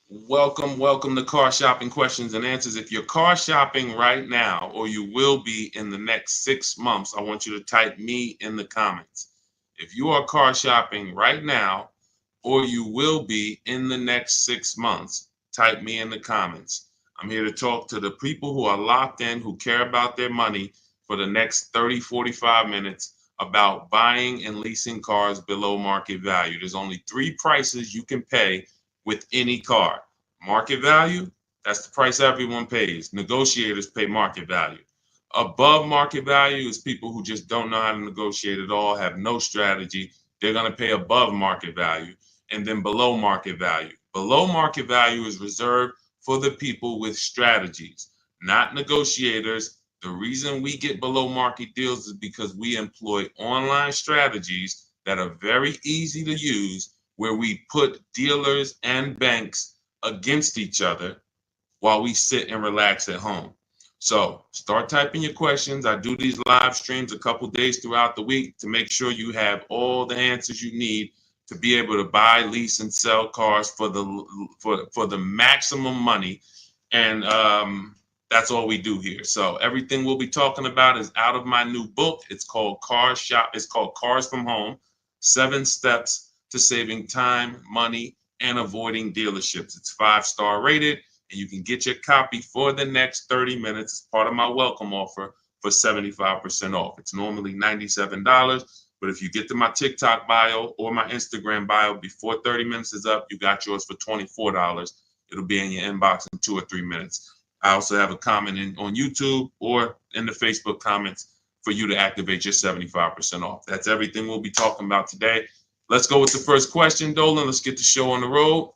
Welcome to Car Shopping Questions and Answers. If you're car shopping right now, or you will be in the next 6 months, I want you to type me in the comments. If you are car shopping right now, or you will be in the next 6 months, type me in the comments. I'm here to talk to the people who are locked in, who care about their money for the next 30, 45 minutes about buying and leasing cars below market value. There's only three prices you can pay with any car. Market value, that's the price everyone pays. Negotiators pay market value. Above market value is people who just don't know how to negotiate at all, have no strategy. They're going to pay above market value. And then below market value. Below market value is reserved for the people with strategies, not negotiators. The reason we get below market deals is because we employ online strategies that are very easy to use, where we put dealers and banks against each other while we sit and relax at home. So start typing your questions. I do these live streams a couple days throughout the week to make sure you have all the answers you need to be able to buy, lease, and sell cars for the maximum money. And that's all we do here. So everything we'll be talking about is out of my new book. It's called It's called Cars from Home: 7 Steps to Saving Time, Money, and Avoiding Dealerships. It's 5-star rated, and you can get your copy for the next 30 minutes as part of my welcome offer for 75% off. It's normally $97, but if you get to my TikTok bio or my Instagram bio before 30 minutes is up, you got yours for $24. It'll be in your inbox in 2 or 3 minutes. I also have a comment on YouTube or in the Facebook comments for you to activate your 75% off. That's everything we'll be talking about today. Let's go with the first question, Dolan. Let's get the show on the road.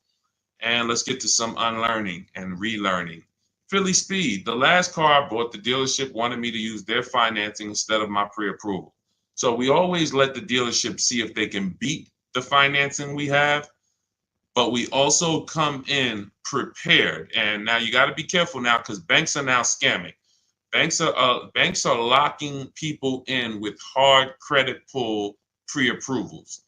And let's get to some unlearning and relearning. Philly Speed, the last car I bought, the dealership wanted me to use their financing instead of my pre-approval. So we always let the dealership see if they can beat the financing we have, but we also come in prepared. And now you got to be careful now, because banks are now scamming. Banks are locking people in with hard credit pull pre-approvals.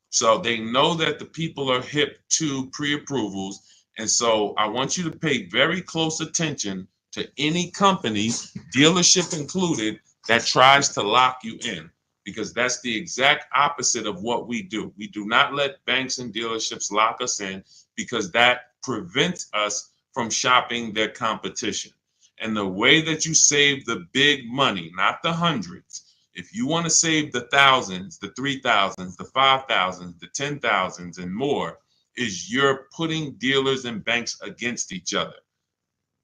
So they know that the people are hip to pre-approvals. And so I want you to pay very close attention to any company, dealership included, that tries to lock you in, because that's the exact opposite of what we do. We do not let banks and dealerships lock us in, because that prevents us from shopping their competition. And the way that you save the big money, not the hundreds, if you want to save the thousands, the 3,000s, the 5,000s, the 10,000s, and more, is you're putting dealers and banks against each other.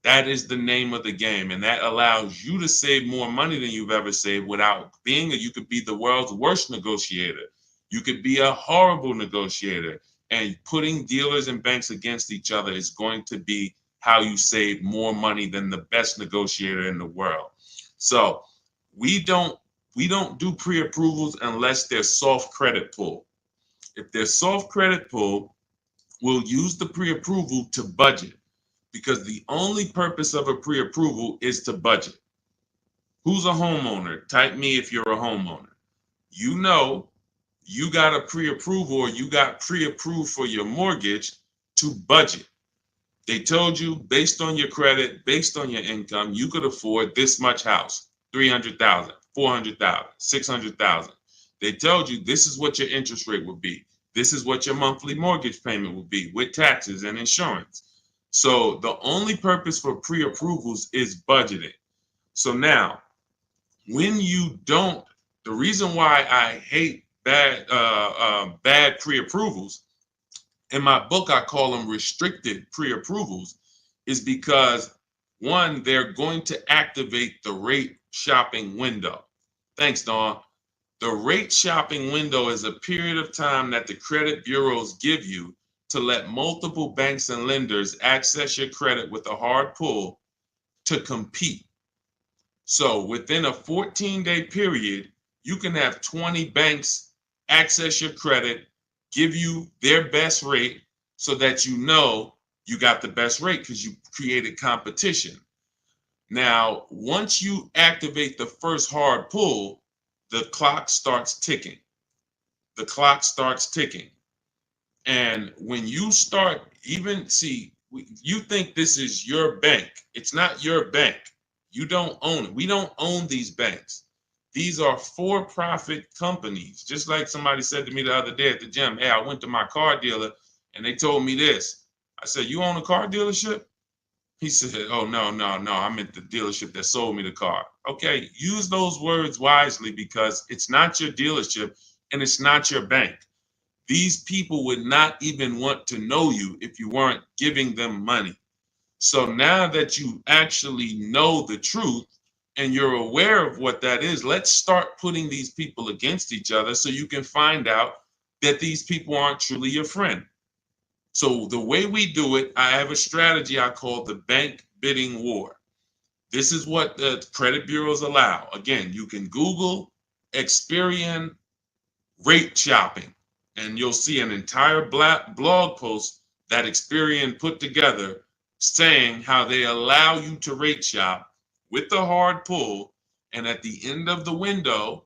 That is the name of the game, and that allows you to save more money than you've ever saved without being you could be the world's worst negotiator. You could be a horrible negotiator, and putting dealers and banks against each other is going to be how you save more money than the best negotiator in the world. So we don't do pre-approvals unless they're soft credit pull. If they're soft credit pull, we'll use the pre-approval to budget, because the only purpose of a pre-approval is to budget. Who's a homeowner? Type me if you're a homeowner. You know you got a pre-approval, or you got pre-approved for your mortgage to budget. They told you, based on your credit, based on your income, you could afford this much house, 300,000, 400,000, 600,000. They told you this is what your interest rate would be. This is what your monthly mortgage payment would be with taxes and insurance. So the only purpose for pre-approvals is budgeting. So now, when you don't, the reason why I hate bad pre-approvals, in my book I call them restricted pre-approvals, is because, one, they're going to activate the rate shopping window. Thanks, Dawn. The rate shopping window is a period of time that the credit bureaus give you to let multiple banks and lenders access your credit with a hard pull to compete. So within a 14-day period, you can have 20 banks access your credit, give you their best rate, so that you know you got the best rate because you created competition. Now, once you activate the first hard pull, the clock starts ticking. The clock starts ticking. And when you start, even see, You think this is your bank. It's not your bank. You don't own it. We don't own these banks. These are for-profit companies. Just like somebody said to me the other day at the gym, hey, I went to my car dealer and they told me this. I said, you own a car dealership? He said, oh, no, I meant the dealership that sold me the car. Okay, use those words wisely because it's not your dealership and it's not your bank. These people would not even want to know you if you weren't giving them money. So now that you actually know the truth and you're aware of what that is, let's start putting these people against each other so you can find out that these people aren't truly your friend. So the way we do it, I have a strategy I call the bank bidding war. This is what the credit bureaus allow. Again, you can Google Experian rate shopping, and you'll see an entire blog post that Experian put together saying how they allow you to rate shop with the hard pull, and at the end of the window,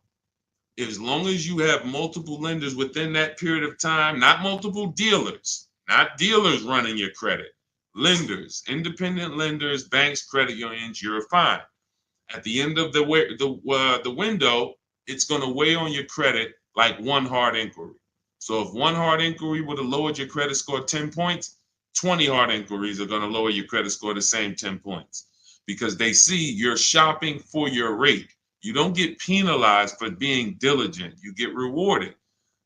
as long as you have multiple lenders within that period of time, not multiple dealers, not dealers running your credit, lenders, independent lenders, banks, credit unions, you're fine. At the end of the window, it's going to weigh on your credit like one hard inquiry. So if one hard inquiry would have lowered your credit score 10 points, 20 hard inquiries are going to lower your credit score the same 10 points because they see you're shopping for your rate. You don't get penalized for being diligent. You get rewarded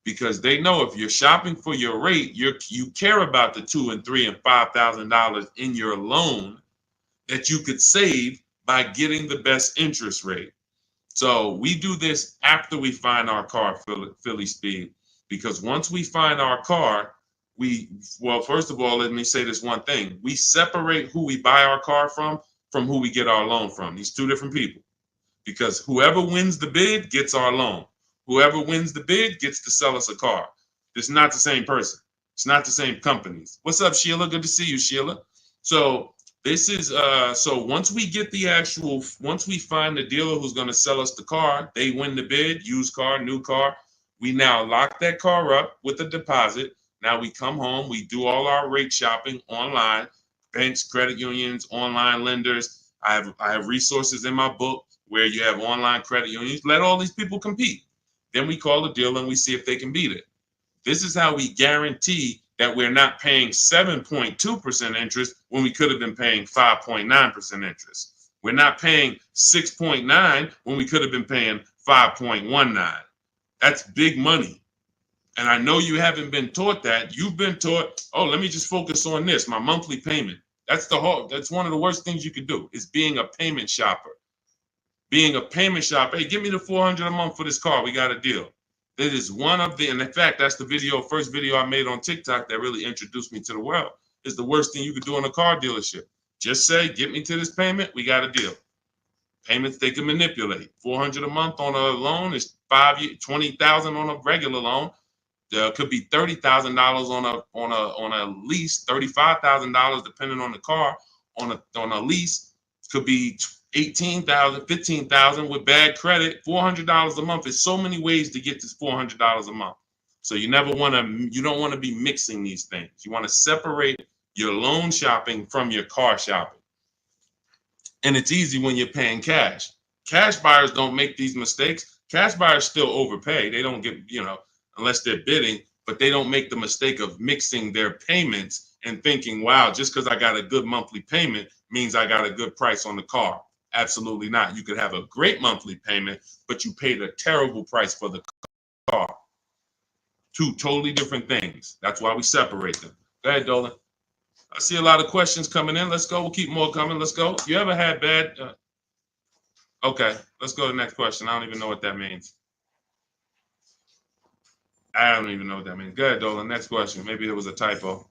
because they know if you're shopping for your rate, you care about the $2,000 and $3,000 and $5,000 in your loan that you could save by getting the best interest rate. So we do this after we find our car, Philly Speed, because once we find our car, first of all, let me say this one thing. We separate who we buy our car from who we get our loan from. These two different people, because whoever wins the bid gets our loan. Whoever wins the bid gets to sell us a car. It's not the same person. It's not the same companies. What's up, Sheila? Good to see you, Sheila. So this is so once we find the dealer who's going to sell us the car, they win the bid, used car, new car. We now lock that car up with a deposit. Now we come home, we do all our rate shopping online, banks, credit unions, online lenders. I have resources in my book where you have online credit unions. Let all these people compete. Then we call the dealer and we see if they can beat it. This is how we guarantee that we're not paying 7.2% interest when we could have been paying 5.9% interest. We're not paying 6.9 when we could have been paying 5.19. That's big money. And I know you haven't been taught that. You've been taught, oh, let me just focus on this, my monthly payment. That's one of the worst things you could do is being a payment shopper. Being a payment shopper, hey, give me the $400 a month for this car. We got a deal. That is one of the, and in fact, that's the first video I made on TikTok that really introduced me to the world. Is the worst thing you could do in a car dealership. Just say, get me to this payment, we got a deal. Payments they can manipulate. $400 a month on a loan is 5 years, $20,000 on a regular loan. There could be $30,000 on a lease, $35,000 depending on the car. On a lease, could be $18,000, $15,000 with bad credit. $400 a month. There's so many ways to get this $400 a month. So you don't want to be mixing these things. You want to separate your loan shopping from your car shopping. And it's easy when you're paying cash. Cash buyers don't make these mistakes. Cash buyers still overpay. They don't get, unless they're bidding, but they don't make the mistake of mixing their payments and thinking, wow, just because I got a good monthly payment means I got a good price on the car. Absolutely not. You could have a great monthly payment, but you paid a terrible price for the car. Two totally different things. That's why we separate them. Go ahead, Dolan. I see a lot of questions coming in. Let's go. We'll keep more coming. Let's go. You ever had bad? Okay, let's go to the next question. I don't even know what that means. I don't even know what that means. Go ahead, Dolan. Next question. Maybe it was a typo.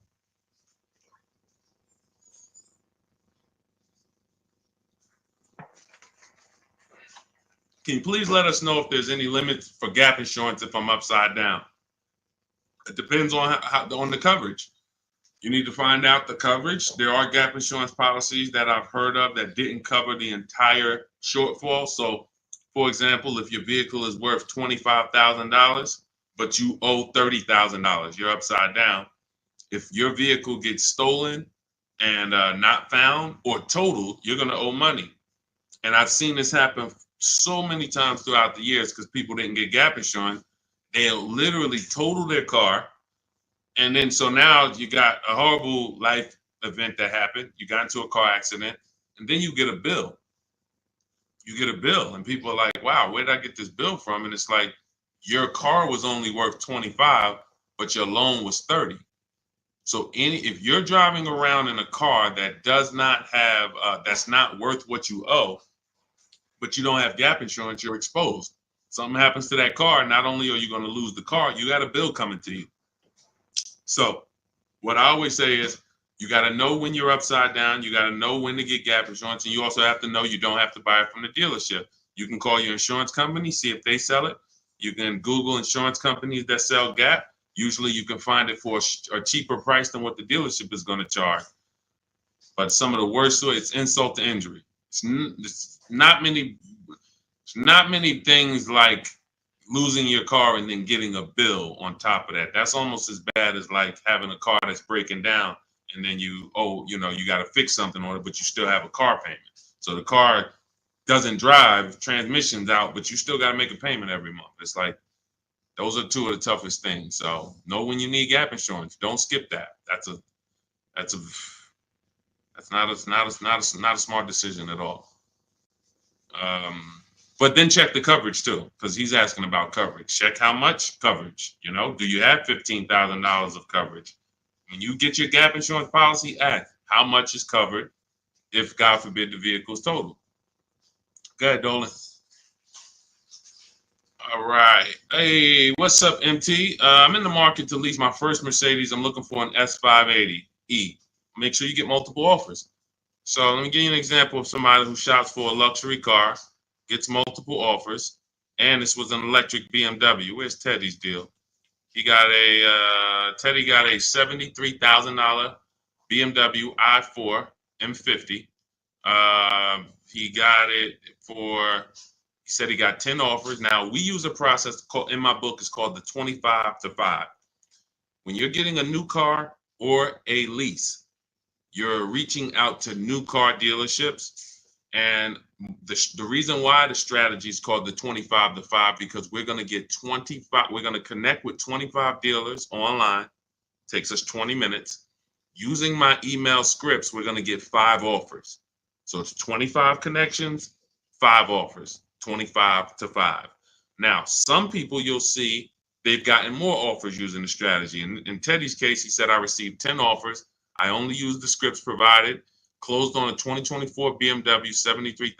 Can you please let us know if there's any limits for gap insurance if I'm upside down? It depends on on the coverage. You need to find out the coverage. There are gap insurance policies that I've heard of that didn't cover the entire shortfall. So, for example, if your vehicle is worth $25,000, but you owe $30,000, you're upside down. If your vehicle gets stolen and not found or totaled, you're going to owe money. And I've seen this happen so many times throughout the years because people didn't get gap insurance. They'll literally total their car. And then so now you got a horrible life event that happened. You got into a car accident, and then you get a bill. You get a bill, and people are like, wow, where did I get this bill from? And it's like, your car was only worth 25, but your loan was 30. So if you're driving around in a car that does not have, that's not worth what you owe, but you don't have gap insurance, you're exposed. Something happens to that car, not only are you going to lose the car, you got a bill coming to you. So what I always say is, you got to know when you're upside down. You got to know when to get gap insurance. And you also have to know you don't have to buy it from the dealership. You can call your insurance company, see if they sell it. You can Google insurance companies that sell gap. Usually you can find it for a cheaper price than what the dealership is going to charge. But some of the worst, it's insult to injury. It's not many things like losing your car and then getting a bill on top of that. That's almost as bad as like having a car that's breaking down and then you got to fix something on it, but you still have a car payment. So the car doesn't drive, transmission's out, but you still got to make a payment every month. It's like, those are two of the toughest things. So know when you need gap insurance. Don't skip that. That's not a smart decision at all. But then check the coverage too, because he's asking about coverage. Check how much coverage. Do you have $15,000 of coverage? When you get your gap insurance policy, ask how much is covered if, God forbid, the vehicle is totaled. Go ahead, Dolan. All right. Hey, what's up, MT? I'm in the market to lease my first Mercedes. I'm looking for an S580E. Make sure you get multiple offers. So let me give you an example of somebody who shops for a luxury car, gets multiple offers, and this was an electric BMW. Where's Teddy's deal? Teddy got a $73,000 BMW i4 M50. He got it for, he said he got 10 offers. Now, we use a process in my book, it's called the 25 to 5. When you're getting a new car or a lease, you're reaching out to new car dealerships. And the reason why the strategy is called the 25 to 5, because we're going to get 25, we're going to connect with 25 dealers online. Takes us 20 minutes. Using my email scripts, we're going to get 5 offers. So it's 25 connections, 5 offers, 25 to 5. Now, some people you'll see they've gotten more offers using the strategy. In Teddy's case, he said, I received 10 offers. I only used the scripts provided. Closed on a 2024 BMW, $73,000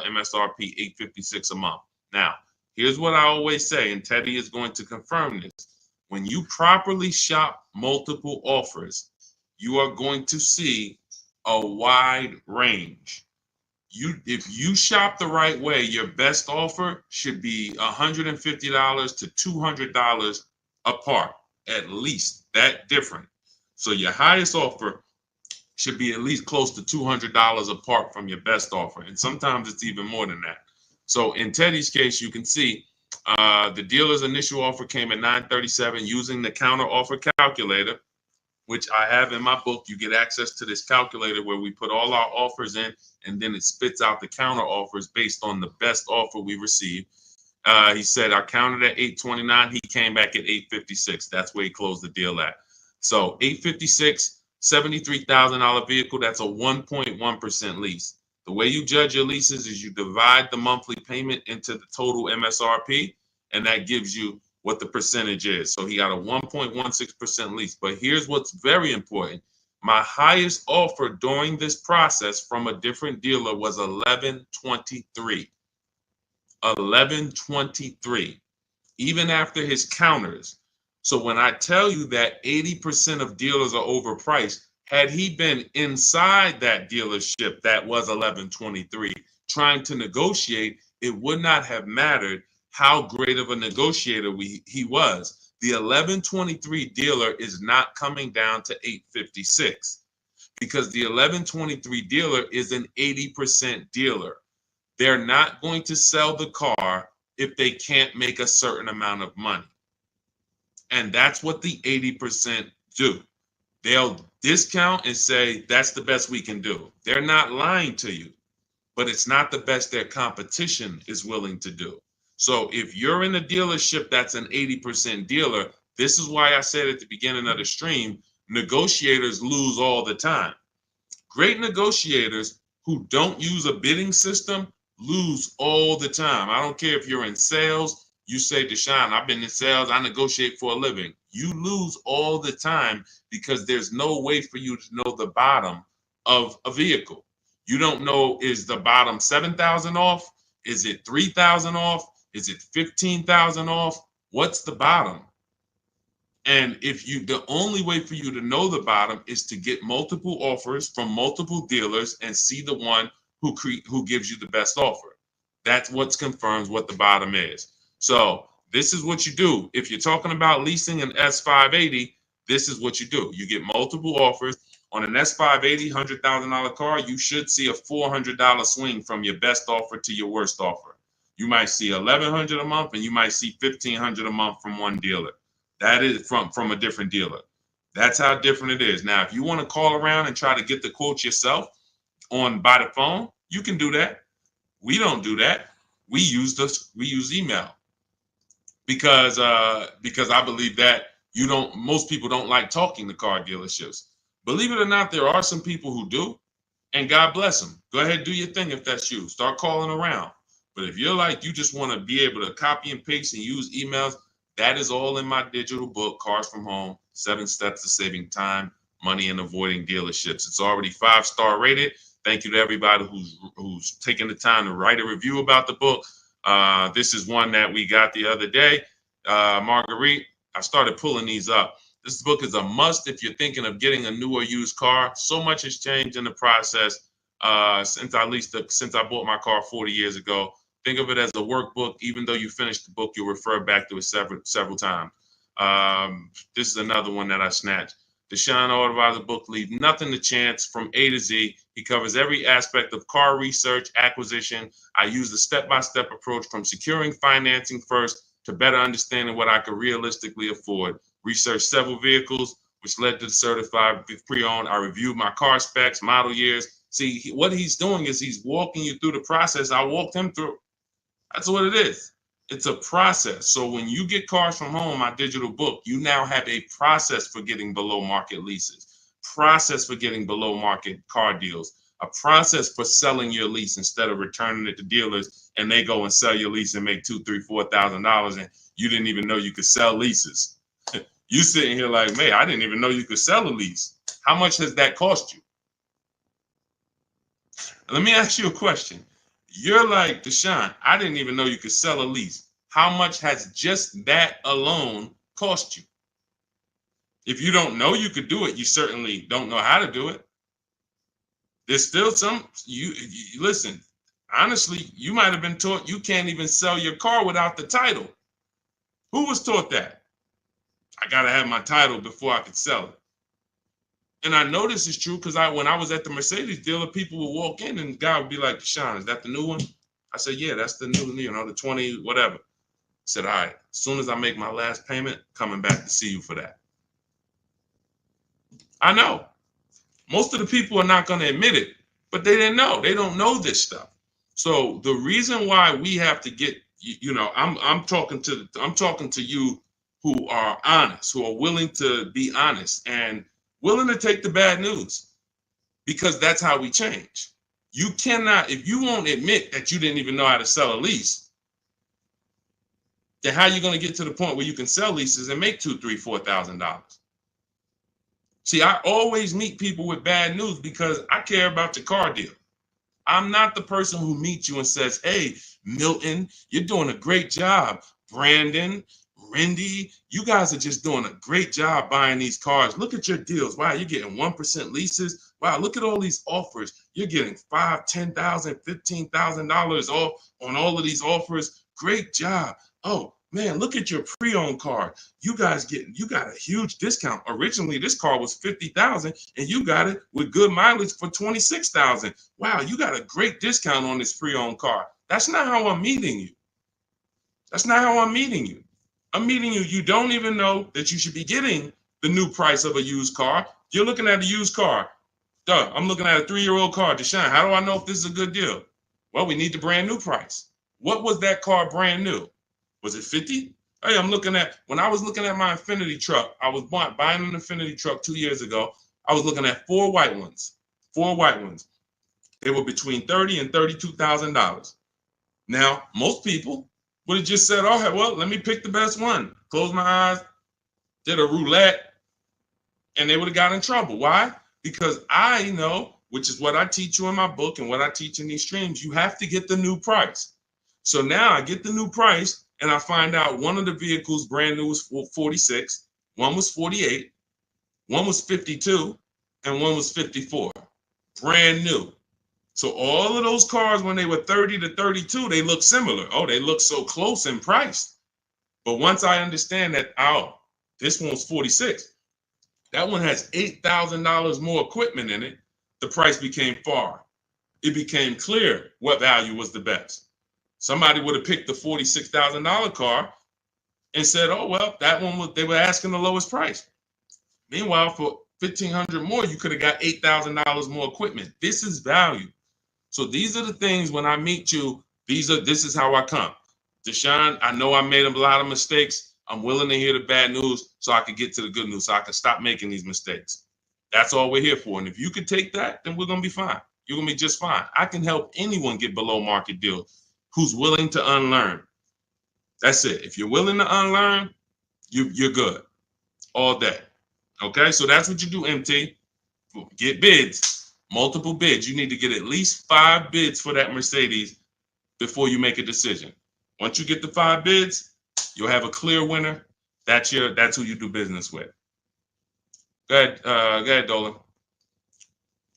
MSRP, $856 a month. Now, here's what I always say, and Teddy is going to confirm this. When you properly shop multiple offers, you are going to see a wide range. If you shop the right way, your best offer should be $150 to $200 apart, at least that different. So your highest offer should be at least close to $200 apart from your best offer. And sometimes it's even more than that. So in Teddy's case, you can see the dealer's initial offer came at $937 using the counter offer calculator, which I have in my book. You get access to this calculator where we put all our offers in, and then it spits out the counter offers based on the best offer we received. He said I counted at $829. He came back at $856. That's where he closed the deal at. So $856, $73,000 vehicle. That's a 1.1% lease. The way you judge your leases is you divide the monthly payment into the total MSRP, and that gives you what the percentage is. So he got a 1.16% lease. But here's what's very important. My highest offer during this process from a different dealer was $1123. $1123, even after his counters. So when I tell you that 80% of dealers are overpriced, had he been inside that dealership that was $1123 trying to negotiate, it would not have mattered how great of a negotiator he was. The $1123 dealer is not coming down to $856 because the $1123 dealer is an 80% dealer. They're not going to sell the car if they can't make a certain amount of money. And that's what the 80% do. They'll discount and say that's the best we can do. They're not lying to you, but it's not the best their competition is willing to do. So if you're in a dealership that's an 80% dealer, this is why I said at the beginning of the stream, negotiators lose all the time. Great negotiators who don't use a bidding system lose all the time. I don't care if you're in sales, you say, Deshone, I've been in sales, I negotiate for a living. You lose all the time because there's no way for you to know the bottom of a vehicle. You don't know, is the bottom 7,000 off? Is it 3,000 off? Is it 15,000 off? What's the bottom? And the only way for you to know the bottom is to get multiple offers from multiple dealers and see the one who gives you the best offer. That's what confirms what the bottom is. So this is what you do. If you're talking about leasing an S580, this is what you do. You get multiple offers. On an S580 $100,000 car, you should see a $400 swing from your best offer to your worst offer. You might see $1,100 a month, and you might see $1,500 a month from one dealer. That is from a different dealer. That's how different it is. Now, if you want to call around and try to get the quotes yourself by the phone, you can do that. We don't do that. We use email because I believe that most people don't like talking to car dealerships. Believe it or not, there are some people who do, and God bless them. Go ahead, do your thing if that's you. Start calling around. But if you're like, you just want to be able to copy and paste and use emails, that is all in my digital book, Cars from Home, 7 Steps to Saving Time, Money, and Avoiding Dealerships. It's already 5-star rated. Thank you to everybody who's taken the time to write a review about the book. This is one that we got the other day. Marguerite, I started pulling these up. This book is a must if you're thinking of getting a new or used car. So much has changed in the process since I bought my car 40 years ago. Think of it as a workbook. Even though you finish the book, you'll refer back to it several times. This is another one that I snatched. Deshone the Auto Advisor book, Leave Nothing to Chance from A to Z. He covers every aspect of car research, acquisition. I use the step-by-step approach from securing financing first to better understanding what I could realistically afford. Researched several vehicles, which led to the certified pre-owned. I reviewed my car specs, model years. See, what he's doing is he's walking you through the process I walked him through. That's what it is. It's a process. So when you get Cars from Home, my digital book, you now have a process for getting below market leases, process for getting below market car deals, a process for selling your lease instead of returning it to dealers and they go and sell your lease and make $2,000, $3,000, $4,000 and you didn't even know you could sell leases. You sitting here like, man, I didn't even know you could sell a lease. How much has that cost you? Let me ask you a question. You're like, Deshone, I didn't even know you could sell a lease. How much has just that alone cost you? If you don't know you could do it, you certainly don't know how to do it. There's still you listen, honestly, you might have been taught you can't even sell your car without the title. Who was taught that? I got to have my title before I could sell it. And I know this is true because when I was at the Mercedes dealer, people would walk in and the guy would be like, Deshone, is that the new one? I said, yeah, that's the new, the 20, whatever. I said, all right, as soon as I make my last payment, coming back to see you for that. I know. Most of the people are not going to admit it, but they didn't know. They don't know this stuff. So the reason why we have to get, I'm talking to you who are honest, who are willing to be honest and willing to take the bad news, because that's how we change. You cannot, if you won't admit that you didn't even know how to sell a lease, then how are you going to get to the point where you can sell leases and make $2,000, $3,000, $4,000? See, I always meet people with bad news because I care about your car deal. I'm not the person who meets you and says, hey, Milton, you're doing a great job. Brandon, Rindy, you guys are just doing a great job buying these cars. Look at your deals. Wow, you're getting 1% leases. Wow, look at all these offers. You're getting $5,000, $10,000, $15,000 off on all of these offers. Great job. Oh, man, look at your pre-owned car. You got a huge discount. Originally, this car was $50,000 and you got it with good mileage for $26,000. Wow, you got a great discount on this pre-owned car. That's not how I'm meeting you. That's not how I'm meeting you. I'm meeting you. You don't even know that you should be getting the new price of a used car. You're looking at a used car. Duh, I'm looking at a 3-year-old car. Deshone, how do I know if this is a good deal? Well, we need the brand new price. What was that car brand new? Was it 50? Hey, when I was looking at my Infinity truck, I was buying an Infinity truck 2 years ago. I was looking at 4 white ones. 4 white ones. They were between $30,000 and $32,000. Now, most people would have just said, oh, well, let me pick the best one. Close my eyes, did a roulette, and they would have got in trouble. Why? Because I know, which is what I teach you in my book and what I teach in these streams, you have to get the new price. So now I get the new price and I find out one of the vehicles brand new was 46, one was 48, one was 52, and one was 54. Brand new. So all of those cars, when they were 30 to 32, they look similar. Oh, they look so close in price. But once I understand that, oh, this one's 46. That one has $8,000 more equipment in it. The price became far. It became clear what value was the best. Somebody would have picked the $46,000 car and said, oh, well, that one they were asking the lowest price. Meanwhile, for $1,500 more, you could have got $8,000 more equipment. This is value. So these are the things when I meet you, this is how I come. Deshone, I know I made a lot of mistakes. I'm willing to hear the bad news so I can get to the good news, so I can stop making these mistakes. That's all we're here for. And if you could take that, then we're going to be fine. You're going to be just fine. I can help anyone get below market deals who's willing to unlearn. That's it. If you're willing to unlearn, you're good all day. Okay, so that's what you do, MT. Get bids, multiple bids. You need to get at least 5 bids for that Mercedes before you make a decision. Once you get the 5 bids, you'll have a clear winner. That's who you do business with. Go ahead, Dolan.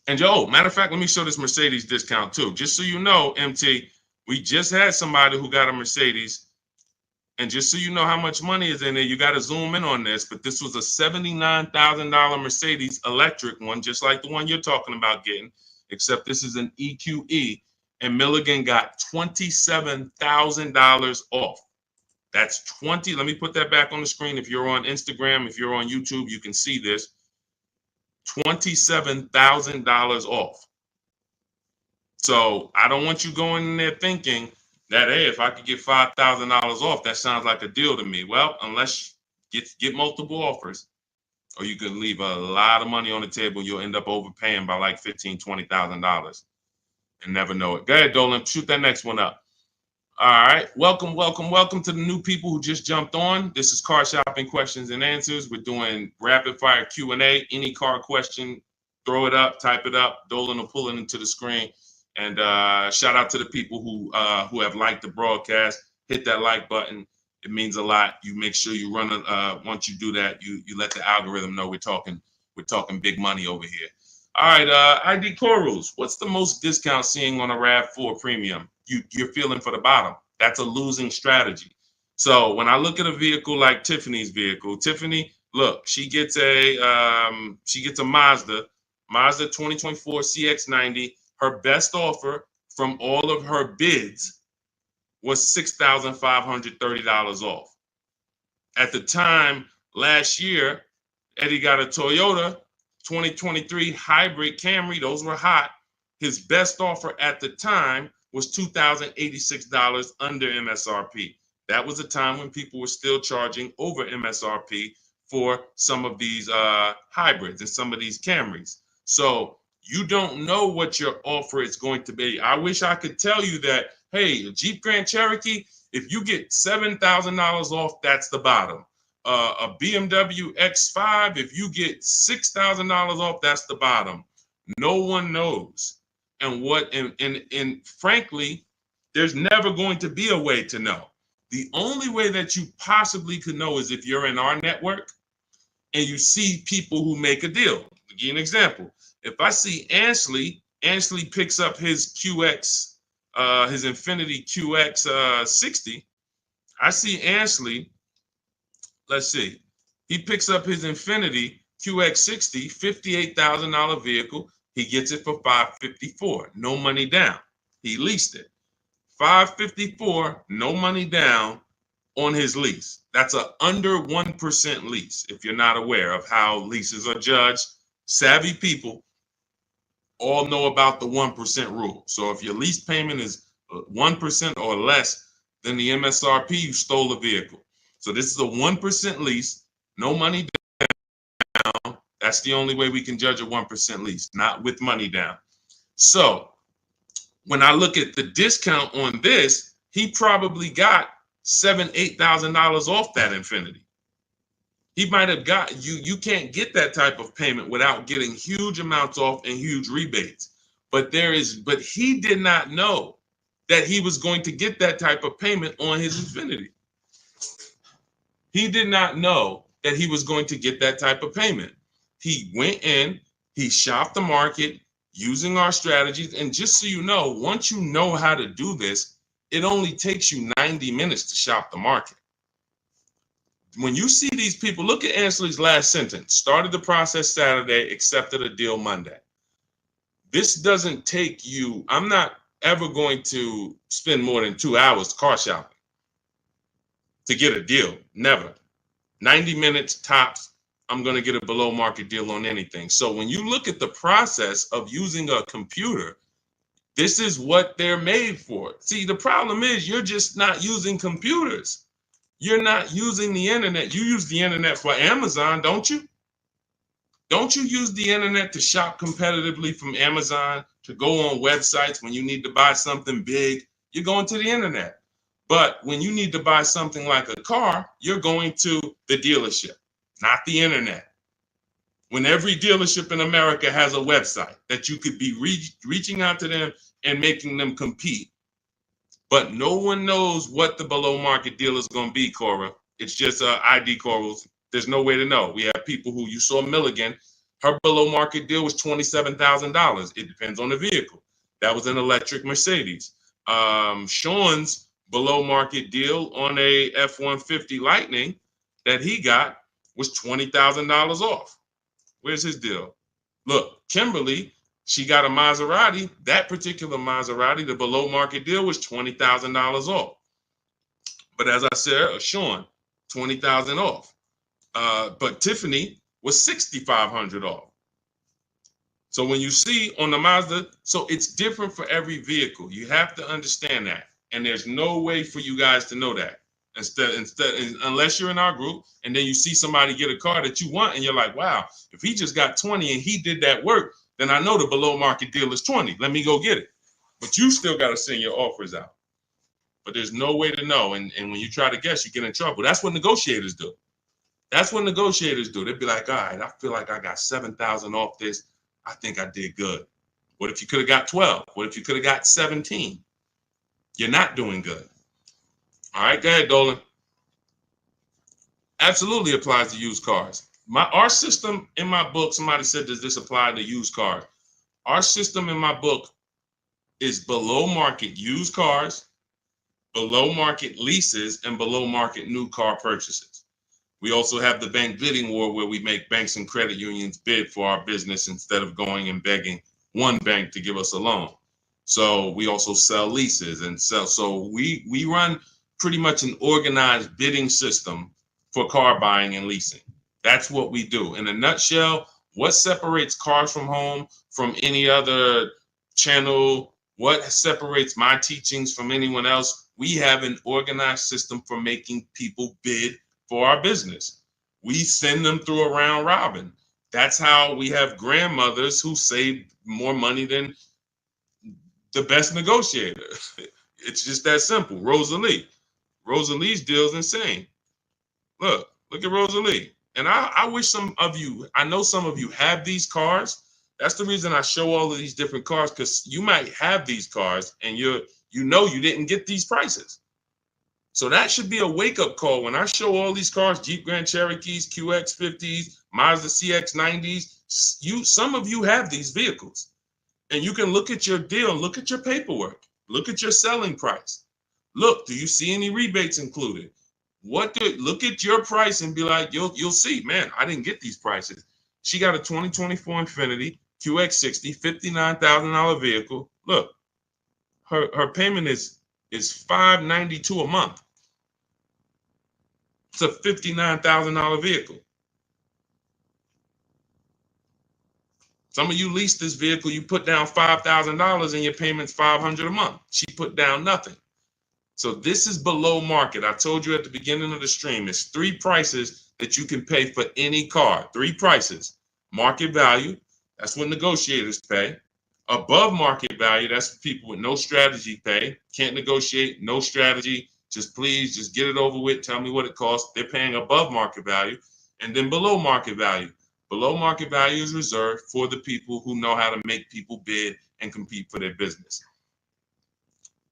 And matter of fact, let me show this Mercedes discount too. Just so you know, MT, we just had somebody who got a Mercedes. And just so you know how much money is in there, you got to zoom in on this. But this was a $79,000 Mercedes electric one, just like the one you're talking about getting, except this is an EQE. And Milligan got $27,000 off. That's 20. Let me put that back on the screen. If you're on Instagram, if you're on YouTube, you can see this. $27,000 off. So I don't want you going in there thinking that, hey, if I could get $5,000 off, that sounds like a deal to me. Well, unless you get multiple offers, or you could leave a lot of money on the table, you'll end up overpaying by like $15,000, $20,000 and never know it. Go ahead, Dolan, shoot that next one up. All right, welcome to the new people who just jumped on. This is Car Shopping Questions and Answers. We're doing rapid fire Q&A. Any car question, throw it up, type it up. Dolan will pull it into the screen. And shout out to the people who have liked the broadcast. Hit that like button. It means a lot. You make sure you run once you do that, you let the algorithm know we're talking big money over here. All right, ID Corals. What's the most discount seeing on a RAV4 Premium? You're feeling for the bottom. That's a losing strategy. So when I look at a vehicle like Tiffany's vehicle, Tiffany, look, she gets a Mazda 2024 CX-90. Her best offer from all of her bids was $6,530 off. At the time last year, Eddie got a Toyota 2023 hybrid Camry. Those were hot. His best offer at the time was $2,086 under MSRP. That was a time when people were still charging over MSRP for some of these hybrids and some of these Camrys. So you don't know what your offer is going to be. I wish I could tell you that, hey, a Jeep Grand Cherokee, if you get $7,000 off, that's the bottom. A BMW X5, if you get $6,000 off, that's the bottom. No one knows. And frankly, there's never going to be a way to know. The only way that you possibly could know is if you're in our network and you see people who make a deal. I'll give you an example. If I see Ansley picks up his QX, his Infinity QX 60. I see Ansley, let's see. He picks up his Infinity QX 60, $58,000 vehicle. He gets it for $554, no money down. He leased it. $554, no money down on his lease. That's a under 1% lease, if you're not aware of how leases are judged. savvy people all know about the 1% rule. So if your lease payment is 1% or less than the MSRP, you stole a vehicle. So this is a 1% lease, no money down. That's the only way we can judge a 1% lease, not with money down. So when I look at the discount on this, he probably got $7,000-8,000 off that Infiniti. He might have got you can't get that type of payment without getting huge amounts off and huge rebates. But he did not know that he was going to get that type of payment on his Infiniti. He did not know that he was going to get that type of payment. He went in, he shopped the market using our strategies. And just so you know, once you know how to do this, it only takes you 90 minutes to shop the market. When you see these people, look at Ansley's last sentence. Started the process Saturday, accepted a deal Monday. This doesn't take you, I'm not ever going to spend more than 2 hours car shopping to get a deal. Never. 90 minutes tops, I'm going to get a below market deal on anything. So when you look at the process of using a computer, this is what they're made for. See, the problem is you're just not using computers. You're not using the internet. You use the internet for Amazon, don't you? Don't you use the internet to shop competitively from Amazon, to go on websites when you need to buy something big? You're going to the internet. But when you need to buy something like a car, you're going to the dealership, not the internet. When every dealership in America has a website that you could be reaching out to them and making them compete. But no one knows what the below market deal is going to be, Cora. It's just ID corals. There's no way to know. We have people who, you saw Milligan, her below market deal was $27,000. It depends on the vehicle. That was an electric Mercedes. Sean's below market deal on a F-150 Lightning that he got was $20,000 off. Where's his deal? Look, Kimberly, she got a Maserati. That particular Maserati, the below market deal was $20,000 off. But as I said, Sean, $20,000 off. But Tiffany was $6,500 off. So when you see on the Mazda, so it's different for every vehicle. You have to understand that. And there's no way for you guys to know that. Unless you're in our group and then you see somebody get a car that you want and you're like, wow, if he just got 20 and he did that work, then I know the below market deal is 20. Let me go get it. But you still got to send your offers out. But there's no way to know. And when you try to guess, you get in trouble. That's what negotiators do. That's what negotiators do. They'd be like, all right, I feel like I got 7,000 off this. I think I did good. What if you could have got 12? What if you could have got 17? You're not doing good. All right, go ahead, Dolan. Absolutely applies to used cars. Our system in my book, somebody said, does this apply to used cars? Our system in my book is below market used cars, below market leases, and below market new car purchases. We also have the bank bidding war where we make banks and credit unions bid for our business instead of going and begging one bank to give us a loan. So we also sell leases and sell. So we run pretty much an organized bidding system for car buying and leasing. That's what we do. In a nutshell, what separates Cars from Home from any other channel? What separates my teachings from anyone else? We have an organized system for making people bid for our business. We send them through a round robin. That's how we have grandmothers who save more money than the best negotiator. It's just that simple. Rosalie. Rosalie's deal is insane. Look at Rosalie. And I wish some of you, I know some of you have these cars. That's the reason I show all of these different cars, because you might have these cars and you didn't get these prices. So that should be a wake-up call when I show all these cars, Jeep Grand Cherokees, QX50s, Mazda CX90s. Some of you have these vehicles. And you can look at your deal, look at your paperwork, look at your selling price. Look, do you see any rebates included? Look at your price and be like, you'll see, man, I didn't get these prices. She got a 2024 Infiniti QX60, $59,000 vehicle. Look, her payment is $592 a month. It's a $59,000 vehicle. Some of you lease this vehicle, you put down $5,000 and your payment's $500 a month. She put down nothing. So this is below market. I told you at the beginning of the stream, it's 3 prices that you can pay for any car. 3 prices. Market value, that's what negotiators pay. Above market value, that's for people with no strategy pay. Can't negotiate, no strategy. Just please, just get it over with. Tell me what it costs. They're paying above market value. And then below market value. Below market value is reserved for the people who know how to make people bid and compete for their business.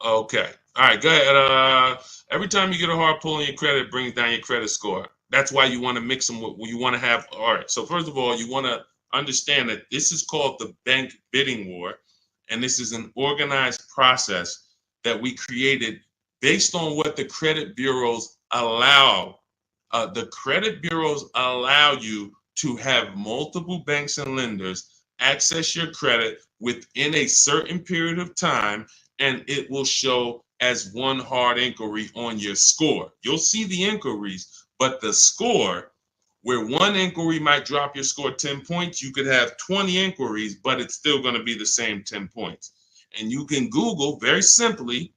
Okay. All right, go ahead. Every time you get a hard pull on your credit, it brings down your credit score. That's why you want to mix them with, you want to have, all right. So first of all, you want to understand that this is called the bank bidding war. And this is an organized process that we created based on what the credit bureaus allow. The credit bureaus allow you to have multiple banks and lenders access your credit within a certain period of time, and it will show as one hard inquiry on your score. You'll see the inquiries, but the score, where one inquiry might drop your score 10 points, you could have 20 inquiries, but it's still going to be the same 10 points. And you can Google very simply,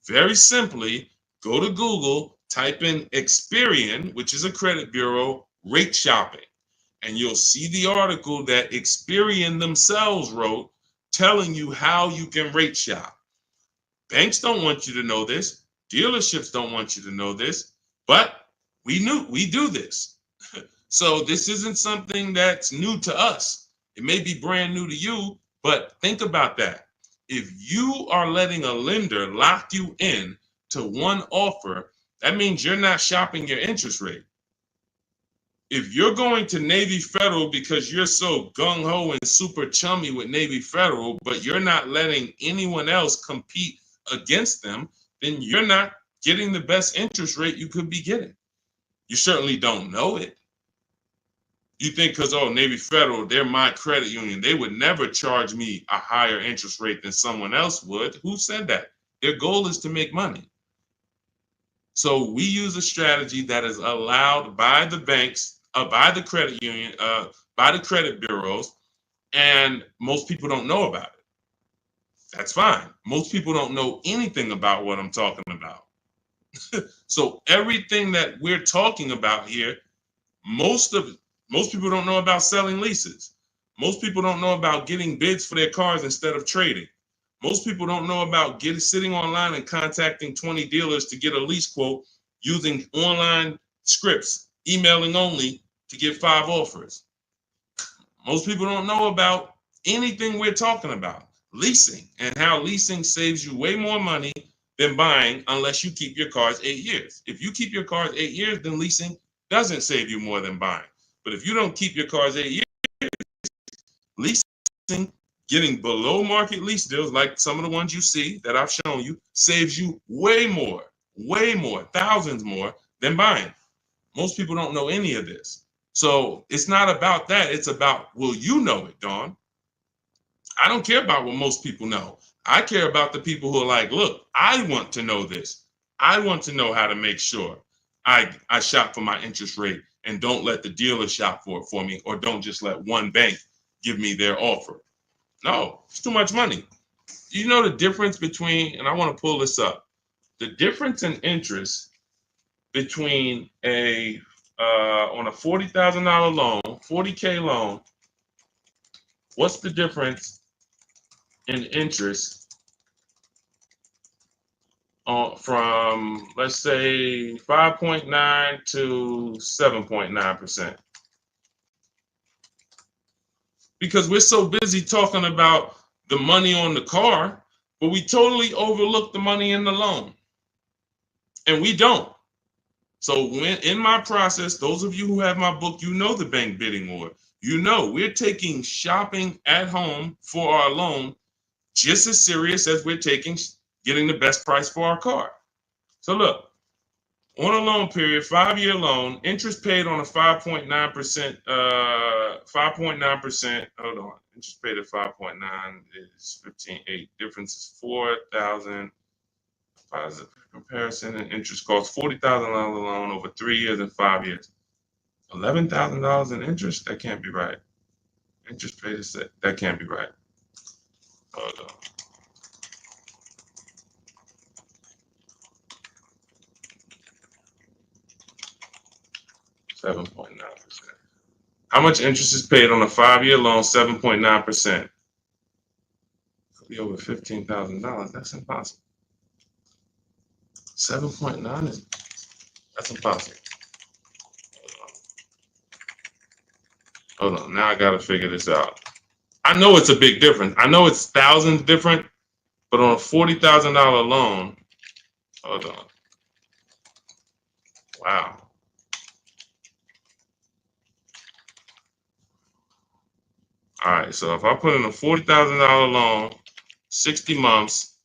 go to Google, type in Experian, which is a credit bureau, rate shopping. And you'll see the article that Experian themselves wrote telling you how you can rate shop. Banks don't want you to know this. Dealerships don't want you to know this, but we do this. So this isn't something that's new to us. It may be brand new to you, but think about that. If you are letting a lender lock you in to one offer, that means you're not shopping your interest rate. If you're going to Navy Federal because you're so gung-ho and super chummy with Navy Federal, but you're not letting anyone else compete against them, then you're not getting the best interest rate you could be getting. You certainly don't know it. You think because, oh, Navy Federal, they're my credit union, they would never charge me a higher interest rate than someone else would. Who said that? Their goal is to make money. So we use a strategy that is allowed by the banks, by the credit union, by the credit bureaus, and most people don't know about it. That's fine. Most people don't know anything about what I'm talking about. So everything that we're talking about here, most people don't know about selling leases. Most people don't know about getting bids for their cars instead of trading. Most people don't know about sitting online and contacting 20 dealers to get a lease quote using online scripts, emailing only to get 5 offers. Most people don't know about anything we're talking about, leasing, and how leasing saves you way more money than buying unless you keep your cars 8 years. If you keep your cars 8 years, then leasing doesn't save you more than buying. But if you don't keep your cars 8 years, leasing, getting below market lease deals like some of the ones you see that I've shown you, saves you way more, thousands more than buying. Most people don't know any of this. So it's not about that. It's about, will you know it, Dawn? I don't care about what most people know. I care about the people who are like, look, I want to know this. I want to know how to make sure I shop for my interest rate and don't let the dealer shop for it for me, or don't just let one bank give me their offer. No, it's too much money. You know the difference between, and I want to pull this up, the difference in interest between on a $40,000 loan, $40K loan, what's the difference in interest from, let's say, 5.9 to 7.9%? Because we're so busy talking about the money on the car, but we totally overlook the money in the loan. And we don't. So when in my process, those of you who have my book, you know the bank bidding war. You know we're taking shopping at home for our loan just as serious as we're taking getting the best price for our car. So look, on a loan period, 5-year loan, interest paid on a 5.9%, 5.9%, hold on, interest paid at 5.9 is 15.8, difference is 4,000. Positive comparison and interest cost, $40,000 loan over 3 years and 5 years. $11,000 in interest? That can't be right. Interest paid is that can't be right. Hold on. $7.9%. How much interest is paid on a 5-year loan? 7.9%. Could be over $15,000. That's impossible. 7.9 is that's impossible. Hold on. Now I gotta figure this out. I know it's a big difference. I know it's thousands different, but on a $40,000 loan, hold on. Wow. All right. So if I put in a $40,000 loan, 60 months,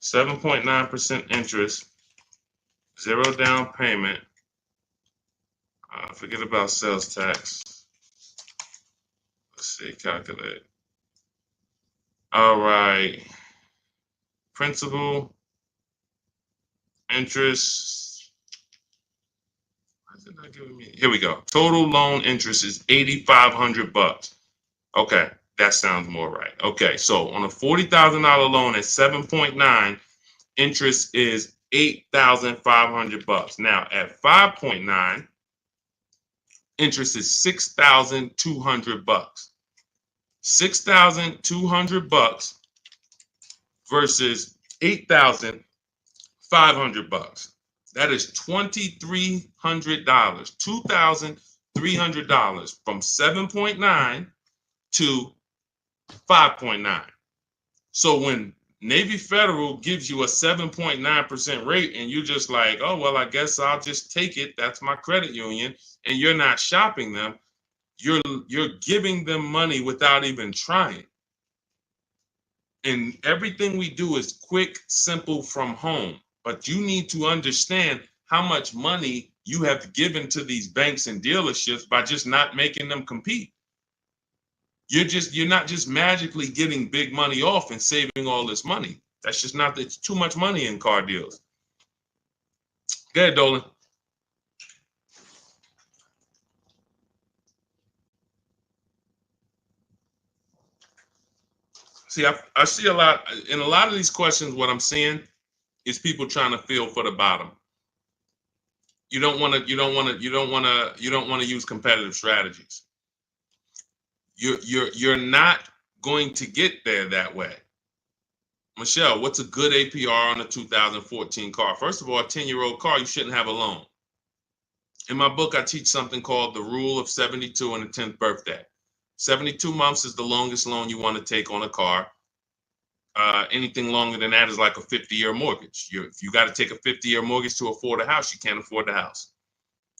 7.9% interest, 0 down payment. Forget about sales tax. Let's see, calculate. All right. Principal, interest. Why is it not giving me? Here we go. Total loan interest is $8,500. Okay, that sounds more right. Okay, so on a $40,000 loan at 7.9, interest is $8,500. Now at 5.9, interest is $6,200. $6,200 versus $8,500. That is $2,300. $2,300 from 7.9 to 5.9. So when Navy Federal gives you a 7.9% rate and you're just like, oh, well, I guess I'll just take it. That's my credit union. And you're not shopping them. You're giving them money without even trying. And everything we do is quick, simple from home. But you need to understand how much money you have given to these banks and dealerships by just not making them compete. You're not just magically getting big money off and saving all this money. That's just not, it's too much money in car deals. Go ahead, Dolan. See, I see a lot in a lot of these questions. What I'm seeing is people trying to feel for the bottom. You don't want to use competitive strategies. You're not going to get there that way. Michelle, what's a good APR on a 2014 car? First of all, a 10-year-old car, you shouldn't have a loan. In my book, I teach something called the rule of 72 and the 10th birthday. 72 months is the longest loan you want to take on a car. Anything longer than that is like a 50-year mortgage. If you got to take a 50-year mortgage to afford a house, you can't afford the house.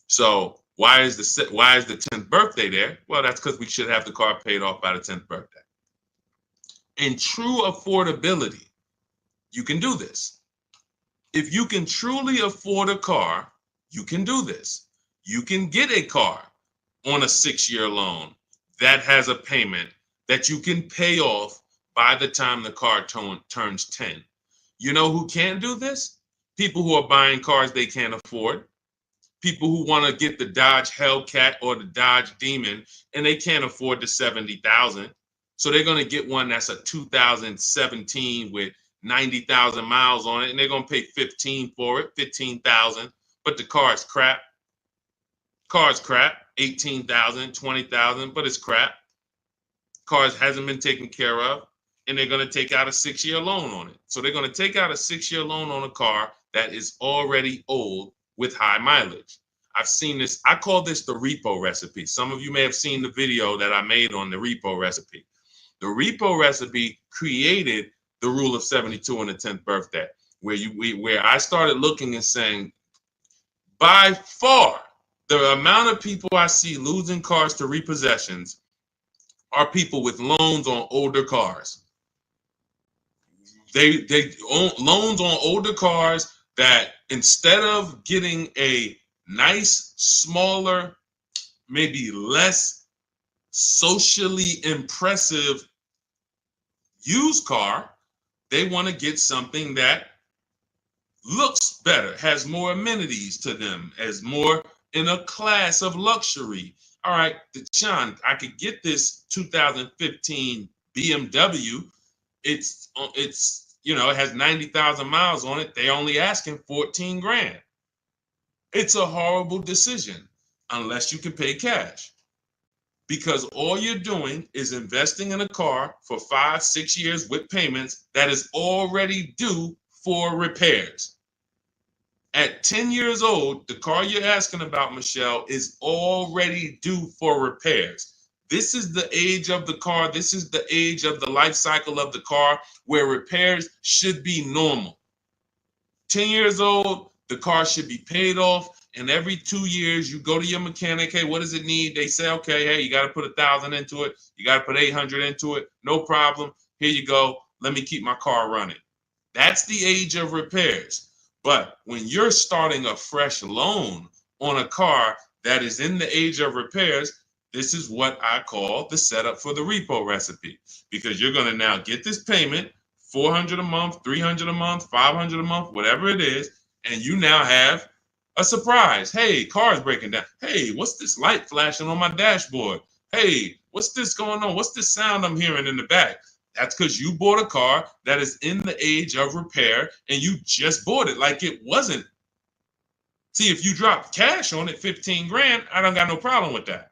So why is the 10th birthday there? Well, that's because we should have the car paid off by the 10th birthday. In true affordability, you can do this. If you can truly afford a car, you can do this. You can get a car on a 6-year loan that has a payment that you can pay off by the time the car turns 10. You know who can do this? People who are buying cars they can't afford. People who want to get the Dodge Hellcat or the Dodge Demon and they can't afford the $70,000. So they're going to get one that's a 2017 with 90,000 miles on it, and they're going to pay 15 for it, 15,000. But the car is crap. Car's crap, 18,000, 20,000, but it's crap. Cars hasn't been taken care of, and they're going to take out a 6-year loan on it. So they're going to take out a 6-year loan on a car that is already old with high mileage. I've seen this. I call this the repo recipe. Some of you may have seen the video that I made on the repo recipe. The repo recipe created the rule of 72 and the 10th birthday, where I started looking and saying, by far, the amount of people I see losing cars to repossessions are people with loans on older cars. They own loans on older cars that instead of getting a nice, smaller, maybe less socially impressive used car, they want to get something that looks better, has more amenities to them, as more in a class of luxury. all right, Deshaun, I could get this 2015 BMW. It's it has 90,000 miles on it. They only asking 14 grand. It's a horrible decision unless you can pay cash, because all you're doing is investing in a car for 5-6 years with payments that is already due for repairs. At 10 years old, the car you're asking about, Michelle, is already due for repairs. This is the age of the car. This is the age of the life cycle of the car where repairs should be normal. 10 years old, the car should be paid off. And every 2 years, you go to your mechanic. Hey, what does it need? They say, okay, hey, you got to put 1,000 into it. You got to put 800 into it. No problem. Here you go. Let me keep my car running. That's the age of repairs. But when you're starting a fresh loan on a car that is in the age of repairs, this is what I call the setup for the repo recipe, because you're going to now get this payment, $400 a month, $300 a month, $500 a month, whatever it is, and you now have a surprise. Hey, car's breaking down. Hey, what's this light flashing on my dashboard? Hey, what's this going on? What's this sound I'm hearing in the back? That's because you bought a car that is in the age of repair and you just bought it like it wasn't. See, if you drop cash on it, 15 grand, I don't got no problem with that.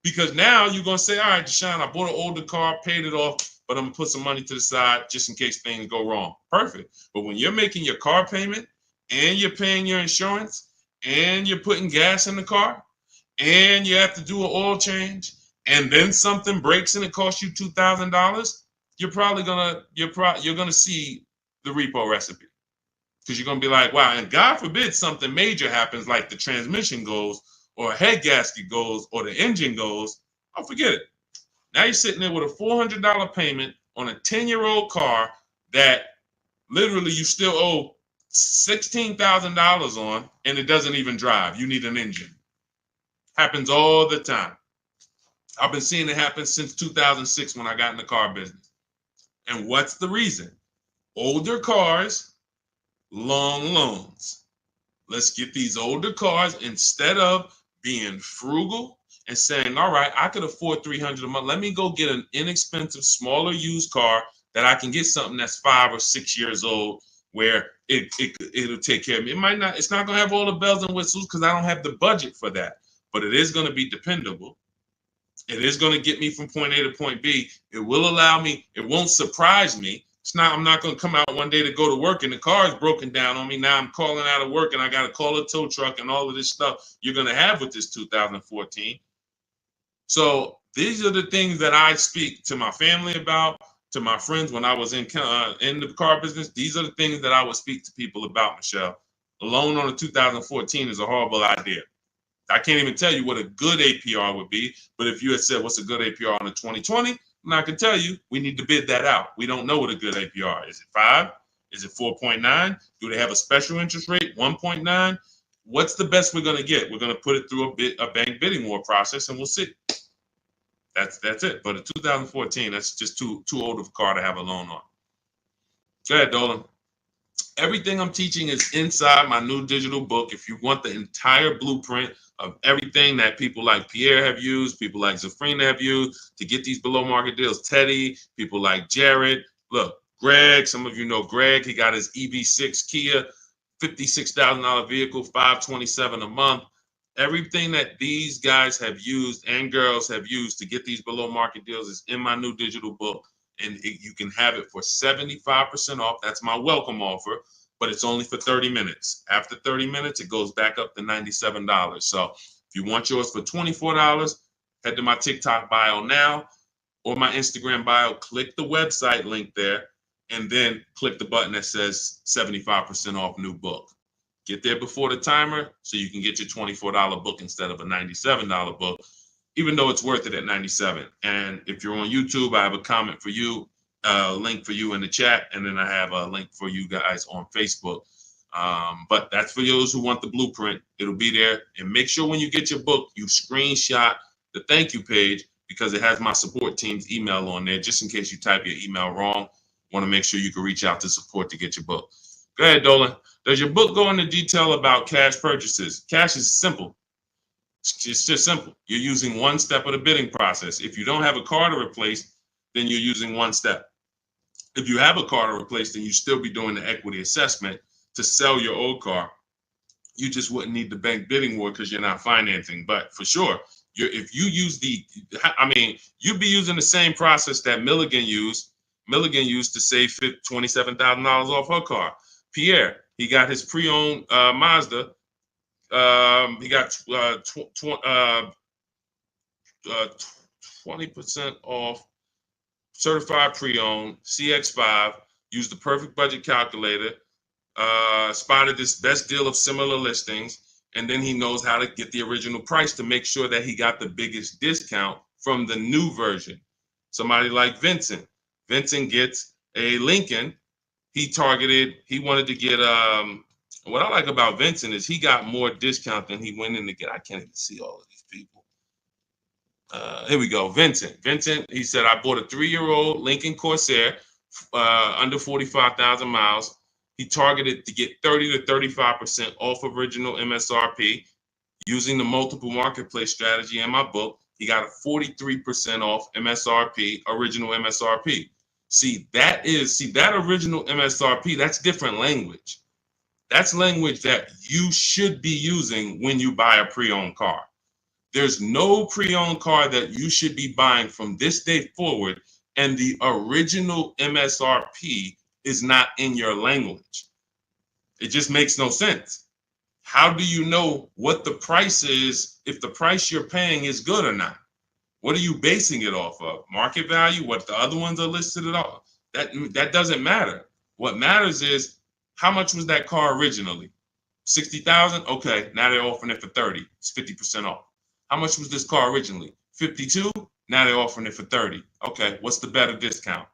Because now you're going to say, all right, Deshaun, I bought an older car, paid it off, but I'm going to put some money to the side just in case things go wrong. Perfect. But when you're making your car payment and you're paying your insurance and you're putting gas in the car and you have to do an oil change, and then something breaks and it costs you $2,000, you're gonna see the repo recipe, because you're gonna be like, wow. And God forbid something major happens, like the transmission goes, or a head gasket goes, or the engine goes. Oh, forget it. Now you're sitting there with a $400 payment on a 10-year-old car that literally you still owe $16,000 on, and it doesn't even drive. You need an engine. Happens all the time. I've been seeing it happen since 2006 when I got in the car business. And what's the reason? Older cars, long loans. Let's get these older cars, instead of being frugal and saying, all right, I could afford $300 a month. Let me go get an inexpensive, smaller used car that I can get something that's 5 or 6 years old, where it'll take care of me. It's not going to have all the bells and whistles because I don't have the budget for that, but it is going to be dependable. It is going to get me from point A to point B. It will allow me, it won't surprise me. I'm not going to come out one day to go to work and the car is broken down on me. Now I'm calling out of work and I got to call a tow truck and all of this stuff you're going to have with this 2014. So these are the things that I speak to my family about, to my friends when I was in the car business. These are the things that I would speak to people about, Michelle. A loan on a 2014 is a horrible idea. I can't even tell you what a good APR would be, but if you had said what's a good APR on a 2020, I can tell you we need to bid that out. We don't know what a good APR is. Is it 5? Is it 4.9? Do they have a special interest rate, 1.9? What's the best we're going to get? We're going to put it through a bank bidding war process, and we'll see. That's it. But a 2014, that's just too old of a car to have a loan on. Go ahead, Dolan. Everything I'm teaching is inside my new digital book. If you want the entire blueprint of everything that people like Pierre have used, people like Zafrina have used to get these below market deals, Teddy, people like Jared, look, Greg, some of you know Greg, he got his EV6 Kia, $56,000 vehicle, $527 a month. Everything that these guys have used and girls have used to get these below market deals is in my new digital book. And you can have it for 75% off. That's my welcome offer, but it's only for 30 minutes. After 30 minutes, it goes back up to $97. So if you want yours for $24, head to my TikTok bio now or my Instagram bio, click the website link there, and then click the button that says 75% off new book. Get there before the timer so you can get your $24 book instead of a $97 book, even though it's worth it at $97. And if you're on YouTube, I have a comment for you, a link for you in the chat, and then I have a link for you guys on Facebook. But that's for those who want the blueprint. It'll be there. And make sure when you get your book, you screenshot the thank you page, because it has my support team's email on there, just in case you type your email wrong. Want to make sure you can reach out to support to get your book. Go ahead, Dolan. Does your book go into detail about cash purchases? Cash is simple. It's just simple. You're using one step of the bidding process. If you don't have a car to replace, then you're using one step. If you have a car to replace, then you still be doing the equity assessment to sell your old car. You just wouldn't need the bank bidding war because you're not financing. But for sure, if you use you'd be using the same process that Milligan used. Milligan used to save $27,000 off her car. Pierre, he got his pre-owned Mazda. He got 20% off certified pre-owned CX5. Used the perfect budget calculator. Spotted this best deal of similar listings, and then he knows how to get the original price to make sure that he got the biggest discount from the new version. Somebody like Vincent. Vincent gets a Lincoln. He wanted to get what I like about Vincent is he got more discount than he went in to get. I can't even see all of these people. Here we go. Vincent, he said, I bought a 3-year-old Lincoln Corsair, under 45,000 miles. He targeted to get 30 to 35% off original MSRP using the multiple marketplace strategy in my book. He got a 43% off MSRP, original MSRP. See, that original MSRP, that's different language. That's language that you should be using when you buy a pre-owned car. There's no pre-owned car that you should be buying from this day forward, and the original MSRP is not in your language. It just makes no sense. How do you know what the price is if the price you're paying is good or not? What are you basing it off of? Market value? What the other ones are listed at all? That doesn't matter. What matters is how much was that car originally? 60,000? Okay, now they're offering it for 30. It's 50% off. How much was this car originally? 52? Now they're offering it for 30. Okay, what's the better discount?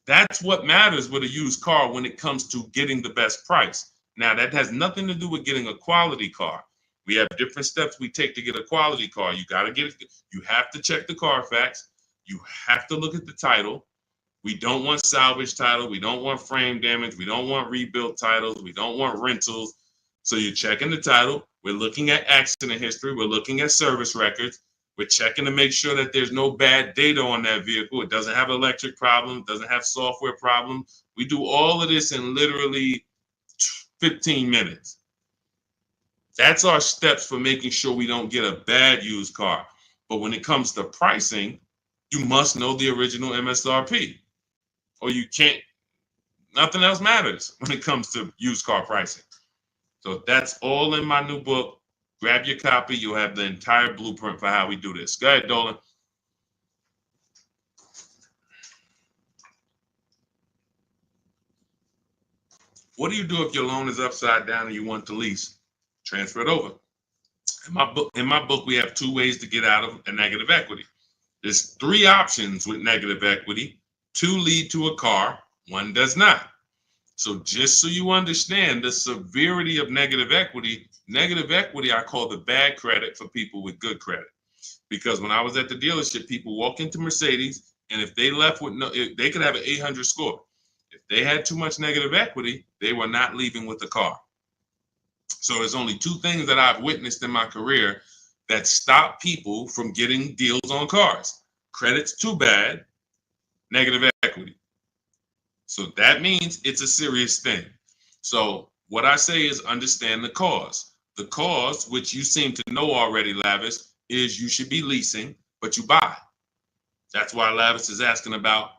That's what matters with a used car when it comes to getting the best price. Now, that has nothing to do with getting a quality car. We have different steps we take to get a quality car. You have to check the Carfax. You have to look at the title. We don't want salvage title. We don't want frame damage. We don't want rebuilt titles. We don't want rentals. So you're checking the title. We're looking at accident history. We're looking at service records. We're checking to make sure that there's no bad data on that vehicle. It doesn't have electric problems, doesn't have software problems. We do all of this in literally 15 minutes. That's our steps for making sure we don't get a bad used car. But when it comes to pricing, you must know the original MSRP, or you can't. Nothing else matters when it comes to used car pricing. So that's all in my new book. Grab your copy. You'll have the entire blueprint for how we do this. Go ahead, Dolan. What do you do if your loan is upside down and you want to lease? Transfer it over. In my book, we have 2 ways to get out of a negative equity. There's 3 options with negative equity. 2 lead to a car, 1 does not. So just so you understand the severity of negative equity I call the bad credit for people with good credit. Because when I was at the dealership, people walk into Mercedes, and if they left with they could have an 800 score. If they had too much negative equity, they were not leaving with the car. So there's only 2 things that I've witnessed in my career that stop people from getting deals on cars. Credit's too bad, negative equity. So that means it's a serious thing. So what I say is understand the cause. The cause, which you seem to know already, Lavis, is you should be leasing, but you buy. That's why Lavis is asking about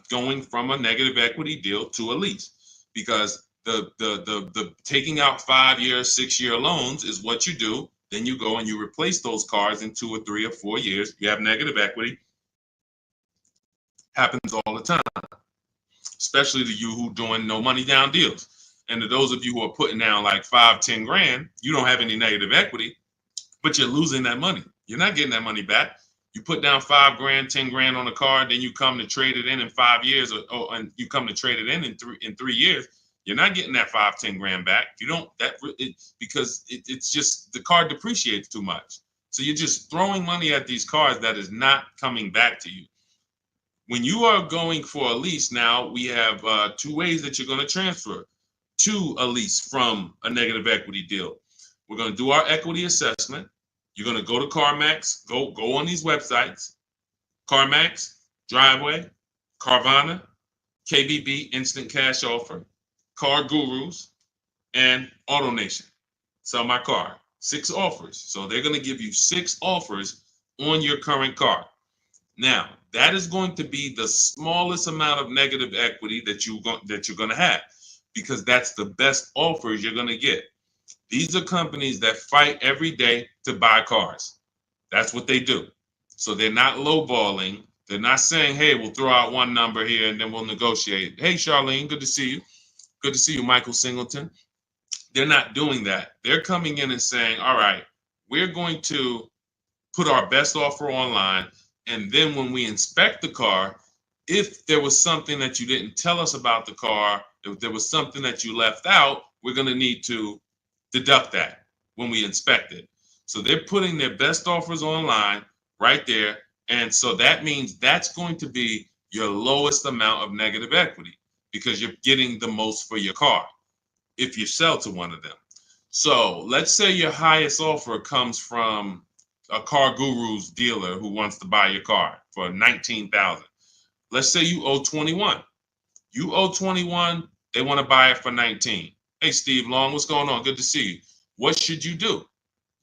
going from a negative equity deal to a lease, because the taking out 5-year, 6-year loans is what you do. Then you go and you replace those cars in 2 or 3 or 4 years. You have negative equity. Happens all the time, especially to you who doing no money down deals. And to those of you who are putting down like 5, 10 grand, you don't have any negative equity, but you're losing that money. You're not getting that money back. You put down 5 grand, 10 grand on a car, then you come to trade it in 5 years, and you come to trade it in 3 years. You're not getting that 5, 10 grand back. You don't because it's just the car depreciates too much. So you're just throwing money at these cars that is not coming back to you. When you are going for a lease now, we have 2 ways that you're going to transfer to a lease from a negative equity deal. We're going to do our equity assessment. You're going to go to CarMax, go on these websites, CarMax, Driveway, Carvana, KBB, Instant Cash Offer, Car Gurus, and AutoNation. Sell my car. 6 offers. So they're going to give you 6 offers on your current car. Now, that is going to be the smallest amount of negative equity that you're going to have, because that's the best offers you're going to get. These are companies that fight every day to buy cars. That's what they do. So they're not lowballing. They're not saying, hey, we'll throw out one number here and then we'll negotiate. Hey, Charlene, good to see you. Good to see you, Michael Singleton. They're not doing that. They're coming in and saying, all right, we're going to put our best offer online. And then when we inspect the car, if there was something that you didn't tell us about the car, if there was something that you left out, we're going to need to deduct that when we inspect it. So they're putting their best offers online right there. And so that means that's going to be your lowest amount of negative equity, because you're getting the most for your car if you sell to one of them. So let's say your highest offer comes from a Car Guru's dealer who wants to buy your car for $19,000. Let's say you owe 21. You owe 21, they want to buy it for 19. Hey, Steve Long, what's going on? Good to see you. What should you do?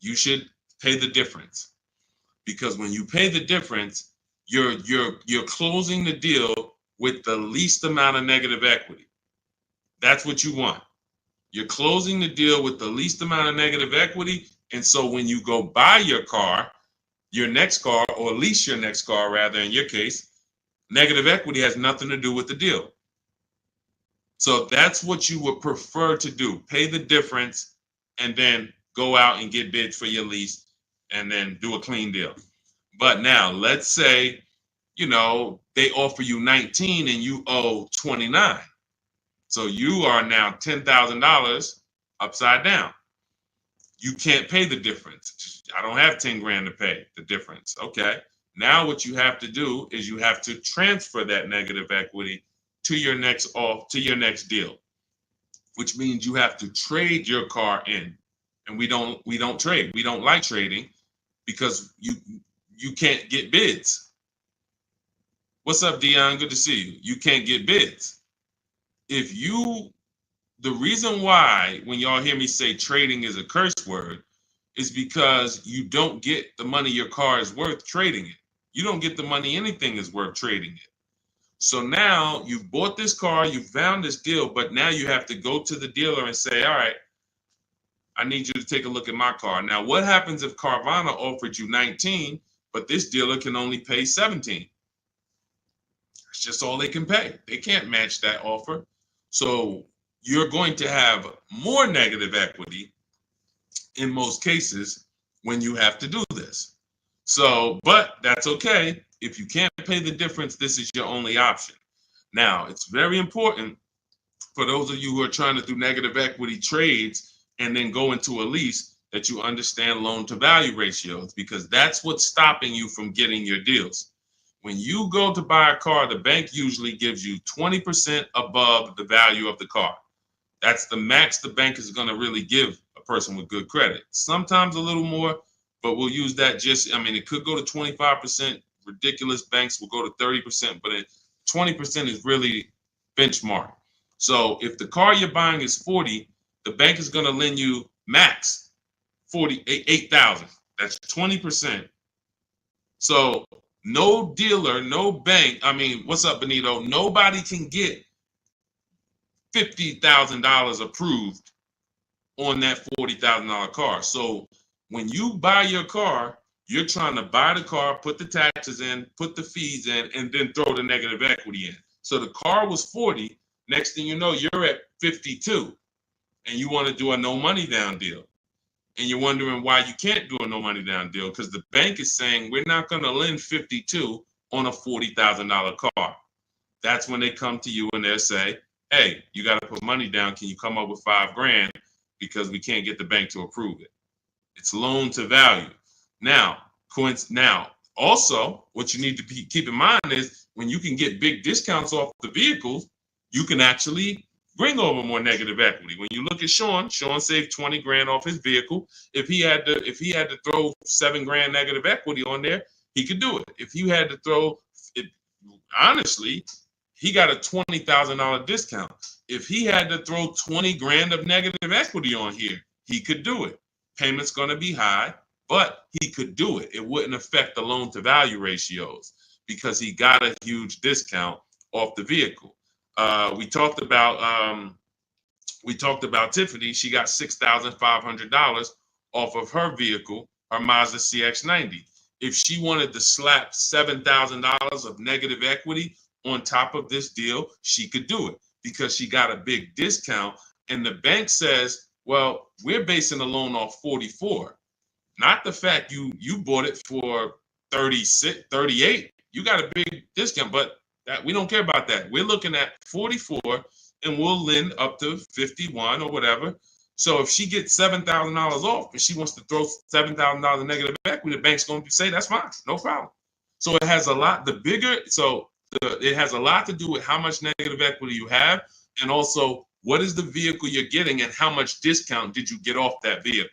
You should pay the difference, because when you pay the difference, you're closing the deal with the least amount of negative equity. That's what you want. You're closing the deal with the least amount of negative equity. And so when you go buy your car, your next car, or lease your next car, rather, in your case, negative equity has nothing to do with the deal. So that's what you would prefer to do. Pay the difference and then go out and get bids for your lease and then do a clean deal. But now let's say, they offer you 19 and you owe 29. So you are now $10,000 upside down. You can't pay the difference. I don't have 10 grand to pay the difference. Okay. Now what you have to do is you have to transfer that negative equity to your next deal, which means you have to trade your car in. And we don't trade. We don't like trading because you can't get bids. What's up, Dion? Good to see you. You can't get bids. The reason why when y'all hear me say trading is a curse word is because you don't get the money your car is worth trading it. You don't get the money anything is worth trading it. So now you've bought this car, you found this deal, but now you have to go to the dealer and say, all right, I need you to take a look at my car. Now, what happens if Carvana offered you 19, but this dealer can only pay 17? It's just all they can pay. They can't match that offer. So you're going to have more negative equity in most cases when you have to do this. So, but that's okay. If you can't pay the difference, this is your only option. Now, it's very important for those of you who are trying to do negative equity trades and then go into a lease that you understand loan to value ratios, because that's what's stopping you from getting your deals. When you go to buy a car, the bank usually gives you 20% above the value of the car. That's the max the bank is going to really give a person with good credit. Sometimes a little more, but we'll use that it could go to 25%. Ridiculous banks will go to 30%, but 20% is really benchmark. So if the car you're buying is 40, the bank is going to lend you max 48,000. That's 20%. So no dealer, no bank. What's up, Benito? Nobody can get $50,000 approved on that $40,000 car. So when you buy your car, you're trying to buy the car, put the taxes in, put the fees in, and then throw the negative equity in. So the car was 40. Next thing you know, you're at 52, and you want to do a no money down deal. And you're wondering why you can't do a no money down deal, because the bank is saying we're not going to lend 52 on a $40,000 car. That's when they come to you and they'll say, hey, you got to put money down. Can you come up with $5 grand? Because we can't get the bank to approve it. It's loan to value. Now, also, what you need to keep in mind is when you can get big discounts off the vehicles, you can actually bring over more negative equity. When you look at Sean saved 20 grand off his vehicle. If he had to throw 7 grand negative equity on there, he could do it. If you had to throw it, honestly, he got a $20,000 discount. If he had to throw 20 grand of negative equity on here, he could do it. Payment's going to be high, but he could do it. It wouldn't affect the loan to value ratios because he got a huge discount off the vehicle. We talked about Tiffany. She got $6,500 off of her vehicle, her Mazda CX-90. If she wanted to slap $7,000 of negative equity on top of this deal, she could do it because she got a big discount. And the bank says, well, we're basing the loan off 44, not the fact you bought it for 36, 38. You got a big discount, but that we don't care about that. We're looking at 44 and we'll lend up to 51 or whatever. So if she gets $7,000 off and she wants to throw $7,000 in negative equity, the bank's going to say that's fine, no problem. So it has a lot. It has a lot to do with how much negative equity you have, and also what is the vehicle you're getting and how much discount did you get off that vehicle.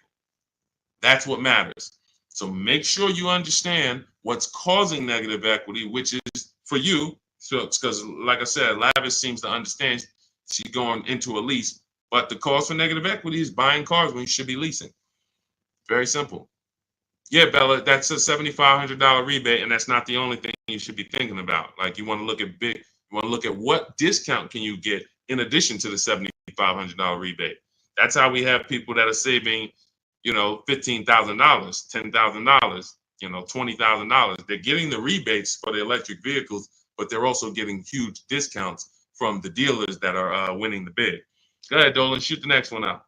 That's what matters. So make sure you understand what's causing negative equity, which is for you. So because, like I said, Lavish seems to understand she's going into a lease, but the cause for negative equity is buying cars when you should be leasing. Very simple. Yeah, Bella, that's a $7,500 rebate, and that's not the only thing you should be thinking about. Like you want to look at what discount can you get in addition to the $7,500 rebate. That's how we have people that are saving, $15,000, $10,000, $20,000. They're getting the rebates for the electric vehicles, but they're also getting huge discounts from the dealers that are winning the bid. Go ahead, Dolan, shoot the next one out.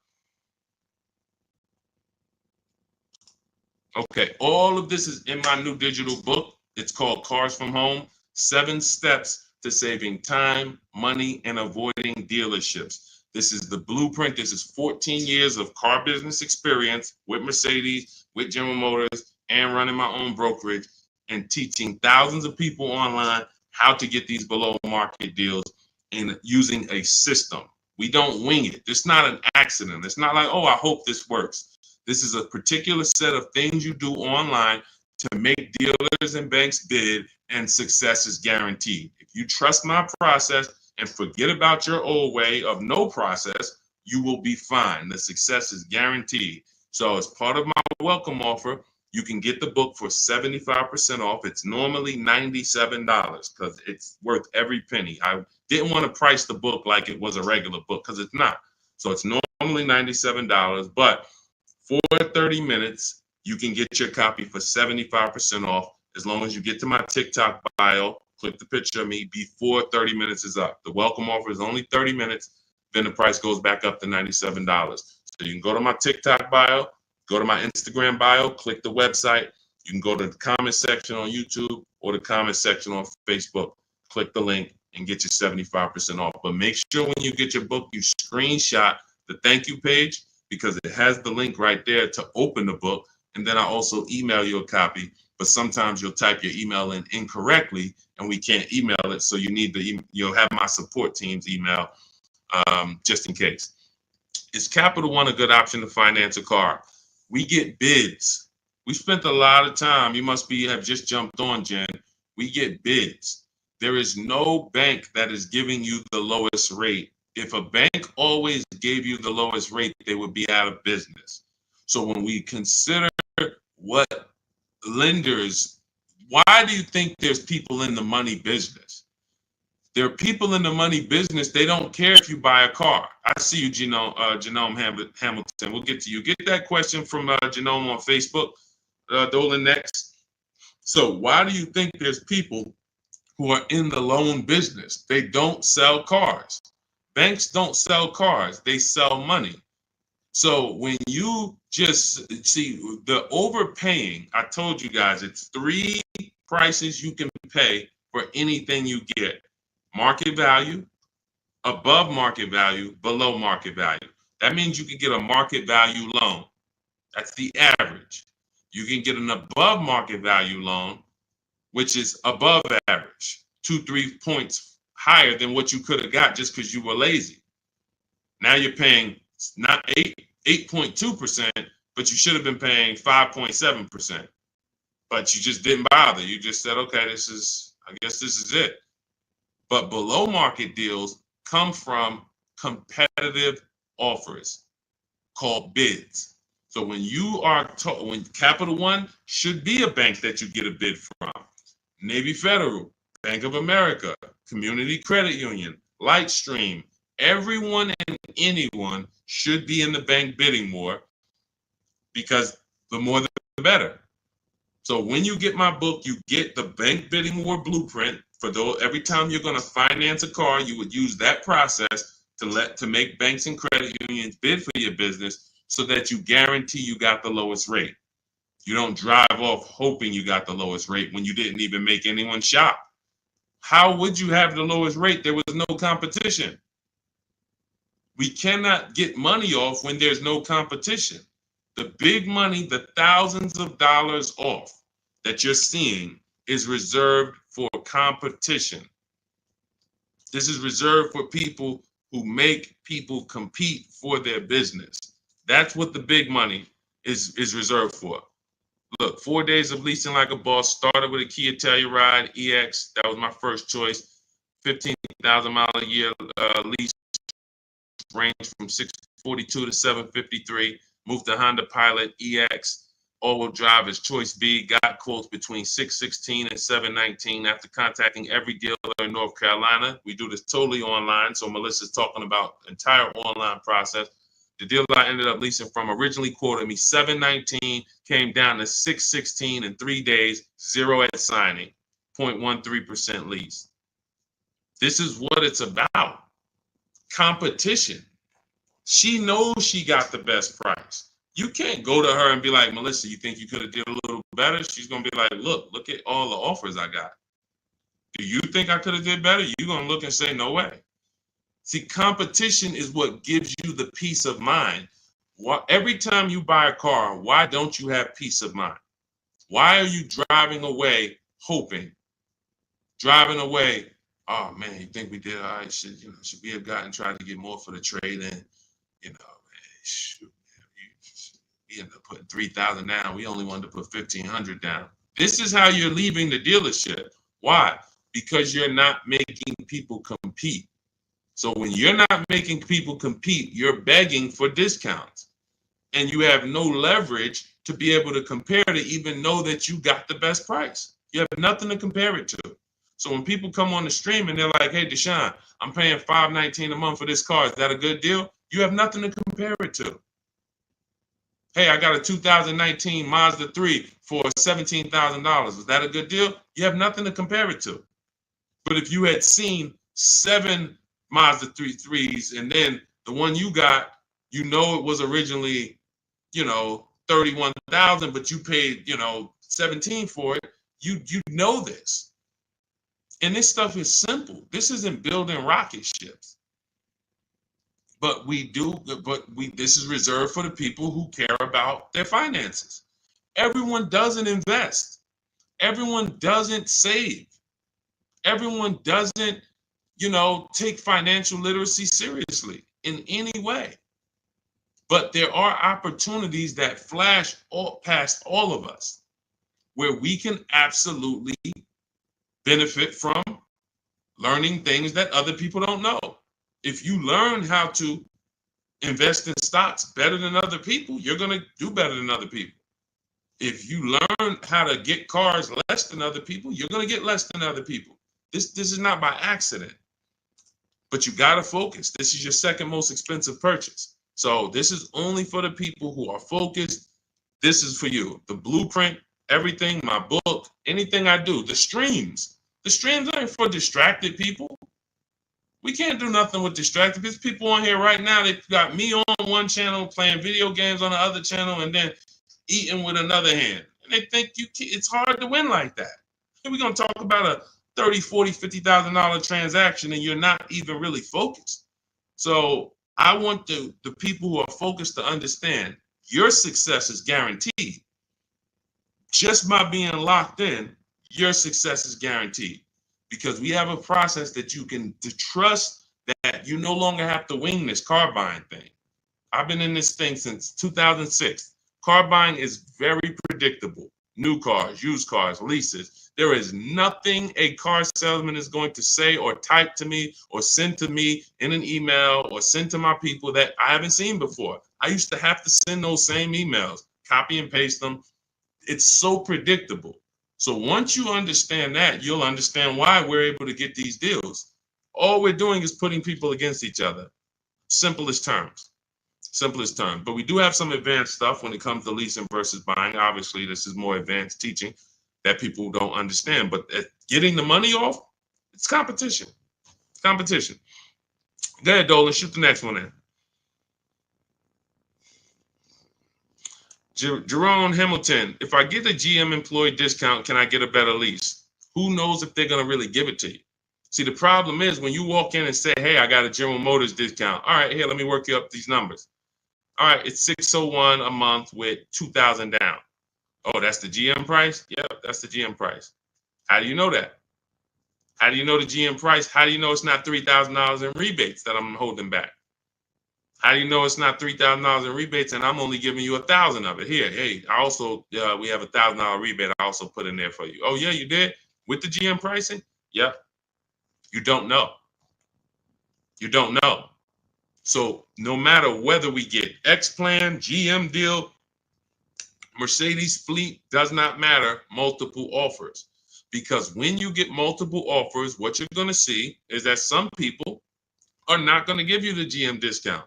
Okay, all of this is in my new digital book. It's called Cars from Home, 7 Steps to Saving Time, Money, and Avoiding Dealerships. This is the blueprint. This is 14 years of car business experience with Mercedes, with General Motors, and running my own brokerage and teaching thousands of people online how to get these below market deals and using a system. We don't wing it. It's not an accident. It's not like, oh, I hope this works. This is a particular set of things you do online to make dealers and banks bid, and success is guaranteed. If you trust my process and forget about your old way of no process, you will be fine. The success is guaranteed. So as part of my welcome offer, you can get the book for 75% off. It's normally $97 because it's worth every penny. I didn't want to price the book like it was a regular book because it's not. So it's normally $97, but for 30 minutes, you can get your copy for 75% off as long as you get to my TikTok bio, click the picture of me before 30 minutes is up. The welcome offer is only 30 minutes, then the price goes back up to $97. So you can go to my TikTok bio, go to my Instagram bio, click the website. You can go to the comment section on YouTube or the comment section on Facebook. Click the link and get your 75% off. But make sure when you get your book, you screenshot the thank you page, because it has the link right there to open the book. And then I also email you a copy, but sometimes you'll type your email in incorrectly and we can't email it. So you'll have my support team's email just in case. Is Capital One a good option to finance a car? We get bids. We spent a lot of time. You must have just jumped on, Jen. We get bids. There is no bank that is giving you the lowest rate. If a bank always gave you the lowest rate, they would be out of business. So when we consider what lenders, why do you think there's people in the money business? There are people in the money business. They don't care if you buy a car. I see you, Genome Hamilton. We'll get to you. Get that question from Genome on Facebook, Dolan, next. So why do you think there's people who are in the loan business? They don't sell cars. Banks don't sell cars, they sell money. So when you just see the overpaying, I told you guys, it's 3 prices you can pay for anything you get: market value, above market value, below market value. That means you can get a market value loan. That's the average. You can get an above market value loan, which is above average, 2-3 points higher than what you could have got just because you were lazy. Now you're paying not 8.2%, but you should have been paying 5.7%. But you just didn't bother. You just said, okay, I guess this is it. But below market deals come from competitive offers called bids. So when you are when Capital One should be a bank that you get a bid from, Navy Federal, Bank of America, Community Credit Union, Lightstream, everyone and anyone should be in the bank bidding war, because the more the better. So when you get my book, you get the bank bidding war blueprint. For those, every time you're going to finance a car, you would use that process to make banks and credit unions bid for your business, so that you guarantee you got the lowest rate. You don't drive off hoping you got the lowest rate when you didn't even make anyone shop. How would you have the lowest rate? There was no competition. We cannot get money off when there's no competition. The big money, the thousands of dollars off that you're seeing, is reserved for competition. This is reserved for people who make people compete for their business. That's what the big money is reserved for. Look, 4 days of leasing like a boss. Started with a Kia Telluride EX. That was my first choice. 15,000 mile a year lease, range from 642 to 753. Moved to Honda Pilot EX. All-wheel drive is choice B. Got quotes between 616 and 719 after contacting every dealer in North Carolina. We do this totally online, so Melissa's talking about the entire online process. The dealer I ended up leasing from originally quoted me 719, came down to 616 in 3 days, 0 at signing, 0.13% lease. This is what it's about. Competition. She knows she got the best price. You can't go to her and be like, Melissa, you think you could have did a little better? She's going to be like, look at all the offers I got. Do you think I could have did better? You're going to look and say, no way. See, competition is what gives you the peace of mind. Every time you buy a car, why don't you have peace of mind? Why are you driving away hoping? Driving away, oh man, you think we did all right? Should we have gotten tried to get more for the trade in? Shoot, we ended up putting 3,000 down. We only wanted to put 1,500 down. This is how you're leaving the dealership. Why? Because you're not making people compete. So when you're not making people compete, you're begging for discounts. And you have no leverage to be able to compare to even know that you got the best price. You have nothing to compare it to. So when people come on the stream and they're like, hey, Deshone, I'm paying $519 a month for this car. Is that a good deal? You have nothing to compare it to. Hey, I got a 2019 Mazda 3 for $17,000. Is that a good deal? You have nothing to compare it to. But if you had seen 7 Mazda 3s and then the one you got, it was originally, $31,000, but you paid, $17,000 for it. You know this. And this stuff is simple. This isn't building rocket ships. But this is reserved for the people who care about their finances. Everyone doesn't invest. Everyone doesn't save. Everyone doesn't, take financial literacy seriously in any way. But there are opportunities that flash past all of us where we can absolutely benefit from learning things that other people don't know. If you learn how to invest in stocks better than other people, you're going to do better than other people. If you learn how to get cars less than other people, you're going to get less than other people. This is not by accident. But you got to focus. This is your second most expensive purchase. So this is only for the people who are focused. This is for you. The blueprint, everything, my book, anything I do, the streams. The streams aren't for distracted people. We can't do nothing with distracted. There's people on here right now. They've got me on one channel, playing video games on the other channel, and then eating with another hand. And they think it's hard to win like that. And we're going to talk about a $30,000, $40,000, $50,000 transaction, and you're not even really focused. So I want the people who are focused to understand your success is guaranteed. Just by being locked in, your success is guaranteed. Because we have a process that you can trust that you no longer have to wing this car buying thing. I've been in this thing since 2006. Car buying is very predictable. New cars, used cars, leases. There is nothing a car salesman is going to say or type to me or send to me in an email or send to my people that I haven't seen before. I used to have to send those same emails, copy and paste them. It's so predictable. So once you understand that, you'll understand why we're able to get these deals. All we're doing is putting people against each other. Simplest terms. Simplest terms. But we do have some advanced stuff when it comes to leasing versus buying. Obviously, this is more advanced teaching that people don't understand. But getting the money off, it's competition. Competition. Go ahead, Dolan. Shoot the next one in. Jerome Hamilton, if I get a GM employee discount, can I get a better lease? Who knows if they're going to really give it to you? See, the problem is when you walk in and say, hey, I got a General Motors discount. All right, here, let me work you up these numbers. All right, it's $601 a month with $2,000 down. Oh, that's the GM price? Yeah, that's the GM price. How do you know that? How do you know the GM price? How do you know it's not $3,000 in rebates that I'm holding back? How do you know it's not $3,000 in rebates and I'm only giving you $1,000 of it? Here, hey, I also we have $1,000 rebate. I also put in there for you. Oh yeah, you did with the GM pricing? Yep. You don't know. You don't know. So no matter whether we get X plan, GM deal, Mercedes fleet, does not matter. Multiple offers, because when you get multiple offers, what you're going to see is that some people are not going to give you the GM discount.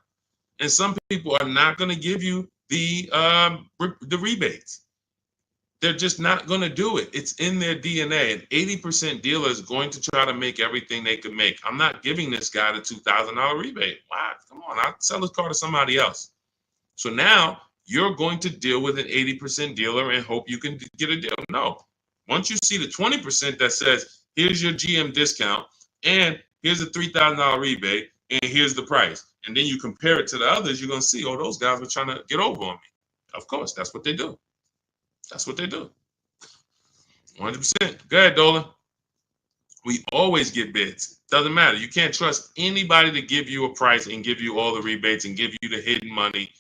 And some people are not going to give you the rebates. They're just not going to do it. It's in their DNA. An 80% dealer is going to try to make everything they can make. I'm not giving this guy the $2,000 rebate. Wow, come on, I'll sell his car to somebody else. So now you're going to deal with an 80% dealer and hope you can get a deal. No. Once you see the 20% that says, here's your GM discount, and here's a $3,000 rebate, and here's the price. And then you compare it to the others, you're going to see, oh, those guys were trying to get over on me. Of course, that's what they do. That's what they do. 100%. Go ahead, Dolan. We always get bids. Doesn't matter. You can't trust anybody to give you a price and give you all the rebates and give you the hidden money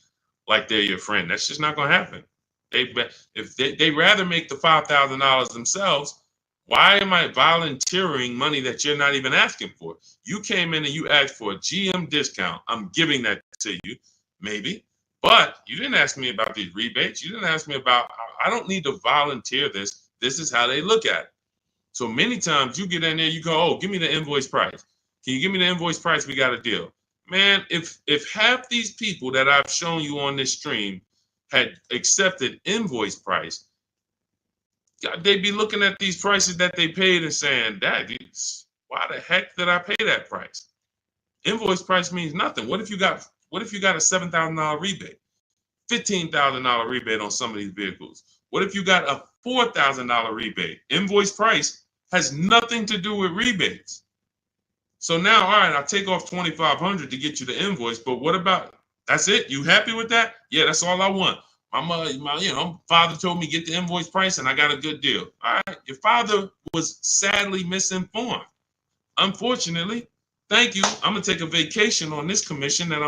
like they're your friend. That's just not going to happen. If they rather make the $5,000 themselves, why am I volunteering money that you're not even asking for? You came in and you asked for a GM discount. I'm giving that to you, maybe. But you didn't ask me about these rebates. You didn't ask me about, I don't need to volunteer this. This is how they look at it. So many times you get in there, you go, oh, give me the invoice price. Can you give me the invoice price? We got a deal. Man, if half these people that I've shown you on this stream had accepted invoice price, they'd be looking at these prices that they paid and saying, why the heck did I pay that price? Invoice price means nothing. What if you got a $7,000 rebate, $15,000 rebate on some of these vehicles? What if you got a $4,000 rebate? Invoice price has nothing to do with rebates. So now, all right, I'll take off $2,500 to get you the invoice, but what about, that's it? You happy with that? Yeah, that's all I want. My father told me get the invoice price and I got a good deal. All right, your father was sadly misinformed. Unfortunately, thank you. I'm gonna take a vacation on this commission that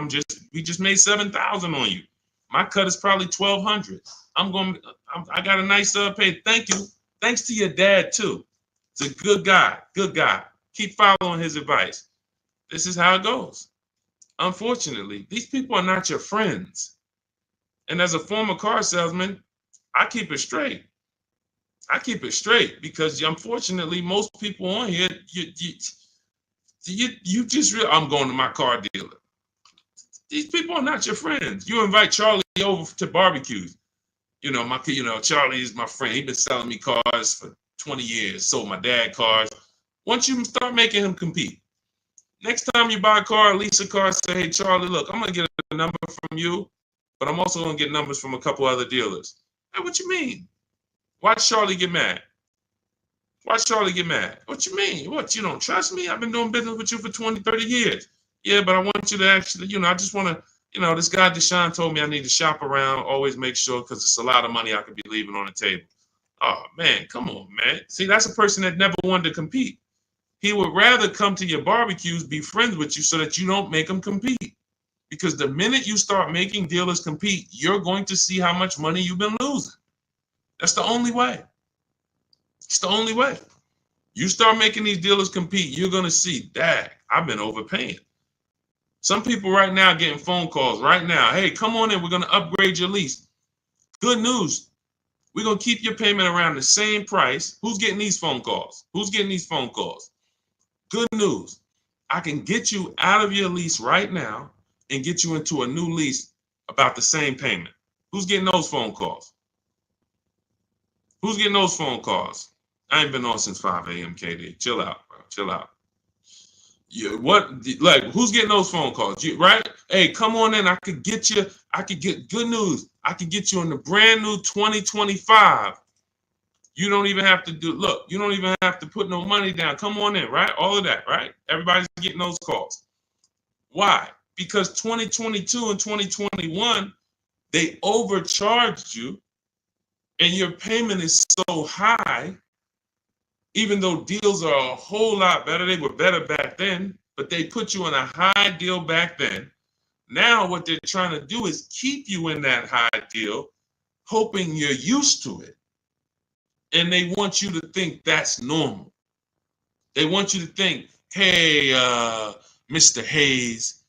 we just made $7,000 on you. My cut is probably $1,200. I got a nice pay. Thank you. Thanks to your dad too. It's a good guy. Good guy. Keep following his advice. This is how it goes. Unfortunately, these people are not your friends. And as a former car salesman, I keep it straight. I keep it straight because unfortunately, most people on here, you just I'm going to my car dealer. These people are not your friends. You invite Charlie over to barbecues. Charlie is my friend. He's been selling me cars for 20 years. Sold my dad cars. Once you start making him compete, next time you buy a car, lease a car, say, hey, Charlie, look, I'm going to get a number from you, but I'm also going to get numbers from a couple other dealers. Hey, what you mean? Watch Charlie get mad. Watch Charlie get mad. What you mean? What, you don't trust me? I've been doing business with you for 20, 30 years. Yeah, but I want you to actually, I just want to, this guy Deshone told me I need to shop around, always make sure, because it's a lot of money I could be leaving on the table. Oh, man, come on, man. See, that's a person that never wanted to compete. He would rather come to your barbecues, be friends with you so that you don't make him compete. Because the minute you start making dealers compete, you're going to see how much money you've been losing. That's the only way. It's the only way. You start making these dealers compete, you're going to see, dang, I've been overpaying. Some people right now getting phone calls right now. Hey, come on in. We're going to upgrade your lease. Good news. We're going to keep your payment around the same price. Who's getting these phone calls? Who's getting these phone calls? Good news. I can get you out of your lease right now and get you into a new lease about the same payment. Who's getting those phone calls? Who's getting those phone calls? I ain't been on since 5 a.m. KD. Chill out, bro. Chill out. Who's getting those phone calls? Right? Hey, come on in. I could get good news. I could get you in the brand new 2025. You don't even have to you don't even have to put no money down. Come on in, right? All of that, right? Everybody's getting those calls. Why? Because 2022 and 2021, they overcharged you and your payment is so high, even though deals are a whole lot better. They were better back then, but they put you in a high deal back then. Now what they're trying to do is keep you in that high deal, hoping you're used to it. And they want you to think that's normal. They want you to think, hey, Mr. Hayes,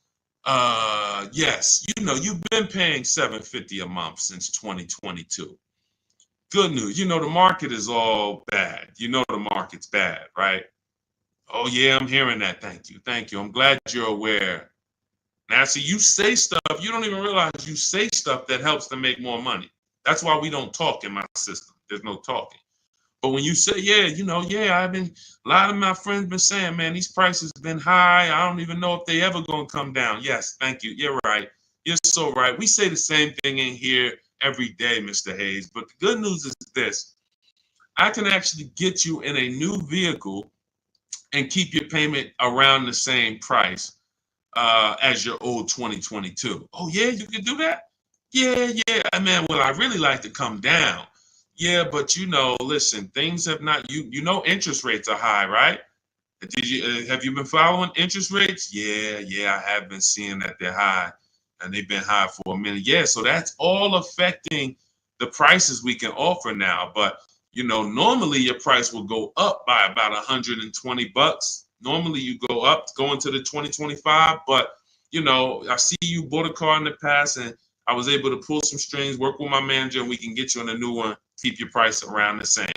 yes, you've been paying $750 a month since 2022. Good news. The market is all bad. The market's bad, right? Oh, yeah, I'm hearing that. Thank you. Thank you. I'm glad you're aware. Now, see, you say stuff, you don't even realize you say stuff that helps them make more money. That's why we don't talk in my system. There's no talking. But when you say, a lot of my friends been saying, man, these prices have been high. I don't even know if they ever going to come down. Yes, thank you. You're right. You're so right. We say the same thing in here every day, Mr. Hayes. But the good news is this. I can actually get you in a new vehicle and keep your payment around the same price as your old 2022. Oh, yeah, you can do that? Yeah. Man, well, I really like to come down. Yeah, but listen, things have not, interest rates are high, right? Have you been following interest rates? Yeah, I have been seeing that they're high and they've been high for a minute. Yeah, so that's all affecting the prices we can offer now. But, normally your price will go up by about $120. Normally you go into the 2025, but, I see you bought a car in the past and I was able to pull some strings, work with my manager, and we can get you on a new one, keep your price around the same.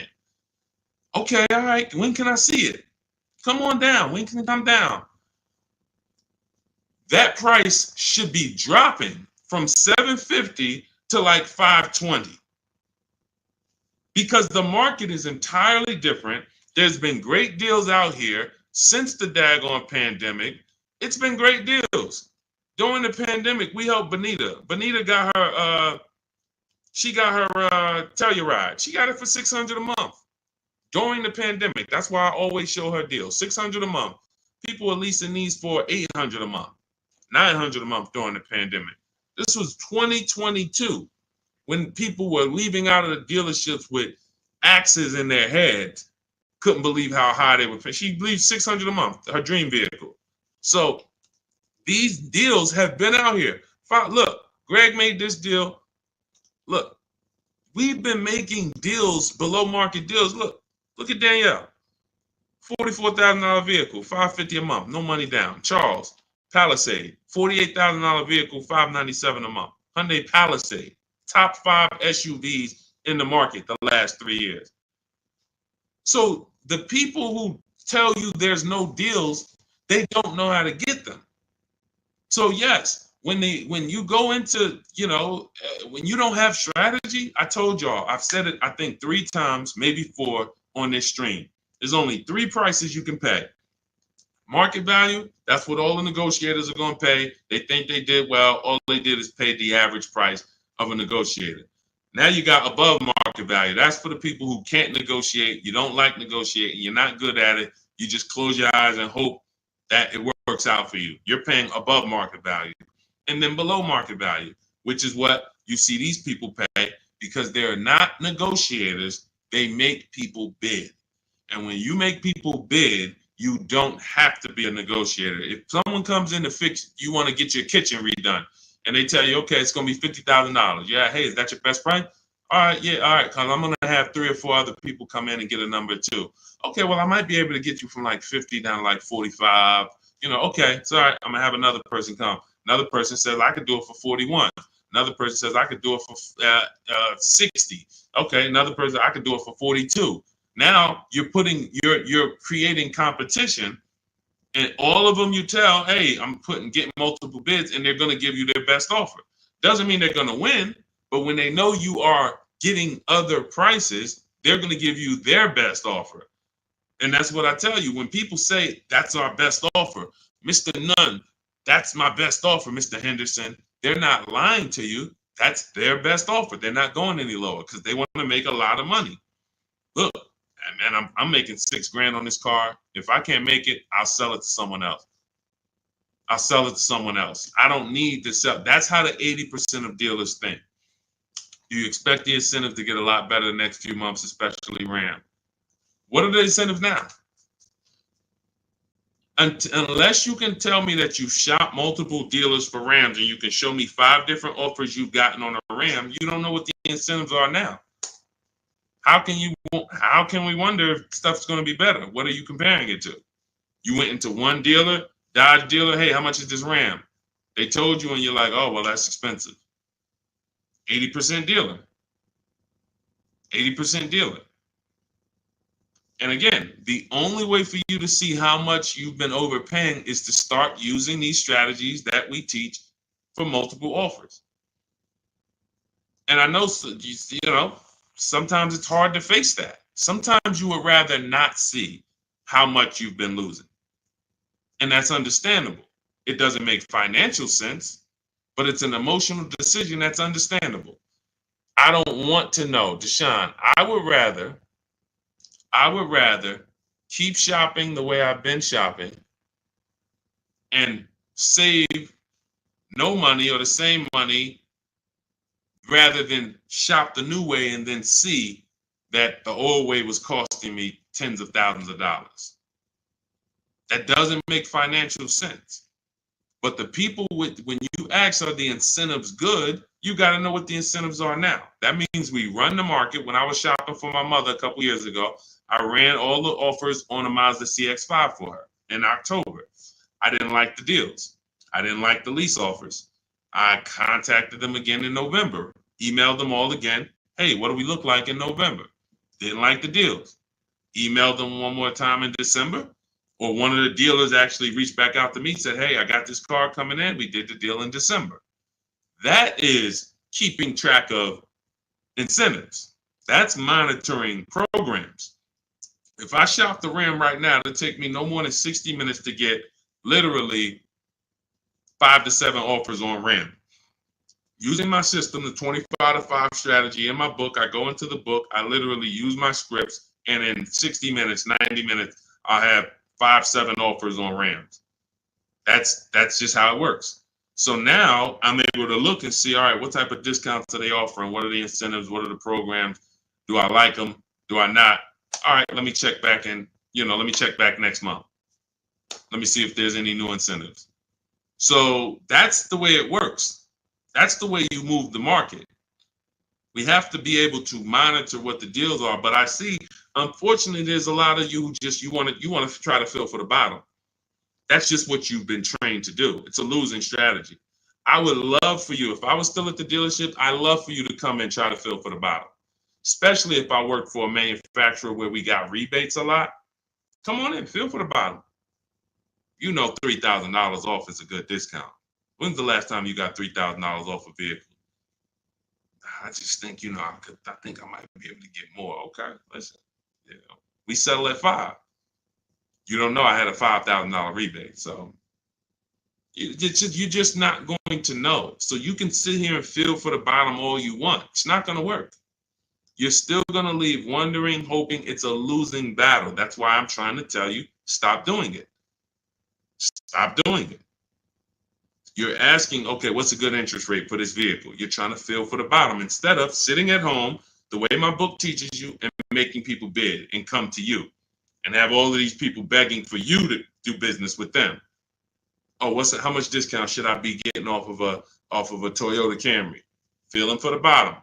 Okay, all right. When can I see it? Come on down. When can it come down? That price should be dropping from $750 to like $520 because the market is entirely different. There's been great deals out here since the daggone pandemic. It's been great deals. During the pandemic, we helped Bonita. Bonita got her Telluride. She got it for $600 a month during the pandemic. That's why I always show her deals. $600 a month. People are leasing these for $800 a month, $900 a month during the pandemic. This was 2022 when people were leaving out of the dealerships with axes in their heads. Couldn't believe how high they were paying. She believed $600 a month, her dream vehicle. So these deals have been out here. Look, Greg made this deal. Look, we've been making deals, below market deals. Look at Danielle. $44,000 vehicle, $550 a month, no money down. Charles, Palisade, $48,000 vehicle, $597 a month. Hyundai Palisade, top 5 SUVs in the market the last 3 years. So the people who tell you there's no deals, they don't know how to get them. So yes, when you go into, when you don't have strategy, I told y'all, I've said it, I think 3 times, maybe 4 on this stream. There's only 3 prices you can pay. Market value, that's what all the negotiators are going to pay. They think they did well. All they did is pay the average price of a negotiator. Now you got above market value. That's for the people who can't negotiate. You don't like negotiating. You're not good at it. You just close your eyes and hope that it works out for you. You're paying above market value. And then below market value, which is what you see these people pay because they're not negotiators. They make people bid. And when you make people bid, You don't have to be a negotiator. If someone comes in to fix, you want to get your kitchen redone, and they tell you, okay, it's going to be $50,000. Yeah, hey, is that your best price? All right, yeah, all right, because I'm going to have 3 or 4 other people come in and get a number too. Okay, well, I might be able to get you from like 50 down to like 45. Okay, it's all right. I'm going to have another person come. Another person says, I could do it for 41. Another person says, I could do it for 60. Okay, another person, I could do it for 42. Now you're creating competition, and all of them you tell, hey, I'm getting multiple bids, and they're going to give you their best offer. Doesn't mean they're going to win, but when they know you are getting other prices, they're going to give you their best offer. And that's what I tell you. When people say that's our best offer, Mr. Nunn, that's my best offer, Mr. Henderson, they're not lying to you. That's their best offer. They're not going any lower because they want to make a lot of money. Look, man, I'm making $6,000 on this car. If I can't make it, I'll sell it to someone else. I'll sell it to someone else. I don't need to sell. That's how the 80% of dealers think. You expect the incentive to get a lot better the next few months, especially Ram. What are the incentives now? Unless you can tell me that you shop multiple dealers for Rams and you can show me 5 different offers you've gotten on a Ram, you don't know what the incentives are now. How can we wonder if stuff's going to be better? What are you comparing it to? You went into one dealer, Dodge dealer, hey, how much is this Ram? They told you and you're like, oh, well, that's expensive. 80% dealer. 80% dealer. And again, the only way for you to see how much you've been overpaying is to start using these strategies that we teach for multiple offers. And I know, sometimes it's hard to face that. Sometimes you would rather not see how much you've been losing. And that's understandable. It doesn't make financial sense, but it's an emotional decision that's understandable. I don't want to know, Deshone. I would rather keep shopping the way I've been shopping and save no money or the same money rather than shop the new way and then see that the old way was costing me tens of thousands of dollars. That doesn't make financial sense. But the people when you ask, are the incentives good? You got to know what the incentives are now. That means we run the market. When I was shopping for my mother a couple years ago, I ran all the offers on a Mazda CX-5 for her in October. I didn't like the deals. I didn't like the lease offers. I contacted them again in November, emailed them all again. Hey, what do we look like in November? Didn't like the deals. Emailed them one more time in December. Or one of the dealers actually reached back out to me and said, hey, I got this car coming in. We did the deal in December. That is keeping track of incentives. That's monitoring programs. If I shop the Ram right now, it'll take me no more than 60 minutes to get literally 5 to 7 offers on Ram. Using my system, the 25 to 5 strategy in my book, I go into the book, I literally use my scripts, and in 60 minutes, 90 minutes, I'll have 5, 7 offers on Rams. That's just how it works. So now I'm able to look and see, all right, what type of discounts are they offering? What are the incentives? What are the programs? Do I like them? Do I not? All right, let me check back let me check back next month. Let me see if there's any new incentives. So that's the way it works. That's the way you move the market. We have to be able to monitor what the deals are. But I see, unfortunately, there's a lot of you who you want to try to fill for the bottom. That's just what you've been trained to do. It's a losing strategy. I would love for you, if I was still at the dealership, I'd love for you to come and try to fill for the bottom. Especially if I work for a manufacturer where we got rebates a lot. Come on in, fill for the bottom. $3,000 off is a good discount. When's the last time you got $3,000 off a vehicle? I just think, I think I might be able to get more. Okay, listen, we settle at 5. You don't know I had a $5,000 rebate, so you're just not going to know. So you can sit here and feel for the bottom all you want. It's not going to work. You're still going to leave wondering, hoping it's a losing battle. That's why I'm trying to tell you, stop doing it. Stop doing it. You're asking, okay, what's a good interest rate for this vehicle? You're trying to feel for the bottom instead of sitting at home the way my book teaches you and making people bid and come to you and have all of these people begging for you to do business with them. Oh, how much discount should I be getting off of a Toyota Camry? Feeling for the bottom.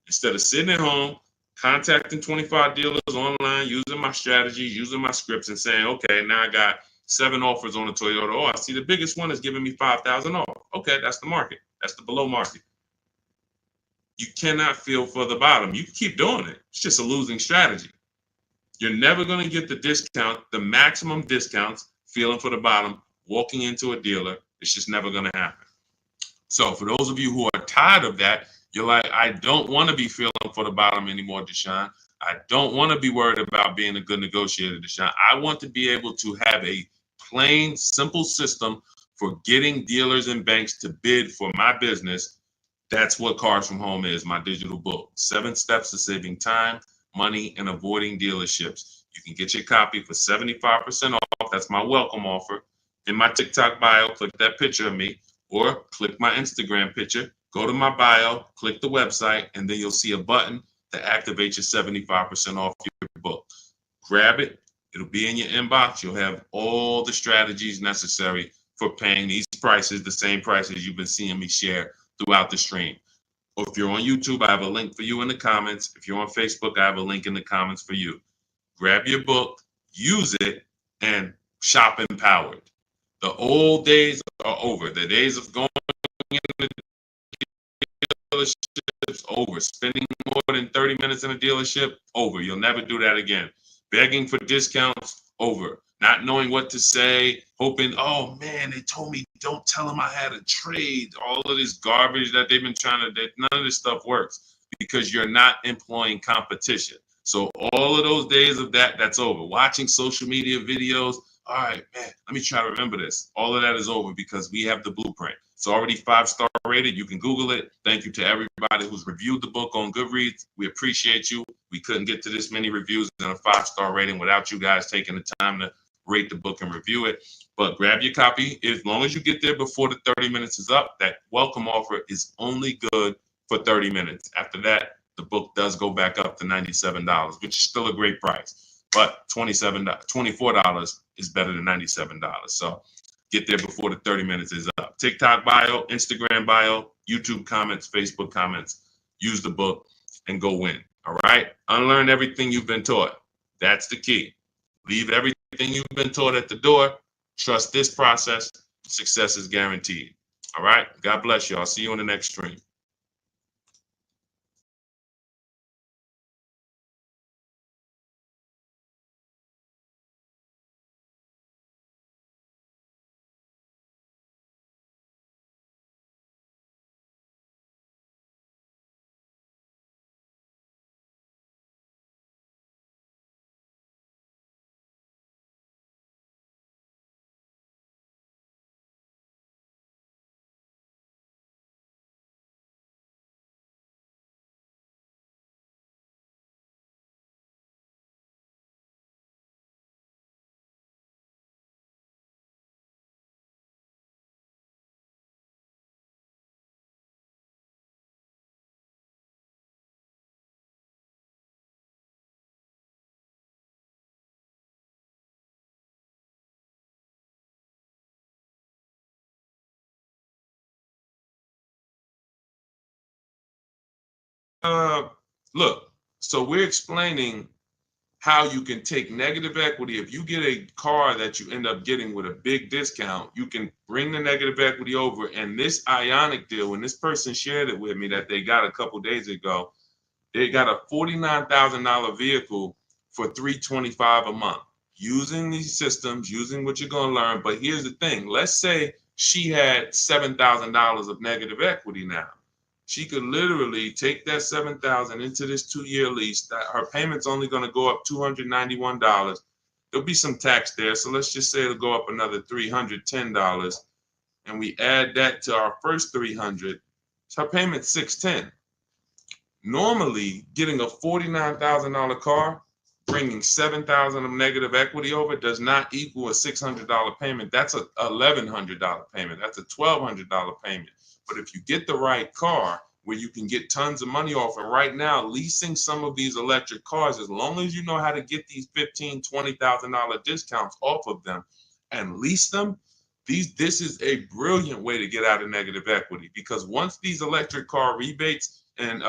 Instead of sitting at home, contacting 25 dealers online, using my strategies, using my scripts, and saying, okay, now I got 7 offers on a Toyota. Oh, I see the biggest one is giving me 5,000 off. Okay, that's the market. That's the below market. You cannot feel for the bottom. You can keep doing it. It's just a losing strategy. You're never going to get the discount, the maximum discounts, feeling for the bottom, walking into a dealer. It's just never going to happen. So for those of you who are tired of that, you're like, I don't want to be feeling for the bottom anymore, Deshone. I don't want to be worried about being a good negotiator, Deshone. I want to be able to have a plain, simple system for getting dealers and banks to bid for my business. That's what Cars from Home is, my digital book. 7 steps to saving time, money, and avoiding dealerships. You can get your copy for 75% off. That's my welcome offer. In my TikTok bio, click that picture of me, or click my Instagram picture, go to my bio, click the website, and then you'll see a button to activate your 75% off your book. Grab it. It'll be in your inbox. You'll have all the strategies necessary for paying these prices, the same prices you've been seeing me share throughout the stream. Or if you're on YouTube, I have a link for you in the comments. If you're on Facebook, I have a link in the comments for you. Grab your book, use it, and shop empowered. The old days are over. The days of going into dealerships, over. Spending more than 30 minutes in a dealership, over. You'll never do that again. Begging for discounts, over. Not knowing what to say, hoping, oh man, they told me don't tell them I had a trade. All of this garbage that they've been none of this stuff works because you're not employing competition. So all of those days of that's over. Watching social media videos, all right, man, let me try to remember this. All of that is over because we have the blueprint. It's already 5-star rated. You can Google it. Thank you to everybody who's reviewed the book on Goodreads. We appreciate you. We couldn't get to this many reviews and a 5-star rating without you guys taking the time to rate the book and review it. But grab your copy. As long as you get there before the 30 minutes is up, that welcome offer is only good for 30 minutes. After that, the book does go back up to $97, which is still a great price. But $24 is better than $97. So get there before the 30 minutes is up. TikTok bio, Instagram bio, YouTube comments, Facebook comments. Use the book and go win. All right? Unlearn everything you've been taught. That's the key. Leave everything you've been taught at the door. Trust this process. Success is guaranteed. All right? God bless you. I'll see you on the next stream. Look, so we're explaining how you can take negative equity. If you get a car that you end up getting with a big discount, you can bring the negative equity over. And this Ionic deal, when this person shared it with me that they got a couple days ago, they got a $49,000 vehicle for $325 a month. Using these systems, using what you're going to learn. But here's the thing. Let's say she had $7,000 of negative equity now. She could literally take that $7,000 into this 2-year lease. That her payment's only going to go up $291. There'll be some tax there, so let's just say it'll go up another $310, and we add that to our first $300. So her payment's $610. Normally, getting a $49,000 car, bringing $7,000 of negative equity over does not equal a $600 payment. That's a $1,100 payment. That's a $1,200 payment. But if you get the right car where you can get tons of money off. And right now, leasing some of these electric cars, as long as you know how to get these $15,000, $20,000 discounts off of them and lease them, this is a brilliant way to get out of negative equity, because once these electric car rebates and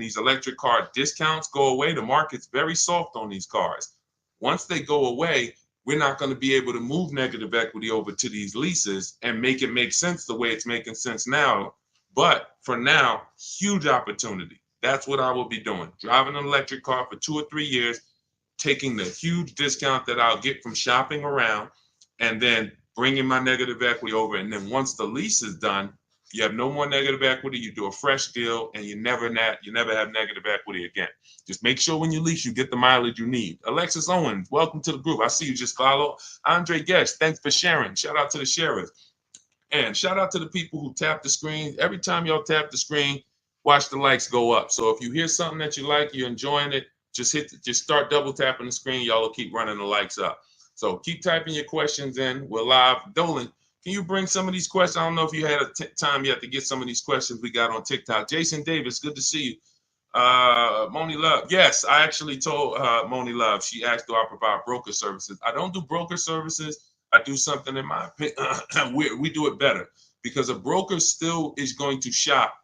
these electric car discounts go away, the market's very soft on these cars. Once they go away, we're not going to be able to move negative equity over to these leases and make it make sense the way it's making sense now. But for now, huge opportunity. That's what I will be doing. Driving an electric car for 2 or 3 years, taking the huge discount that I'll get from shopping around, and then bringing my negative equity over. And then once the lease is done, you have no more negative equity. You do a fresh deal, and you never have negative equity again. Just make sure when you lease, you get the mileage you need. Alexis Owens, welcome to the group. I see you just follow. Andre Guest, thanks for sharing. Shout out to the sharers. And shout out to the people who tap the screen. Every time y'all tap the screen, watch the likes go up. So if you hear something that you like, you're enjoying it, just start double tapping the screen. Y'all will keep running the likes up. So keep typing your questions in. We're live. Dolan, can you bring some of these questions? I don't know if you had time yet to get some of these questions we got on TikTok. Jason Davis, good to see you. Moni Love. Yes, I actually told Moni Love. She asked, do I provide broker services? I don't do broker services. I do something, in my opinion, we do it better, because a broker still is going to shop,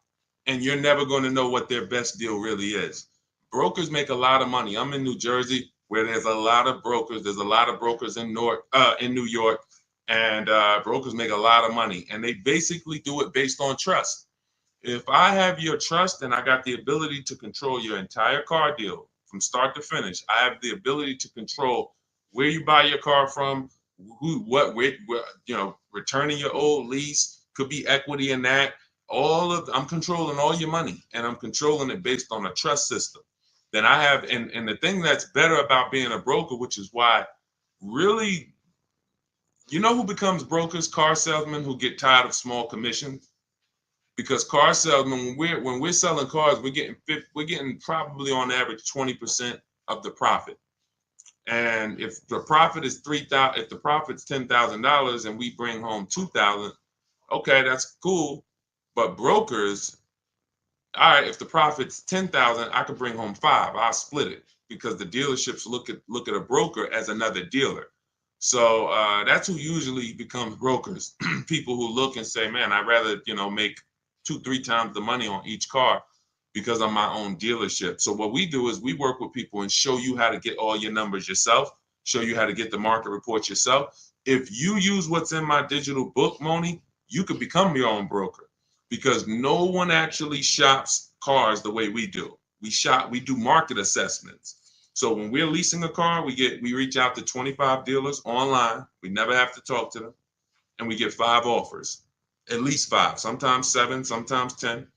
and you're never going to know what their best deal really is. Brokers make a lot of money. I'm in New Jersey, where there's a lot of brokers. There's a lot of brokers in New York, and brokers make a lot of money, and they basically do it based on trust. If I have your trust and I got the ability to control your entire car deal from start to finish, I have the ability to control where you buy your car from, returning your old lease, could be equity in that. I'm controlling all your money, and I'm controlling it based on a trust system. Then I have, and the thing that's better about being a broker, which is why really, you know who becomes brokers? Car salesmen who get tired of small commissions. Because car salesmen, when we're selling cars, we're getting probably on average 20% of the profit. And if the profit is $3,000, if the profit's $10,000 and we bring home $2,000, okay, that's cool. But brokers, all right, if the profit's $10,000, I could bring home $5,000. I'll split it, because the dealerships look at a broker as another dealer. So that's who usually becomes brokers. People who look and say, man, I'd rather make 2-3 times the money on each car, because I'm my own dealership. So what we do is we work with people and show you how to get all your numbers yourself, show you how to get the market reports yourself. If you use what's in my digital book, Moni, you could become your own broker, because no one actually shops cars the way we do. We do market assessments. So when we're leasing a car, we reach out to 25 dealers online. We never have to talk to them, and we get 5 offers, at least 5, sometimes 7, sometimes 10.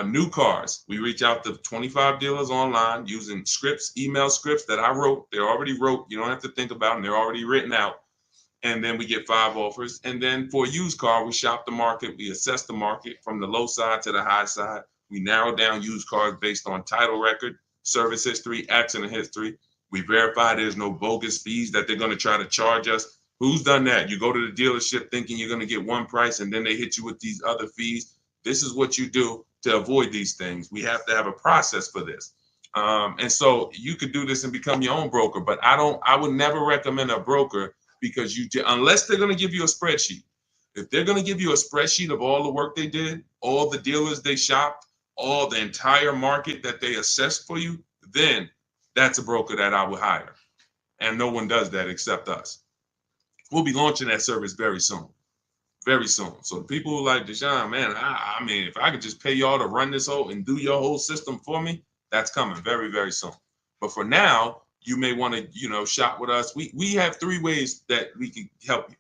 New cars, we reach out to 25 dealers online using scripts, email scripts that I wrote. They're already wrote. You don't have to think about them. They're already written out. And then we get 5 offers. And then for a used car, we shop the market. We assess the market from the low side to the high side. We narrow down used cars based on title record, service history, accident history. We verify there's no bogus fees that they're going to try to charge us. Who's done that? You go to the dealership thinking you're going to get one price, and then they hit you with these other fees. This is what you do to avoid these things. We have to have a process for this. And so you could do this and become your own broker, but I would never recommend a broker, because unless they're going to give you a spreadsheet. If they're going to give you a spreadsheet of all the work they did, all the dealers they shopped, all the entire market that they assessed for you, then that's a broker that I would hire. And no one does that except us. We'll be launching that service very soon. Very soon. So the people who like Deshone, man, I mean, if I could just pay y'all to run this whole and do your whole system for me, that's coming very, very soon. But for now, you may want to, shop with us. We have 3 ways that we can help you.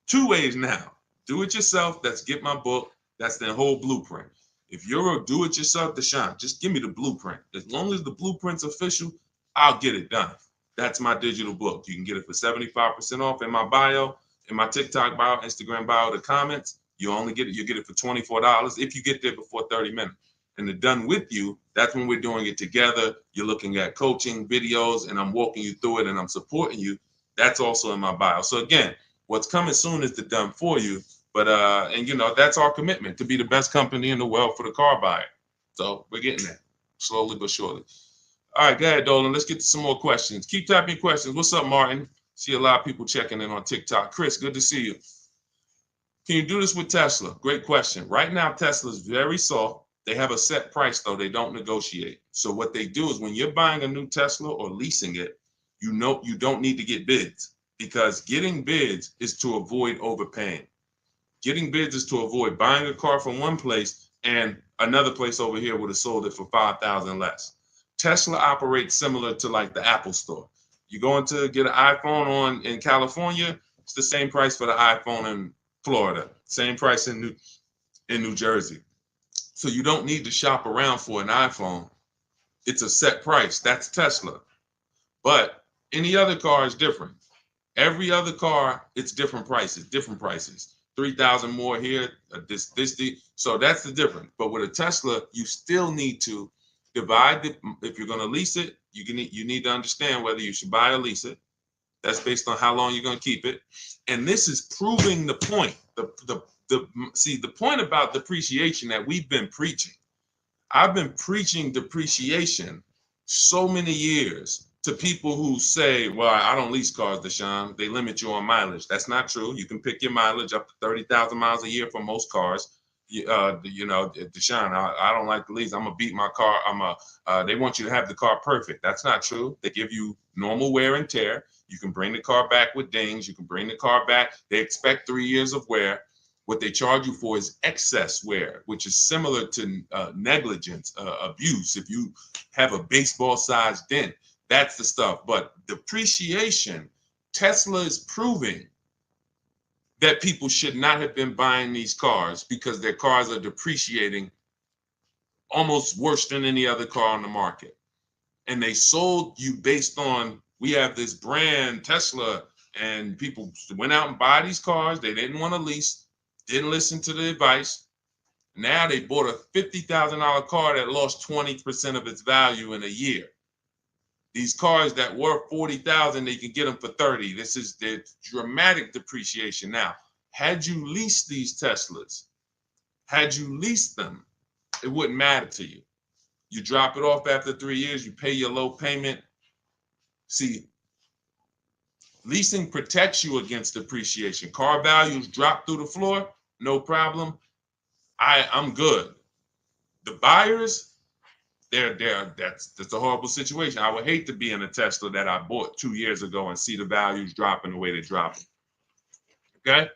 2 ways now. Do it yourself. That's get my book. That's the whole blueprint. If you're a do-it-yourself, Deshone, just give me the blueprint. As long as the blueprint's official, I'll get it done. That's my digital book. You can get it for 75% off in my bio. In my TikTok bio, Instagram bio, the comments, you get it for $24 if you get there before 30 minutes. And the done with you, that's when we're doing it together. You're looking at coaching videos, and I'm walking you through it, and I'm supporting you. That's also in my bio. So again, what's coming soon is the done for you, But and you know, that's our commitment, to be the best company in the world for the car buyer. So we're getting there, slowly but surely. All right, go ahead, Dolan. Let's get to some more questions. Keep typing questions. What's up, Martin? See a lot of people checking in on TikTok. Chris, good to see you. Can you do this with Tesla? Great question. Right now, Tesla is very soft. They have a set price, though. They don't negotiate. So what they do is when you're buying a new Tesla or leasing it, you know you don't need to get bids, because getting bids is to avoid overpaying. Getting bids is to avoid buying a car from one place and another place over here would have sold it for 5,000 less. Tesla operates similar to like the Apple store. You going to get an iPhone in California, it's the same price for the iPhone in Florida, same price in New Jersey. So you don't need to shop around for an iPhone. It's a set price. That's Tesla. But any other car is different. Every other car, it's different prices. 3,000 more here, so that's the difference. But with a Tesla, you still need to divide it. If you're going to lease it, you need to understand whether you should buy or lease it. That's based on how long you're going to keep it. And this is proving the point. The point about depreciation that we've been preaching. I've been preaching depreciation so many years to people who say, well, I don't lease cars, Deshone. They limit you on mileage. That's not true. You can pick your mileage up to 30,000 miles a year for most cars. You know, Deshone, I don't like to lease. I'm going to beat my car. They want you to have the car perfect. That's not true. They give you normal wear and tear. You can bring the car back with dings. You can bring the car back. They expect 3 years of wear. What they charge you for is excess wear, which is similar to negligence, abuse. If you have a baseball-sized dent, that's the stuff. But depreciation, Tesla is proving that people should not have been buying these cars because their cars are depreciating almost worse than any other car on the market. And they sold you based on, we have this brand, Tesla, and people went out and buy these cars. They didn't want to lease, didn't listen to the advice. Now they bought a $50,000 car that lost 20% of its value in a year. These cars that were 40,000, they can get them for 30. This is the dramatic depreciation. Now, had you leased these Teslas, had you leased them, it wouldn't matter to you. You drop it off after 3 years, you pay your low payment. See, leasing protects you against depreciation. Car values drop through the floor, no problem. I'm good. The buyers, that's a horrible situation. I would hate to be in a Tesla that I bought 2 years ago and see the values dropping the way they drop. Okay,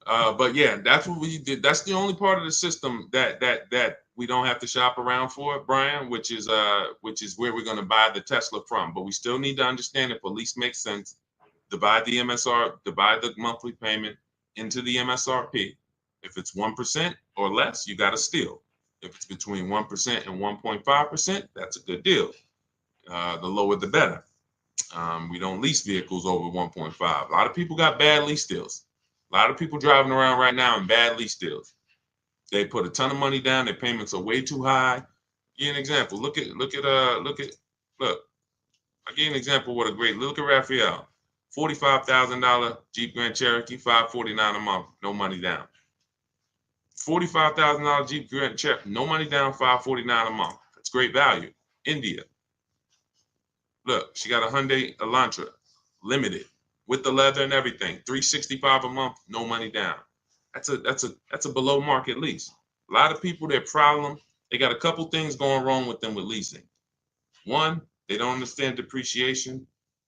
but yeah, that's what we did. That's the only part of the system that we don't have to shop around for, Brian, which is where we're going to buy the Tesla from. But we still need to understand if a lease makes sense. Divide the monthly payment into the MSRP. If it's 1% or less, you got to steal. If it's between 1% and 1.5%, that's a good deal. The lower, the better. We don't lease vehicles over 1.5. A lot of people got bad lease deals. A lot of people driving around right now in bad lease deals. They put a ton of money down. Their payments are way too high. I'll give you an example. Look. I'll give you an example. Look at Raphael. $45,000 Jeep Grand Cherokee, $549 a month, no money down. $45,000 Jeep Grand Cherokee, no money down, $549 a month. That's great value. India. Look, she got a Hyundai Elantra, limited, with the leather and everything, $365 a month, no money down. That's a below market lease. A lot of people, their problem, they got a couple things going wrong with them with leasing. One, they don't understand depreciation.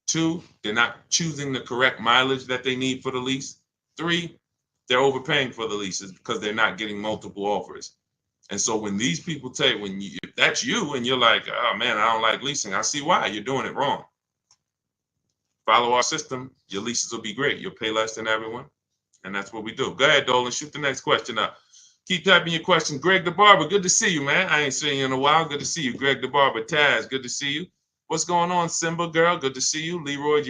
Two, they're not choosing the correct mileage that they need for the lease. Three, they're overpaying for the leases because they're not getting multiple offers. And so when these people tell you, if that's you and you're like, oh man, I don't like leasing, I see why. You're doing it wrong. Follow our system, your leases will be great. You'll pay less than everyone. And that's what we do. Go ahead, Dolan, shoot the next question up. Keep typing your question. Greg the Barber, good to see you, man. I ain't seen you in a while. Good to see you. Greg the Barber, Taz, good to see you. What's going on, Simba girl? Good to see you. Leroy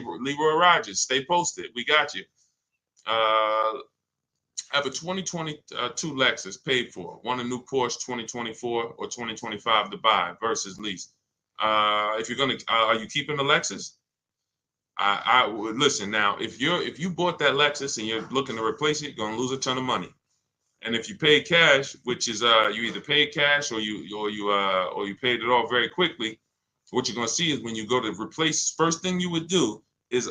Rogers, stay posted. We got you. I have a 2022 Lexus paid for. Want a new Porsche 2024 or 2025 to buy versus lease. If you're gonna, are you keeping the Lexus? I would listen now. If you bought that Lexus and you're looking to replace it, you're gonna lose a ton of money. And if you pay cash, which is you either paid cash or you paid it off very quickly, what you're going to see is when you go to replace, first thing you would do is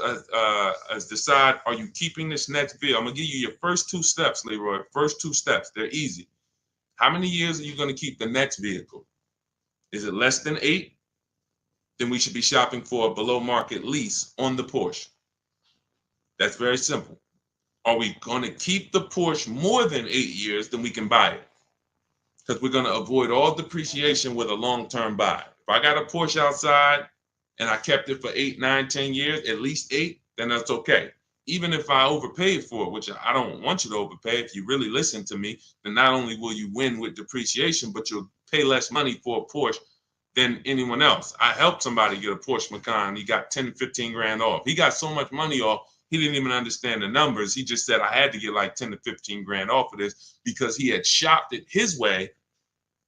decide, are you keeping this next bill? I'm going to give you your first two steps, Leroy. First two steps. They're easy. How many years are you going to keep the next vehicle? Is it less than 8? Then we should be shopping for a below market lease on the Porsche. That's very simple. Are we going to keep the Porsche more than 8 years? Then we can buy it, because we're going to avoid all depreciation with a long-term buy. If I got a Porsche outside and I kept it for 8, 9, 10 years, at least 8, then that's okay. Even if I overpaid for it, which I don't want you to overpay. If you really listen to me, then not only will you win with depreciation, but you'll pay less money for a Porsche than anyone else. I helped somebody get a Porsche Macan. He got 10, 15 grand off. He got so much money off, he didn't even understand the numbers. He just said, I had to get like 10 to 15 grand off of this because he had shopped it his way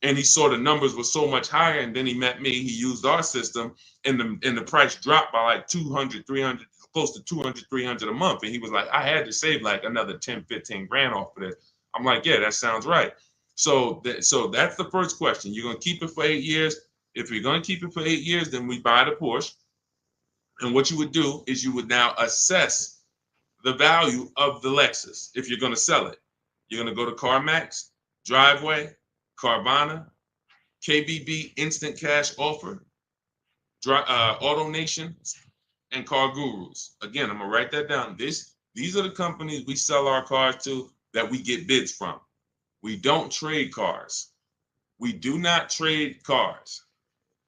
and he saw the numbers were so much higher. And then he met me, he used our system, and the price dropped by like 200, 300, close to 200, 300 a month. And he was like, I had to save like another 10, 15 grand off of this. I'm like, yeah, that sounds right. So that's the first question. You're going to keep it for 8 years. If you're going to keep it for 8 years, then we buy the Porsche. And what you would do is you would now assess the value of the Lexus. If you're going to sell it, you're going to go to CarMax, Driveway, Carvana, KBB Instant Cash Offer, Auto Nation, and Car Gurus. Again, I'm going to write that down. These are the companies we sell our cars to that we get bids from. We don't trade cars. We do not trade cars.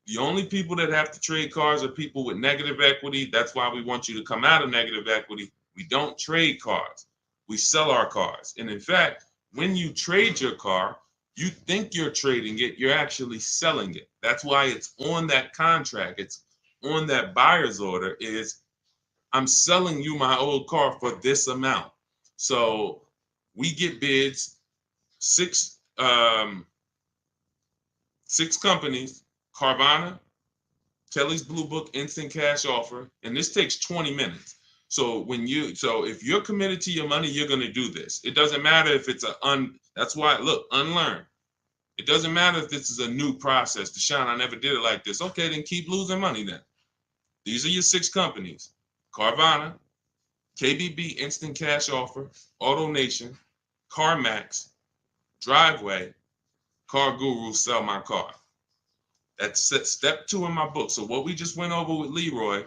The only people that have to trade cars are people with negative equity. That's why we want you to come out of negative equity. We don't trade cars. We sell our cars. And in fact, when you trade your car, you think you're trading it, you're actually selling it. That's why it's on that contract. It's on that buyer's order is, I'm selling you my old car for this amount. So we get bids, six companies, Carvana, Kelly's Blue Book Instant Cash Offer, and this takes 20 minutes. So if you're committed to your money, you're going to do this. It doesn't matter if it's that's why, look, unlearn. It doesn't matter if this is a new process. Deshone, I never did it like this. Okay, then keep losing money then. These are your 6 companies: Carvana, KBB Instant Cash Offer, Auto Nation, CarMax, Driveway, Car Guru, Sell My Car. That's step 2 in my book. So what we just went over with Leroy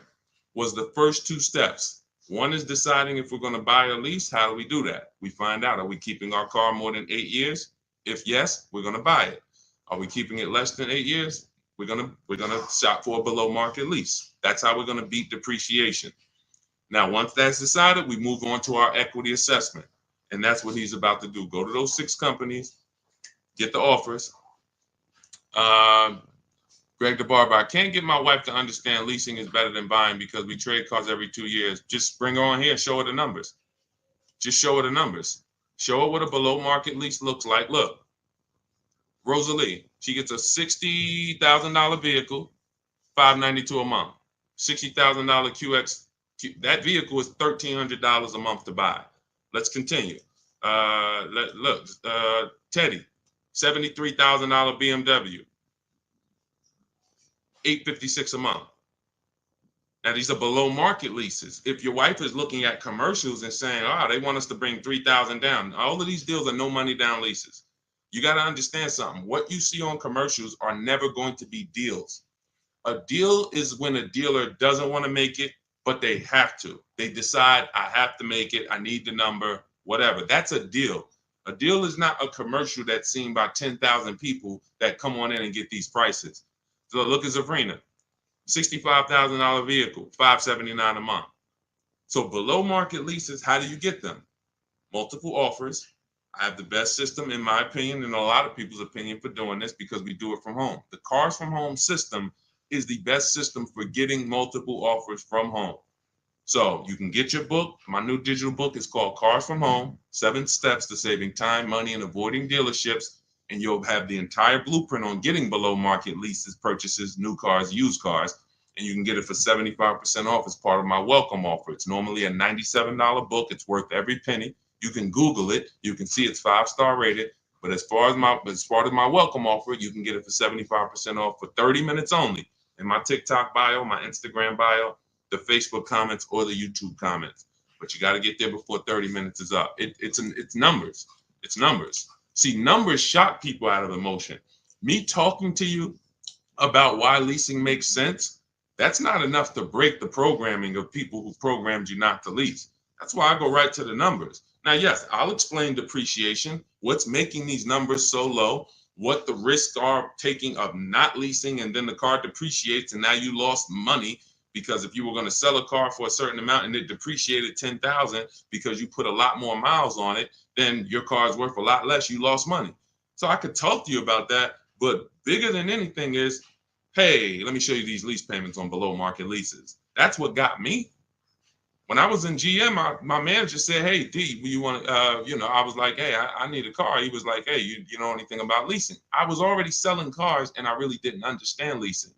was the first 2 steps. One is deciding if we're going to buy or lease. How do we do that? We find out, are we keeping our car more than 8 years? If yes, we're going to buy it. Are we keeping it less than 8 years? We're going to shop for a below market lease. That's how we're going to beat depreciation. Now, once that's decided, we move on to our equity assessment. And that's what he's about to do. Go to those 6 companies, get the offers. Greg the Barber, I can't get my wife to understand leasing is better than buying because we trade cars every 2 years. Just bring her on here and show her the numbers. Just show her the numbers. Show her what a below market lease looks like. Look, Rosalie, she gets a $60,000 vehicle, $592 a month. $60,000 QX. That vehicle is $1,300 a month to buy. Let's continue. Teddy, $73,000 BMW. $856 a month. Now these are below market leases. If your wife is looking at commercials and saying, they want us to bring $3,000 down, all of these deals are no money down leases. You got to understand something. What you see on commercials are never going to be deals. A deal is when a dealer doesn't want to make it, but they have to. They decide, I have to make it, I need the number, whatever. That's a deal. A deal is not a commercial that's seen by 10,000 people that come on in and get these prices. So look at Sabrina, $65,000 vehicle, $579 a month. So below market leases, how do you get them? Multiple offers. I have the best system, in my opinion, and a lot of people's opinion, for doing this because we do it from home. The Cars from Home system is the best system for getting multiple offers from home. So you can get your book. My new digital book is called Cars from Home, 7 Steps to Saving Time, Money, and Avoiding Dealerships. And you'll have the entire blueprint on getting below market leases, purchases, new cars, used cars. And you can get it for 75% off as part of my welcome offer. It's normally a $97 book. It's worth every penny. You can Google it. You can see it's 5-star rated. But as part of my welcome offer, you can get it for 75% off for 30 minutes only. In my TikTok bio, my Instagram bio, the Facebook comments, or the YouTube comments. But you got to get there before 30 minutes is up. It's numbers. It's numbers. See, numbers shock people out of emotion. Me talking to you about why leasing makes sense, that's not enough to break the programming of people who programmed you not to lease. That's why I go right to the numbers. Now, yes, I'll explain depreciation, what's making these numbers so low, what the risks are taking of not leasing, and then the car depreciates and now you lost money because if you were going to sell a car for a certain amount and it depreciated 10,000 because you put a lot more miles on it, then your car is worth a lot less, you lost money. So I could talk to you about that, but bigger than anything is, hey, let me show you these lease payments on below market leases. That's what got me. When I was in GM, my manager said, hey, D, you want I was like, hey, I need a car. He was like, hey, you know anything about leasing? I was already selling cars and I really didn't understand leasing.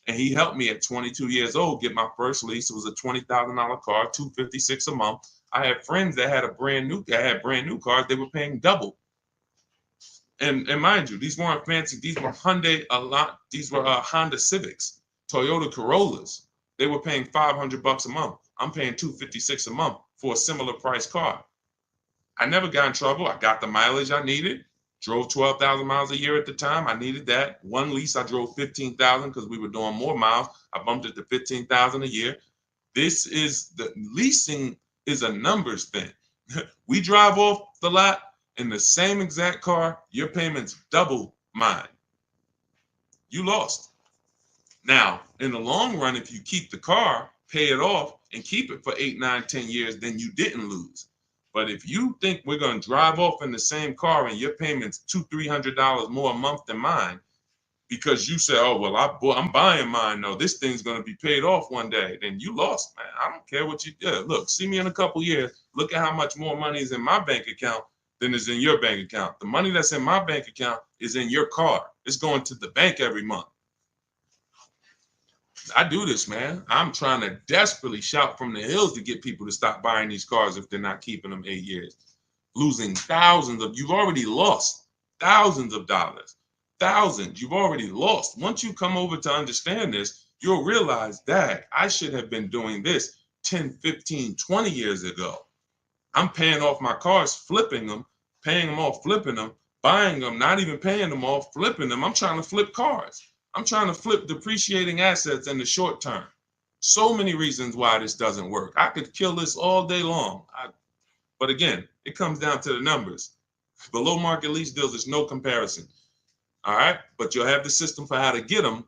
And he helped me at 22 years old get my first lease. It was a $20,000 car, $256 a month. I had friends that had brand new cars. They were paying double. And mind you, these weren't fancy. These were These were Honda Civics, Toyota Corollas. They were paying $500 a month. I'm paying $256 a month for a similar price car. I never got in trouble. I got the mileage I needed. Drove 12,000 miles a year at the time. I needed that. One lease, I drove 15,000 because we were doing more miles. I bumped it to 15,000 a year. Leasing is a numbers thing. We drive off the lot in the same exact car. Your payment's double mine. You lost. Now, in the long run, if you keep the car, pay it off, and keep it for 8, 9, 10 years, then you didn't lose. But if you think we're going to drive off in the same car and your payment's $200-300 more a month than mine, because you say, oh, well, I'm buying mine, though, this thing's going to be paid off one day, then you lost, man. I don't care what you do. Look, see me in a couple years. Look at how much more money is in my bank account than is in your bank account. The money that's in my bank account is in your car. It's going to the bank every month. I do this, man. I'm trying to desperately shout from the hills to get people to stop buying these cars if they're not keeping them 8 years. Losing you've already lost thousands of dollars. Thousands, you've already lost. Once you come over to understand this, you'll realize that I should have been doing this 10, 15, 20 years ago. I'm paying off my cars, flipping them, paying them off, flipping them, buying them, not even paying them off, flipping them. I'm trying to flip cars. I'm trying to flip depreciating assets in the short term. So many reasons why this doesn't work. I could kill this all day long. But again, it comes down to the numbers. Below market lease deals, there's no comparison. All right. But you'll have the system for how to get them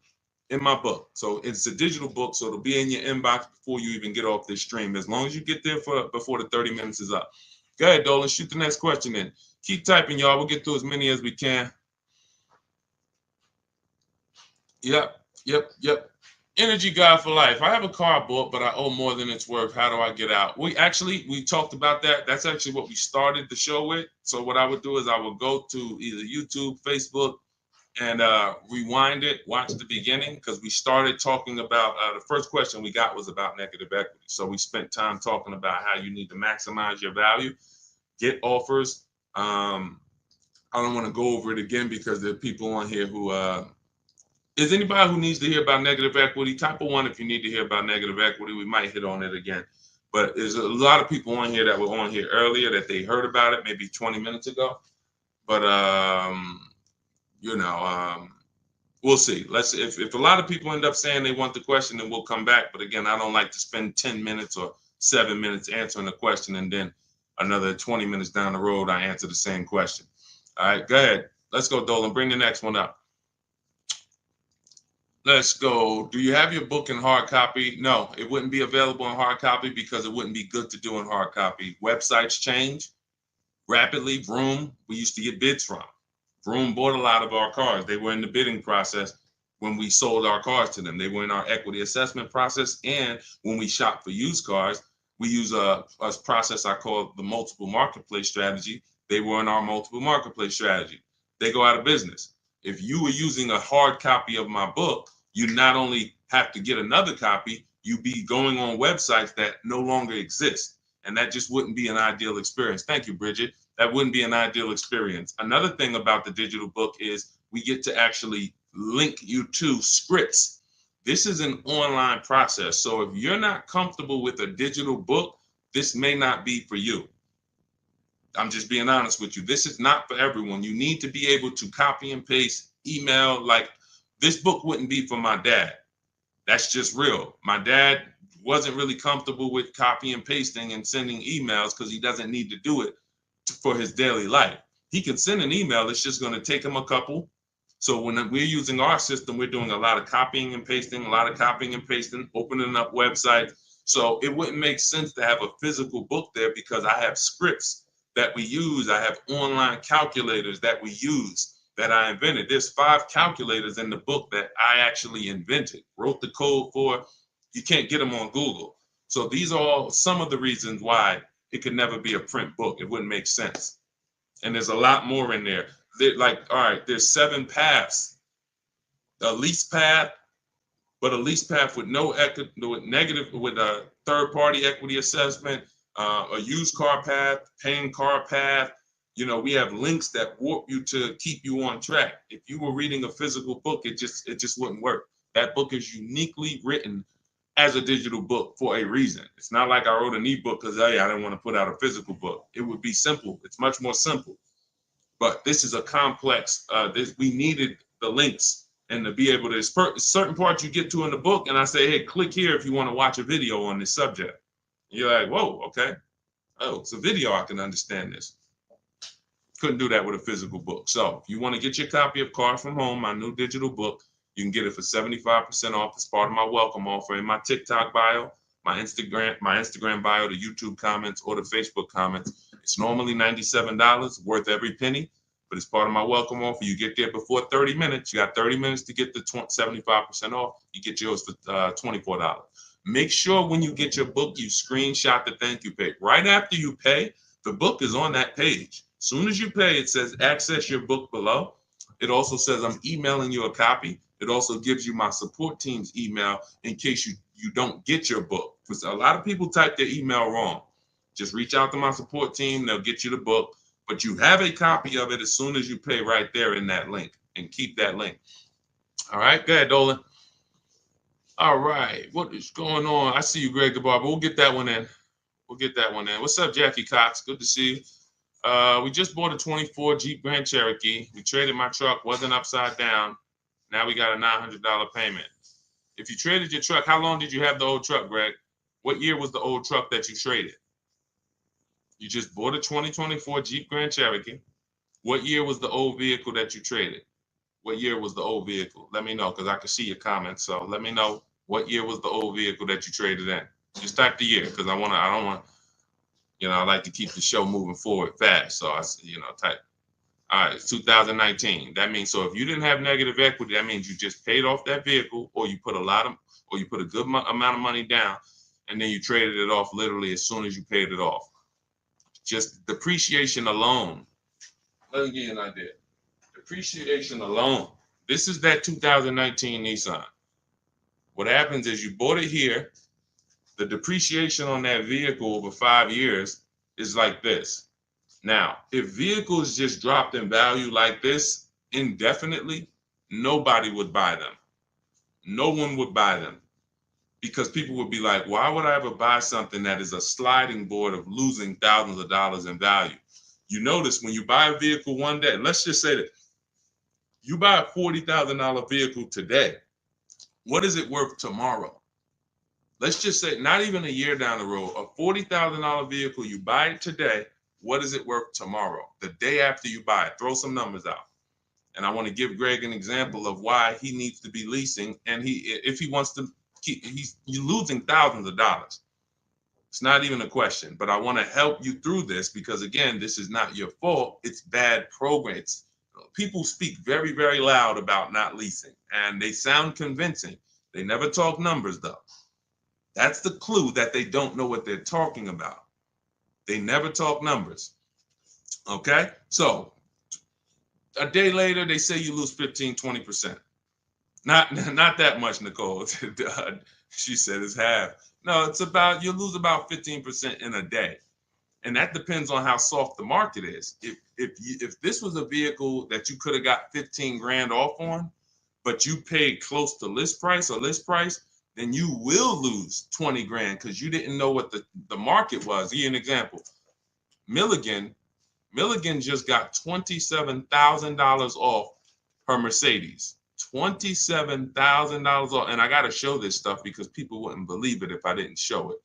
in my book. So it's a digital book. So it'll be in your inbox before you even get off this stream, as long as you get there before the 30 minutes is up. Go ahead, Dolan. Shoot the next question in. Keep typing, y'all. We'll get through as many as we can. Yep. Energy guy for life. I have a car bought, but I owe more than it's worth. How do I get out? We talked about that. That's actually what we started the show with. So what I would do is I would go to either YouTube, Facebook, and rewind it, watch the beginning, because we started talking about the first question we got was about negative equity. So we spent time talking about how you need to maximize your value, get offers. I don't want to go over it again because there are people on here who is anybody who needs to hear about negative equity? Type of 1 if you need to hear about negative equity. We might hit on it again. But there's a lot of people on here that were on here earlier that they heard about it maybe 20 minutes ago. But we'll see. If a lot of people end up saying they want the question, then we'll come back. But again, I don't like to spend 10 minutes or 7 minutes answering the question and then another 20 minutes down the road I answer the same question. All right, go ahead. Let's go, Dolan. Bring the next one up. Let's go. Do you have your book in hard copy? No, it wouldn't be available in hard copy because it wouldn't be good to do in hard copy. Websites change rapidly. Vroom, we used to get bids from. Vroom bought a lot of our cars. They were in the bidding process when we sold our cars to them. They were in our equity assessment process. And when we shop for used cars, we use a process I call the multiple marketplace strategy. They were in our multiple marketplace strategy. They go out of business. If you were using a hard copy of my book, you not only have to get another copy, you be going on websites that no longer exist. And that just wouldn't be an ideal experience. Thank you, Bridget. That wouldn't be an ideal experience. Another thing about the digital book is we get to actually link you to scripts. This is an online process. So if you're not comfortable with a digital book, this may not be for you. I'm just being honest with you. This is not for everyone. You need to be able to copy and paste, email. Like, this book wouldn't be for my dad. That's just real. My dad wasn't really comfortable with copy and pasting and sending emails because he doesn't need to do it for his daily life. He can send an email. It's just going to take him a couple. So when we're using our system, we're doing a lot of copying and pasting, opening up websites. So it wouldn't make sense to have a physical book there because I have scripts that we use. I have online calculators that we use that I invented. There's 5 calculators in the book that I actually invented, wrote the code for. You can't get them on Google. So these are all some of the reasons why it could never be a print book. It wouldn't make sense. And there's a lot more in there. All right, there's 7 paths. A lease path, but a lease path with with a third-party equity assessment, a used car path, paying car path. You know, we have links that warp you to keep you on track. If you were reading a physical book, it just wouldn't work. That book is uniquely written as a digital book for a reason. It's not like I wrote an ebook because, hey, I didn't want to put out a physical book. It would be simple. It's much more simple. But this is a complex. We needed the links and to be able to, certain parts you get to in the book, and I say, hey, click here if you want to watch a video on this subject. And you're like, whoa, okay. Oh, it's a video. I can understand this. Couldn't do that with a physical book. So if you want to get your copy of Car From Home, my new digital book, you can get it for 75% off as part of my welcome offer in my TikTok bio, my Instagram bio, the YouTube comments, or the Facebook comments. It's normally $97, worth every penny, but it's part of my welcome offer. You get there before 30 minutes. You got 30 minutes to get the 75% off. You get yours for $24. Make sure when you get your book, you screenshot the thank you page. Right after you pay, the book is on that page. As soon as you pay, it says access your book below. It also says I'm emailing you a copy. It also gives you my support team's email in case you don't get your book. Because a lot of people type their email wrong. Just reach out to my support team. They'll get you the book. But you have a copy of it as soon as you pay right there in that link. And keep that link. All right, go ahead, Dolan. All right, what is going on? I see you, Greg the Barber. We'll get that one in. What's up, Jackie Cox? Good to see you. We just bought a 24 Jeep Grand Cherokee. We traded my truck, wasn't upside down. Now we got a $900 payment. If you traded your truck, how long did you have the old truck, Greg? What year was the old truck that you traded? You just bought a 2024 Jeep Grand Cherokee. What year was the old vehicle that you traded? What year was the old vehicle? Let me know because I can see your comments. So let me know what year was the old vehicle that you traded in. Just type the year because I don't want, I like to keep the show moving forward fast. So type. All right, it's 2019. That means, so if you didn't have negative equity, that means you just paid off that vehicle, or you put a good amount of money down, and then you traded it off literally as soon as you paid it off. Just depreciation alone. Let me give you an idea. Depreciation alone. This is that 2019 Nissan. What happens is you bought it here. The depreciation on that vehicle over 5 years is like this. Now, if vehicles just dropped in value like this indefinitely, nobody would buy them. No one would buy them because people would be like, why would I ever buy something that is a sliding board of losing thousands of dollars in value? You notice when you buy a vehicle one day, let's just say that you buy a $40,000 vehicle today, what is it worth tomorrow? Let's just say not even a year down the road, a $40,000 vehicle, you buy it today, what is it worth tomorrow? The day after you buy it, throw some numbers out. And I want to give Greg an example of why he needs to be leasing. And if he wants to you're losing thousands of dollars. It's not even a question, but I want to help you through this because again, this is not your fault. It's bad programs. People speak very, very loud about not leasing and they sound convincing. They never talk numbers though. That's the clue that they don't know what they're talking about. They never talk numbers. Okay. So a day later, they say you lose 15, 20%. Not that much, Nicole. She said it's half. No, it's about, you lose about 15% in a day. And that depends on how soft the market is. If this was a vehicle that you could have got 15 grand off on, but you paid close to list price or list price, then you will lose 20 grand because you didn't know what the market was. Give you an example. Milligan, Milligan just got $27,000 off her Mercedes. $27,000 off. And I got to show this stuff because people wouldn't believe it if I didn't show it.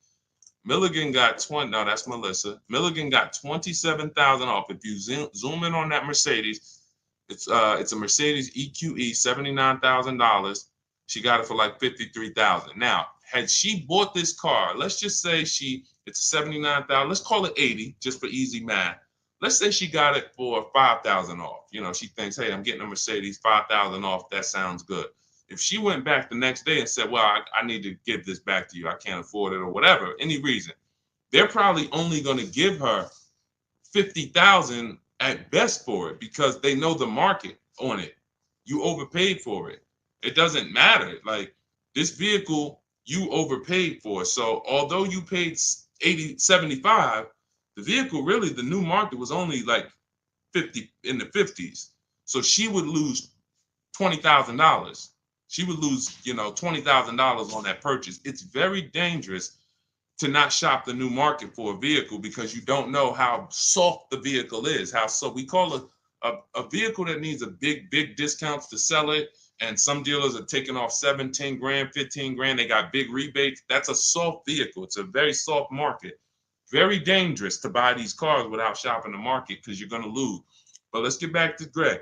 Milligan got 20. No, that's Melissa. Milligan got 27,000 off. If you zoom in on that Mercedes, it's a Mercedes EQE, $79,000. She got it for like 53,000. Now, had she bought this car, let's just say it's 79,000. Let's call it 80, just for easy math. Let's say she got it for 5,000 off. You know, she thinks, hey, I'm getting a Mercedes, 5,000 off. That sounds good. If she went back the next day and said, well, I need to give this back to you, I can't afford it, or whatever, any reason, they're probably only going to give her 50,000 at best for it because they know the market on it. You overpaid for it. It doesn't matter. Like, this vehicle, you overpaid for. So although you paid 75, the vehicle, really, the new market was only like 50, in the 50s. So she would lose $20,000. She would lose, $20,000 on that purchase. It's very dangerous to not shop the new market for a vehicle because you don't know how soft the vehicle is. So we call a vehicle that needs a big discounts to sell it. And some dealers are taking off 17 grand, 15 grand. They got big rebates. That's a soft vehicle. It's a very soft market. Very dangerous to buy these cars without shopping the market because you're going to lose. But let's get back to Greg.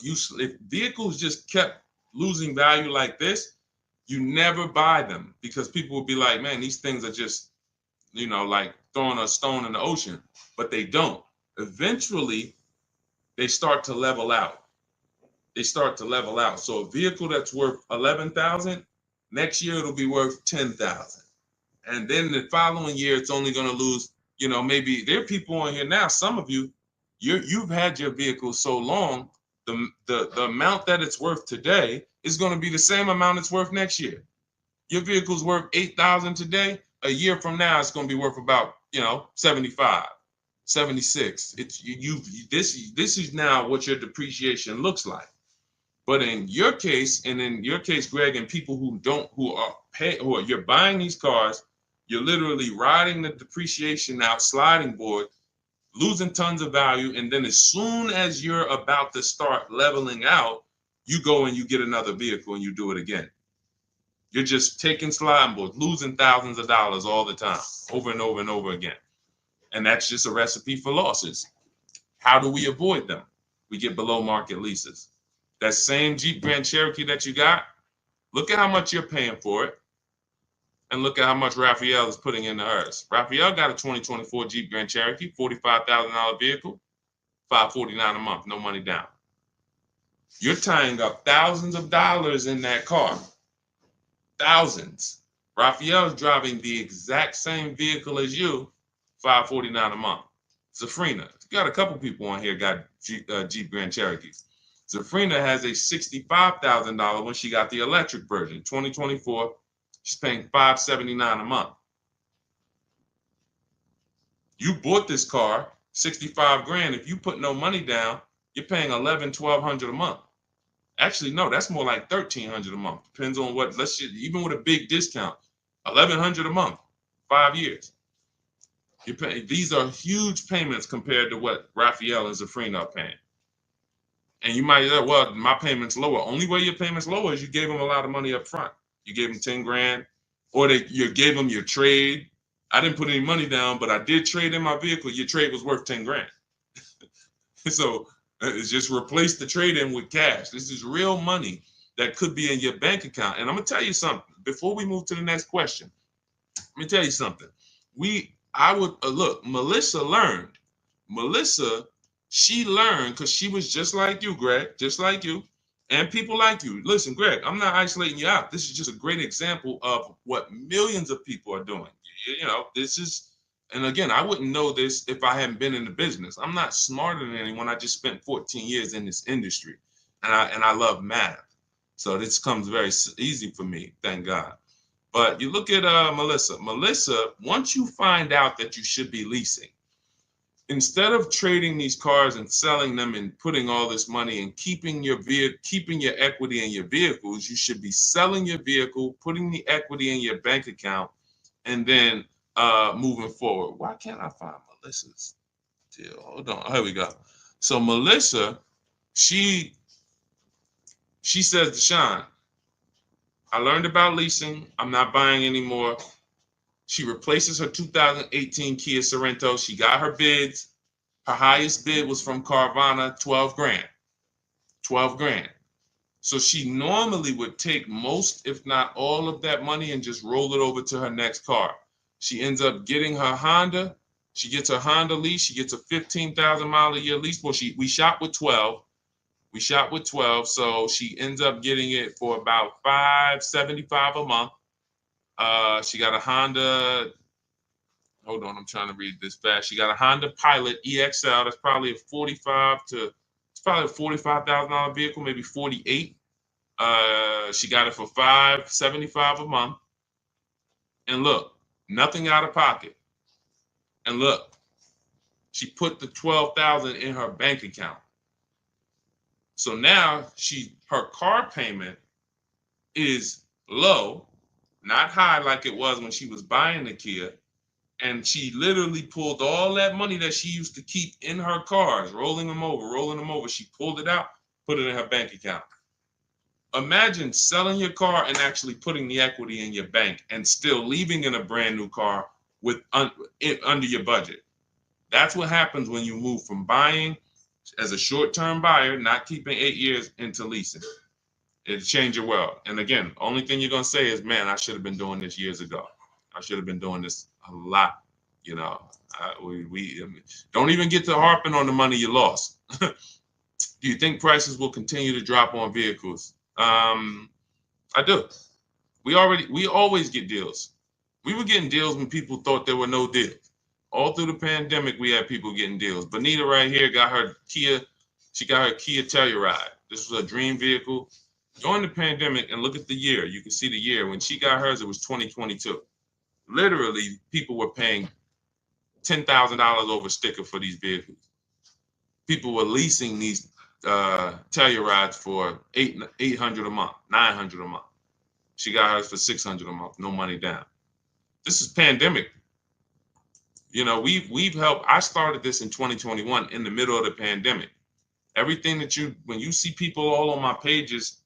If vehicles just kept losing value like this, you never buy them because people will be like, man, these things are just, like throwing a stone in the ocean, but they don't. Eventually, they start to level out. So a vehicle that's worth 11,000, next year it'll be worth 10,000. And then the following year, it's only going to lose, maybe there are people on here now, some of you've had your vehicle so long, the amount that it's worth today is going to be the same amount it's worth next year. Your vehicle's worth 8,000 today. A year from now, it's going to be worth about 75, 76. This is now what your depreciation looks like. But in your case, Greg, and people you're buying these cars, you're literally riding the depreciation out, sliding board, losing tons of value, and then as soon as you're about to start leveling out, you go and you get another vehicle and you do it again. You're just taking sliding boards, losing thousands of dollars all the time, over and over and over again. And that's just a recipe for losses. How do we avoid them? We get below market leases. That same Jeep Grand Cherokee that you got, look at how much you're paying for it, and look at how much Raphael is putting into hers. Raphael got a 2024 Jeep Grand Cherokee, $45,000 vehicle, $549 a month, no money down. You're tying up thousands of dollars in that car. Thousands. Raphael is driving the exact same vehicle as you, $549 a month. Zafrina, you got a couple people on here got Jeep Grand Cherokees. Zafrina has a $65,000 when she got the electric version, 2024. She's paying $579 a month. You bought this car, 65 grand. If you put no money down, you're paying $1,100-1,200 a month. Actually, no, that's more like $1,300 a month. Depends on what. Even with a big discount, $1,100 a month, 5 years. These are huge payments compared to what Raphael and Zafrina are paying. And you might say, well, my payment's lower. Only way your payment's lower is you gave them a lot of money up front. You gave them 10 grand, or you gave them your trade. I didn't put any money down, but I did trade in my vehicle. Your trade was worth 10 grand. So it's just replace the trade in with cash. This is real money that could be in your bank account. And I'm gonna tell you something before we move to the next question. Let me tell you something. Look, Melissa learned. She learned because she was just like you, Greg, just like you, and people like you. Listen, Greg, I'm not isolating you out. This is just a great example of what millions of people are doing. This is, and again, I wouldn't know this if I hadn't been in the business. I'm not smarter than anyone. I just spent 14 years in this industry, and I love math. So this comes very easy for me, thank God. But you look at Melissa. Melissa, once you find out that you should be leasing, instead of trading these cars and selling them and putting all this money and keeping your equity in your vehicles, you should be selling your vehicle, putting the equity in your bank account, and then moving forward. Why can't I find Melissa's deal? Hold on. Here we go. So Melissa, she says, Deshaun, I learned about leasing. I'm not buying anymore. She replaces her 2018 Kia Sorento. She got her bids. Her highest bid was from Carvana, 12 grand. 12 grand. So she normally would take most, if not all of that money and just roll it over to her next car. She ends up getting her Honda. She gets her Honda lease. She gets a 15,000 mile a year lease. Well, we shop with 12. We shop with 12. So she ends up getting it for about $575 a month. She got a Honda. Hold on, I'm trying to read this fast. She got a Honda Pilot EXL. That's probably it's probably a $45,000 vehicle, maybe 48. She got it for $575 a month. And look, nothing out of pocket. And look, she put the $12,000 in her bank account. So now her car payment is low, not high like it was when she was buying the Kia. And she literally pulled all that money that she used to keep in her cars, rolling them over. She pulled it out, put it in her bank account. Imagine selling your car and actually putting the equity in your bank and still leaving in a brand new car with under your budget. That's what happens when you move from buying as a short-term buyer, not keeping 8 years, into leasing. It'll change your world. And again, only thing you're going to say is, man, I should have been doing this years ago. I should have been doing this a lot. You know, we don't even get to harping on the money you lost. Do you think prices will continue to drop on vehicles? I do. We always get deals. We were getting deals when people thought there were no deals. All through the pandemic, we had people getting deals. Bonita right here got her Kia. She got her Kia Telluride. This was a dream vehicle. During the pandemic, and look at the year. You can see the year. When she got hers, it was 2022. Literally, people were paying $10,000 over sticker for these vehicles. People were leasing these Tellurides for $800 a month, $900 a month. She got hers for $600 a month, no money down. This is pandemic. You know, we've helped. I started this in 2021 in the middle of the pandemic. Everything when you see people all on my pages,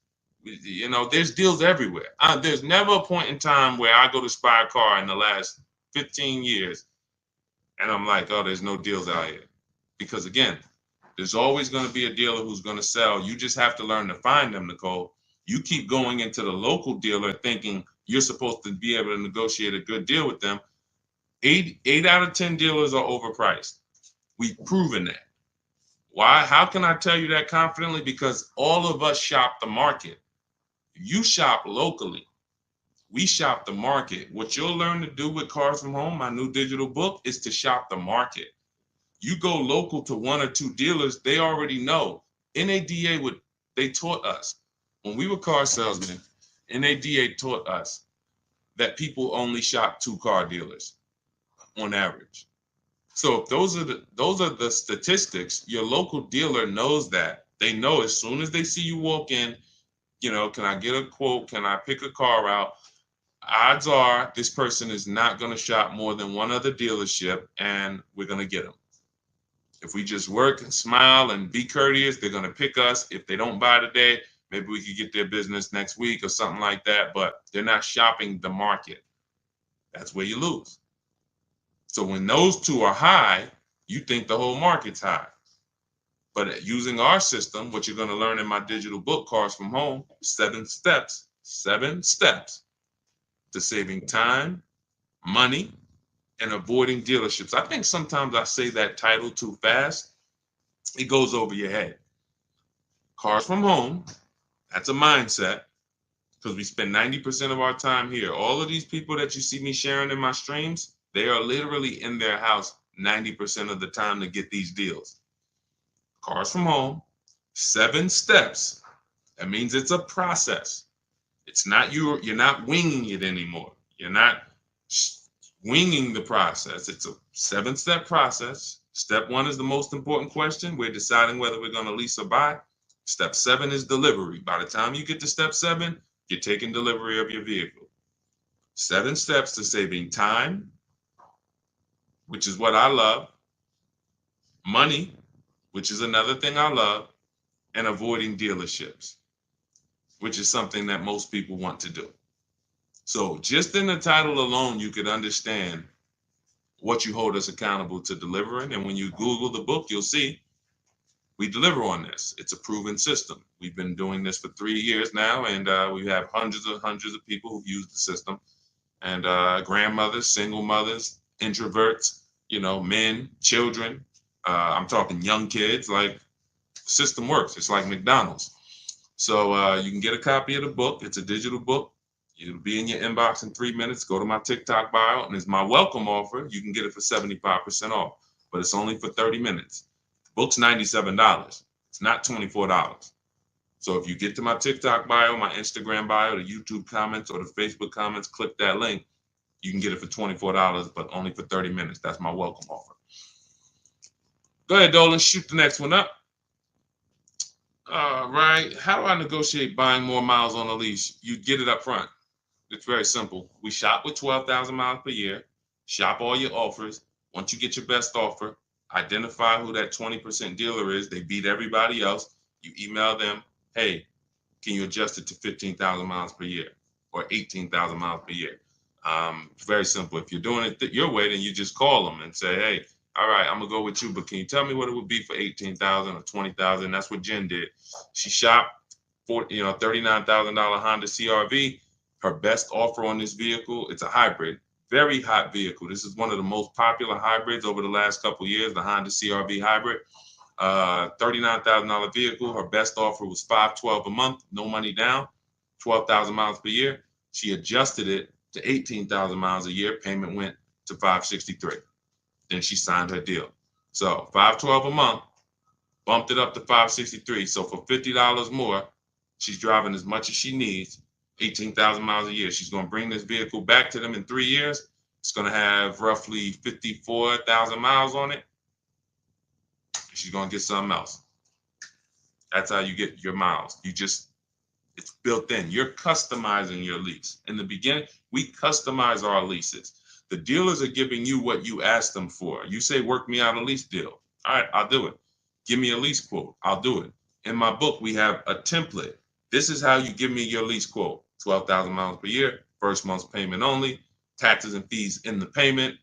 you know, there's deals everywhere. There's never a point in time where I go to spy a car in the last 15 years and I'm like, oh, there's no deals out here. Because again, there's always going to be a dealer who's going to sell. You just have to learn to find them, Nicole. You keep going into the local dealer thinking you're supposed to be able to negotiate a good deal with them. 8 out of 10 dealers are overpriced. We've proven that. Why? How can I tell you that confidently? Because all of us shop the market. You shop locally. We shop the market. What you'll learn to do with Cars from Home, my new digital book, is to shop the market. You go local to 1 or 2 dealers, they already know. NADA they taught us. When we were car salesmen, NADA taught us that people only shop 2 car dealers on average. So if those are the statistics, your local dealer knows that. They know as soon as they see you walk in, you know, can I get a quote? Can I pick a car out? Odds are this person is not going to shop more than 1 other dealership, and we're going to get them. If we just work and smile and be courteous, they're going to pick us. If they don't buy today, maybe we could get their business next week or something like that, but they're not shopping the market. That's where you lose. So when those 2 are high, you think the whole market's high. But using our system, what you're going to learn in my digital book, Cars from Home, 7 steps to saving time, money, and avoiding dealerships. I think sometimes I say that title too fast. It goes over your head. Cars from Home, that's a mindset, because we spend 90% of our time here. All of these people that you see me sharing in my streams, they are literally in their house 90% of the time to get these deals. Cars from Home, 7 steps. That means it's a process. It's not you're not winging it anymore. You're not winging the process. It's a 7-step process. Step 1 is the most important question. We're deciding whether we're going to lease or buy. Step 7 is delivery. By the time you get to step 7, you're taking delivery of your vehicle. 7 steps to saving time, which is what I love, money, which is another thing I love, and avoiding dealerships, which is something that most people want to do. So just in the title alone, you could understand what you hold us accountable to delivering. And when you Google the book, you'll see we deliver on this. It's a proven system. We've been doing this for 3 years now, and we have hundreds of people who've used the system. And grandmothers, single mothers, introverts, men, children. I'm talking young kids. Like, system works. It's like McDonald's. So you can get a copy of the book. It's a digital book. It'll be in your inbox in 3 minutes. Go to my TikTok bio, and it's my welcome offer. You can get it for 75% off, but it's only for 30 minutes. The book's $97. It's not $24. So if you get to my TikTok bio, my Instagram bio, the YouTube comments, or the Facebook comments, click that link. You can get it for $24, but only for 30 minutes. That's my welcome offer. Go ahead, Dolan. Shoot the next one up. All right. How do I negotiate buying more miles on a lease? You get it up front. It's very simple. We shop with 12,000 miles per year. Shop all your offers. Once you get your best offer, identify who that 20% dealer is. They beat everybody else. You email them, hey, can you adjust it to 15,000 miles per year or 18,000 miles per year? Very simple. If you're doing it your way, then you just call them and say, hey, all right, I'm gonna go with you, but can you tell me what it would be for 18,000 or 20,000? That's what Jen did. She shopped for $39,000 Honda CRV. Her best offer on this vehicle, it's a hybrid, very hot vehicle. This is one of the most popular hybrids over the last couple of years, the Honda CRV hybrid. $39,000 vehicle. Her best offer was $512 a month, no money down, 12,000 miles per year. She adjusted it to 18,000 miles a year. Payment went to $563. Then she signed her deal. So $512 a month, bumped it up to $563. So for $50 more, she's driving as much as she needs, 18,000 miles a year. She's going to bring this vehicle back to them in 3 years. It's going to have roughly 54,000 miles on it. She's going to get something else. That's how you get your miles. It's built in. You're customizing your lease. In the beginning, we customize our leases. The dealers are giving you what you ask them for. You say, work me out a lease deal. All right, I'll do it. Give me a lease quote. I'll do it. In my book, we have a template. This is how you give me your lease quote. 12,000 miles per year, first month's payment only, taxes and fees in the payment.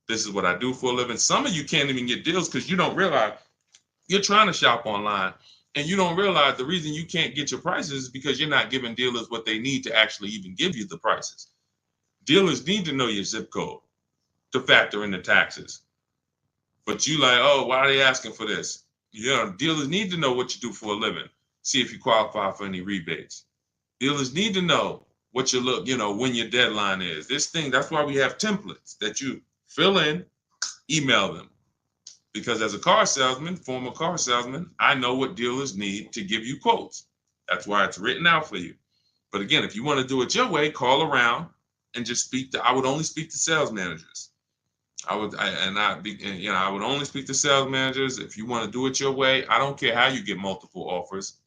This is what I do for a living. Some of you can't even get deals because you don't realize you're trying to shop online and you don't realize the reason you can't get your prices is because you're not giving dealers what they need to actually even give you the prices. Dealers need to know your zip code to factor in the taxes. But you like, oh, why are they asking for this? Dealers need to know what you do for a living. See if you qualify for any rebates. Dealers need to know what when your deadline is. That's why we have templates that you fill in, email them. Because as a former car salesman, I know what dealers need to give you quotes. That's why it's written out for you. But again, if you want to do it your way, call around and just I would only speak to sales managers. I would only speak to sales managers. If you want to do it your way, I don't care how you get multiple offers.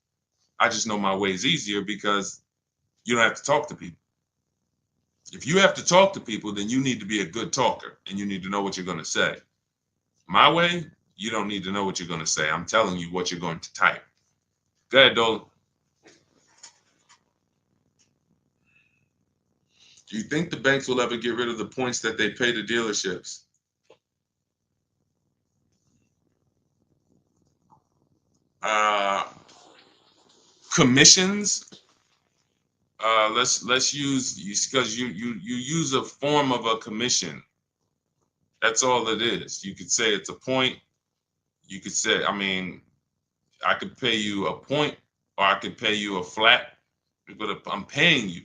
I just know my way is easier because you don't have to talk to people. If you have to talk to people, then you need to be a good talker and you need to know what you're going to say. My way, you don't need to know what you're going to say. I'm telling you what you're going to type. Go ahead, Dolan. Do you think the banks will ever get rid of the points that they pay to dealerships? Commissions. Let's use because you use a form of a commission. That's all it is. You could say it's a point. You could say, I could pay you a point or I could pay you a flat, but I'm paying you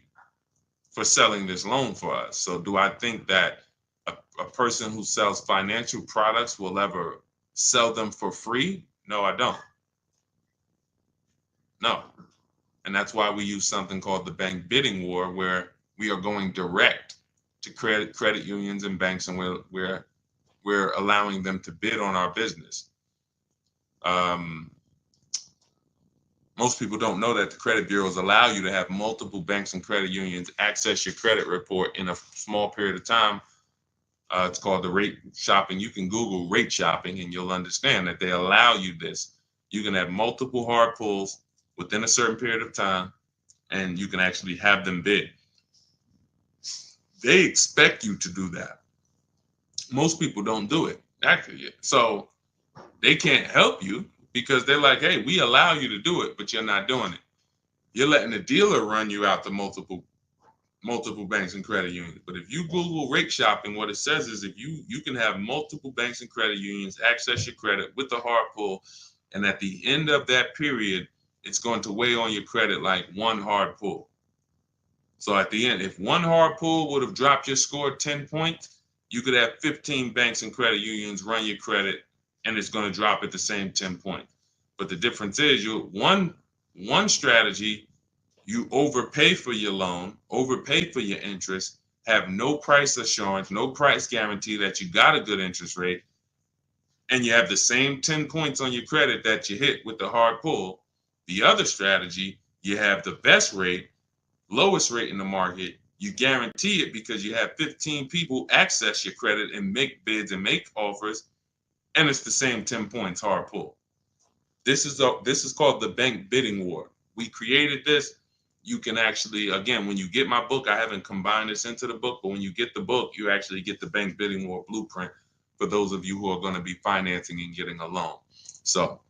for selling this loan for us. So do I think that a person who sells financial products will ever sell them for free? No, I don't. No. And that's why we use something called the bank bidding war, where we are going direct to credit unions and banks, and we're allowing them to bid on our business. Most people don't know that the credit bureaus allow you to have multiple banks and credit unions access your credit report in a small period of time. It's called the rate shopping. You can Google rate shopping and you'll understand that they allow you this. You can have multiple hard pulls within a certain period of time, and you can actually have them bid. They expect you to do that. Most people don't do it, actually. So they can't help you because they're like, hey, we allow you to do it, but you're not doing it. You're letting the dealer run you out to multiple banks and credit unions. But if you Google rate shopping, what it says is if you can have multiple banks and credit unions access your credit with the hard pull, and at the end of that period, it's going to weigh on your credit like one hard pull. So at the end, if one hard pull would have dropped your score 10 points, you could have 15 banks and credit unions run your credit, and it's going to drop at the same 10 points. But the difference is one strategy, you overpay for your loan, overpay for your interest, have no price assurance, no price guarantee that you got a good interest rate, and you have the same 10 points on your credit that you hit with the hard pull. The other strategy, you have the best rate, lowest rate in the market. You guarantee it because you have 15 people access your credit and make bids and make offers, and it's the same 10 points hard pull. This is called the bank bidding war. We created this. You can actually, again, when you get my book, I haven't combined this into the book, but when you get the book, you actually get the bank bidding war blueprint for those of you who are going to be financing and getting a loan. So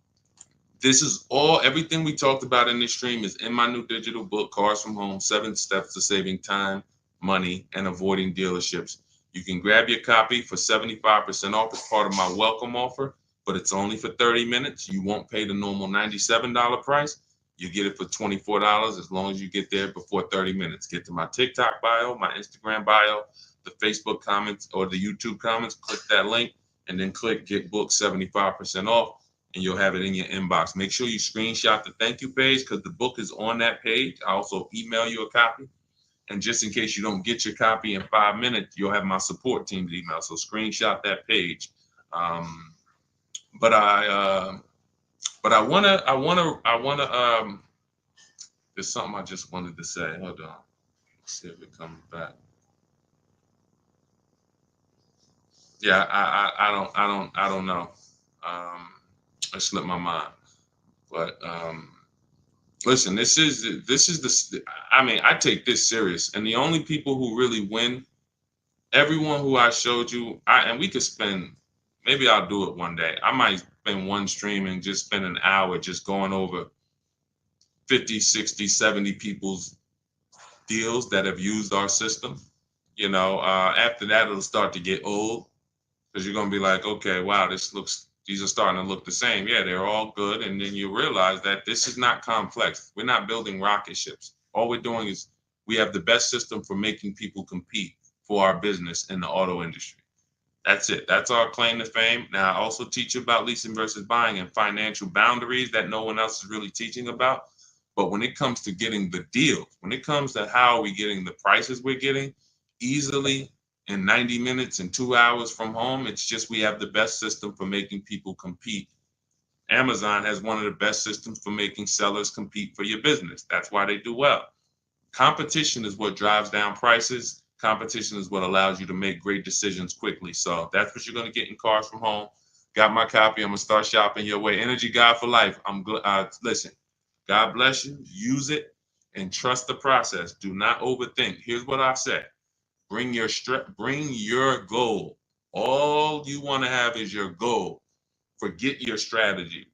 this is everything we talked about in this stream is in my new digital book, Cars from Home, 7 Steps to Saving Time, Money, and Avoiding Dealerships. You can grab your copy for 75% off as part of my welcome offer, but it's only for 30 minutes. You won't pay the normal $97 price. You get it for $24 as long as you get there before 30 minutes. Get to my TikTok bio, my Instagram bio, the Facebook comments, or the YouTube comments. Click that link and then click Get Book 75% off, and you'll have it in your inbox. Make sure you screenshot the thank you page because the book is on that page. I also email you a copy. And just in case you don't get your copy in 5 minutes, you'll have my support team's email. So screenshot that page. But I wanna. There's something I just wanted to say. Hold on. Let's see if it comes back. Yeah, I don't know. It slipped my mind. But listen, this is the. I mean, I take this serious, and the only people who really win, everyone who I showed you, and we could spend. Maybe I'll do it one day. I might spend one stream and just spend an hour just going over 50, 60, 70 people's deals that have used our system. After that, it'll start to get old because you're going to be like, okay, wow, these are starting to look the same. Yeah, they're all good. And then you realize that this is not complex. We're not building rocket ships. All we're doing is we have the best system for making people compete for our business in the auto industry. That's it. That's our claim to fame. Now, I also teach you about leasing versus buying and financial boundaries that no one else is really teaching about. But when it comes to getting the deal, when it comes to how are we getting the prices we're getting easily in 90 minutes and 2 hours from home, it's just we have the best system for making people compete. Amazon has one of the best systems for making sellers compete for your business. That's why they do well. Competition is what drives down prices. Competition is what allows you to make great decisions quickly. So that's what you're going to get in Cars from Home. Got my copy. I'm going to start shopping your way. Energy God for life. Listen, God bless you. Use it and trust the process. Do not overthink. Here's what I said. Bring your goal. All you want to have is your goal. Forget your strategy.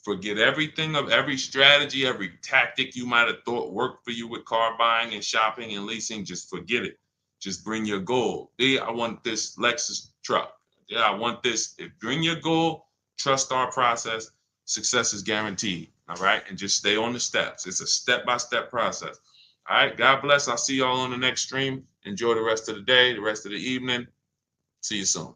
Forget everything of every strategy, every tactic you might have thought worked for you with car buying and shopping and leasing. Just forget it. Just bring your goal. Yeah, I want this Lexus truck. Yeah, I want this. Bring your goal, trust our process. Success is guaranteed. All right. And just stay on the steps. It's a step-by-step process. All right. God bless. I'll see y'all on the next stream. Enjoy the rest of the day, the rest of the evening. See you soon.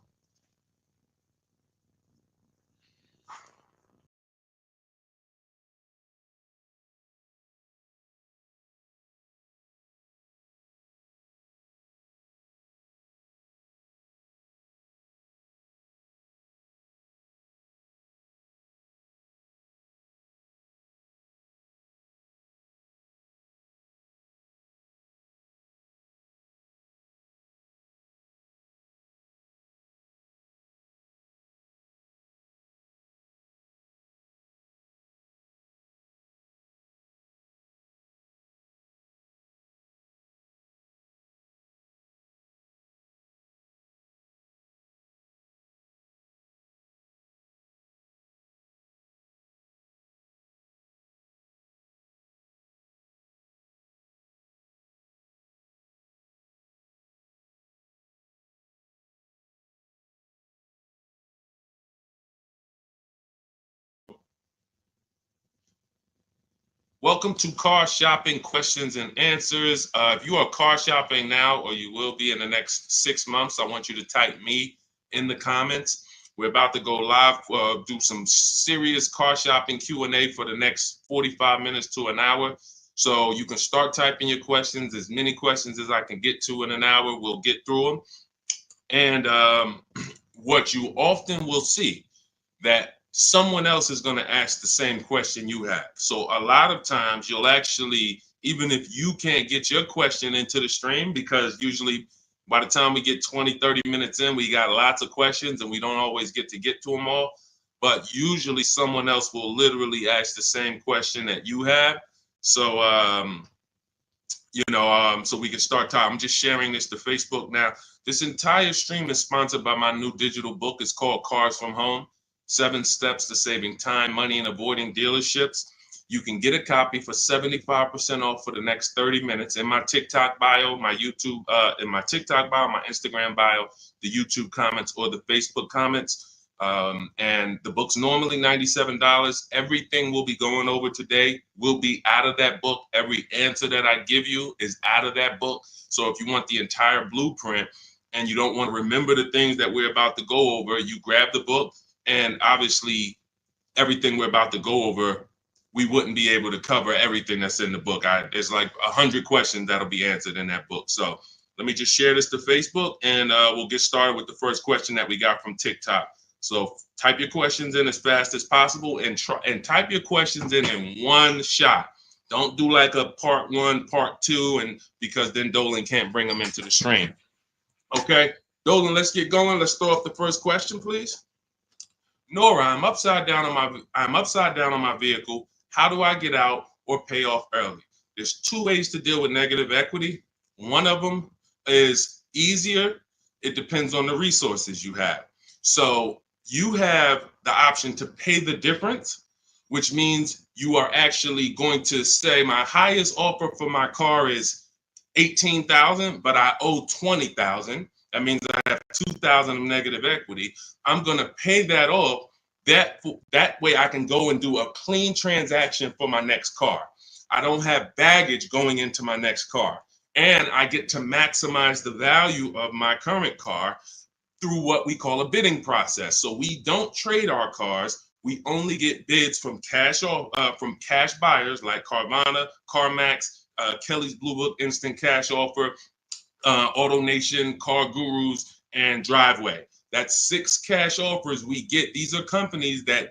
Welcome to Car Shopping Questions and Answers. If you are car shopping now or you will be in the next 6 months, I want you to type me in the comments. We're about to go live, do some serious car shopping Q&A for the next 45 minutes to an hour. So you can start typing your questions, as many questions as I can get to in an hour. We'll get through them. And what you often will see that someone else is going to ask the same question you have. So a lot of times you'll actually, even if you can't get your question into the stream, because usually by the time we get 20, 30 minutes in, we got lots of questions and we don't always get to them all. But usually someone else will literally ask the same question that you have. So, so we can start talking. I'm just sharing this to Facebook now. This entire stream is sponsored by my new digital book. It's called Cars from Home. 7 Steps to Saving Time, Money, and Avoiding Dealerships. You can get a copy for 75% off for the next 30 minutes in my TikTok bio, my YouTube, in my TikTok bio, my Instagram bio, the YouTube comments, or the Facebook comments. And the book's normally $97. Everything we'll be going over today will be out of that book. Every answer that I give you is out of that book. So if you want the entire blueprint and you don't want to remember the things that we're about to go over, you grab the book. And obviously, everything we're about to go over, we wouldn't be able to cover everything that's in the book. There's like 100 questions that'll be answered in that book. So let me just share this to Facebook, and we'll get started with the first question that we got from TikTok. So type your questions in as fast as possible, and type your questions in one shot. Don't do like a part 1, part 2, and because then Dolan can't bring them into the stream. Okay, Dolan, let's get going. Let's throw off the first question, please. Nora, I'm upside down on my vehicle. How do I get out or pay off early? There's 2 ways to deal with negative equity. One of them is easier. It depends on the resources you have. So you have the option to pay the difference, which means you are actually going to say my highest offer for my car is $18,000, but I owe $20,000. That means I have $2,000 of negative equity. I'm going to pay that off. That way I can go and do a clean transaction for my next car. I don't have baggage going into my next car. And I get to maximize the value of my current car through what we call a bidding process. So we don't trade our cars. We only get bids from cash buyers like Carvana, CarMax, Kelly's Blue Book Instant Cash Offer, AutoNation, Car Gurus, and Driveway. That's 6 cash offers we get. These are companies that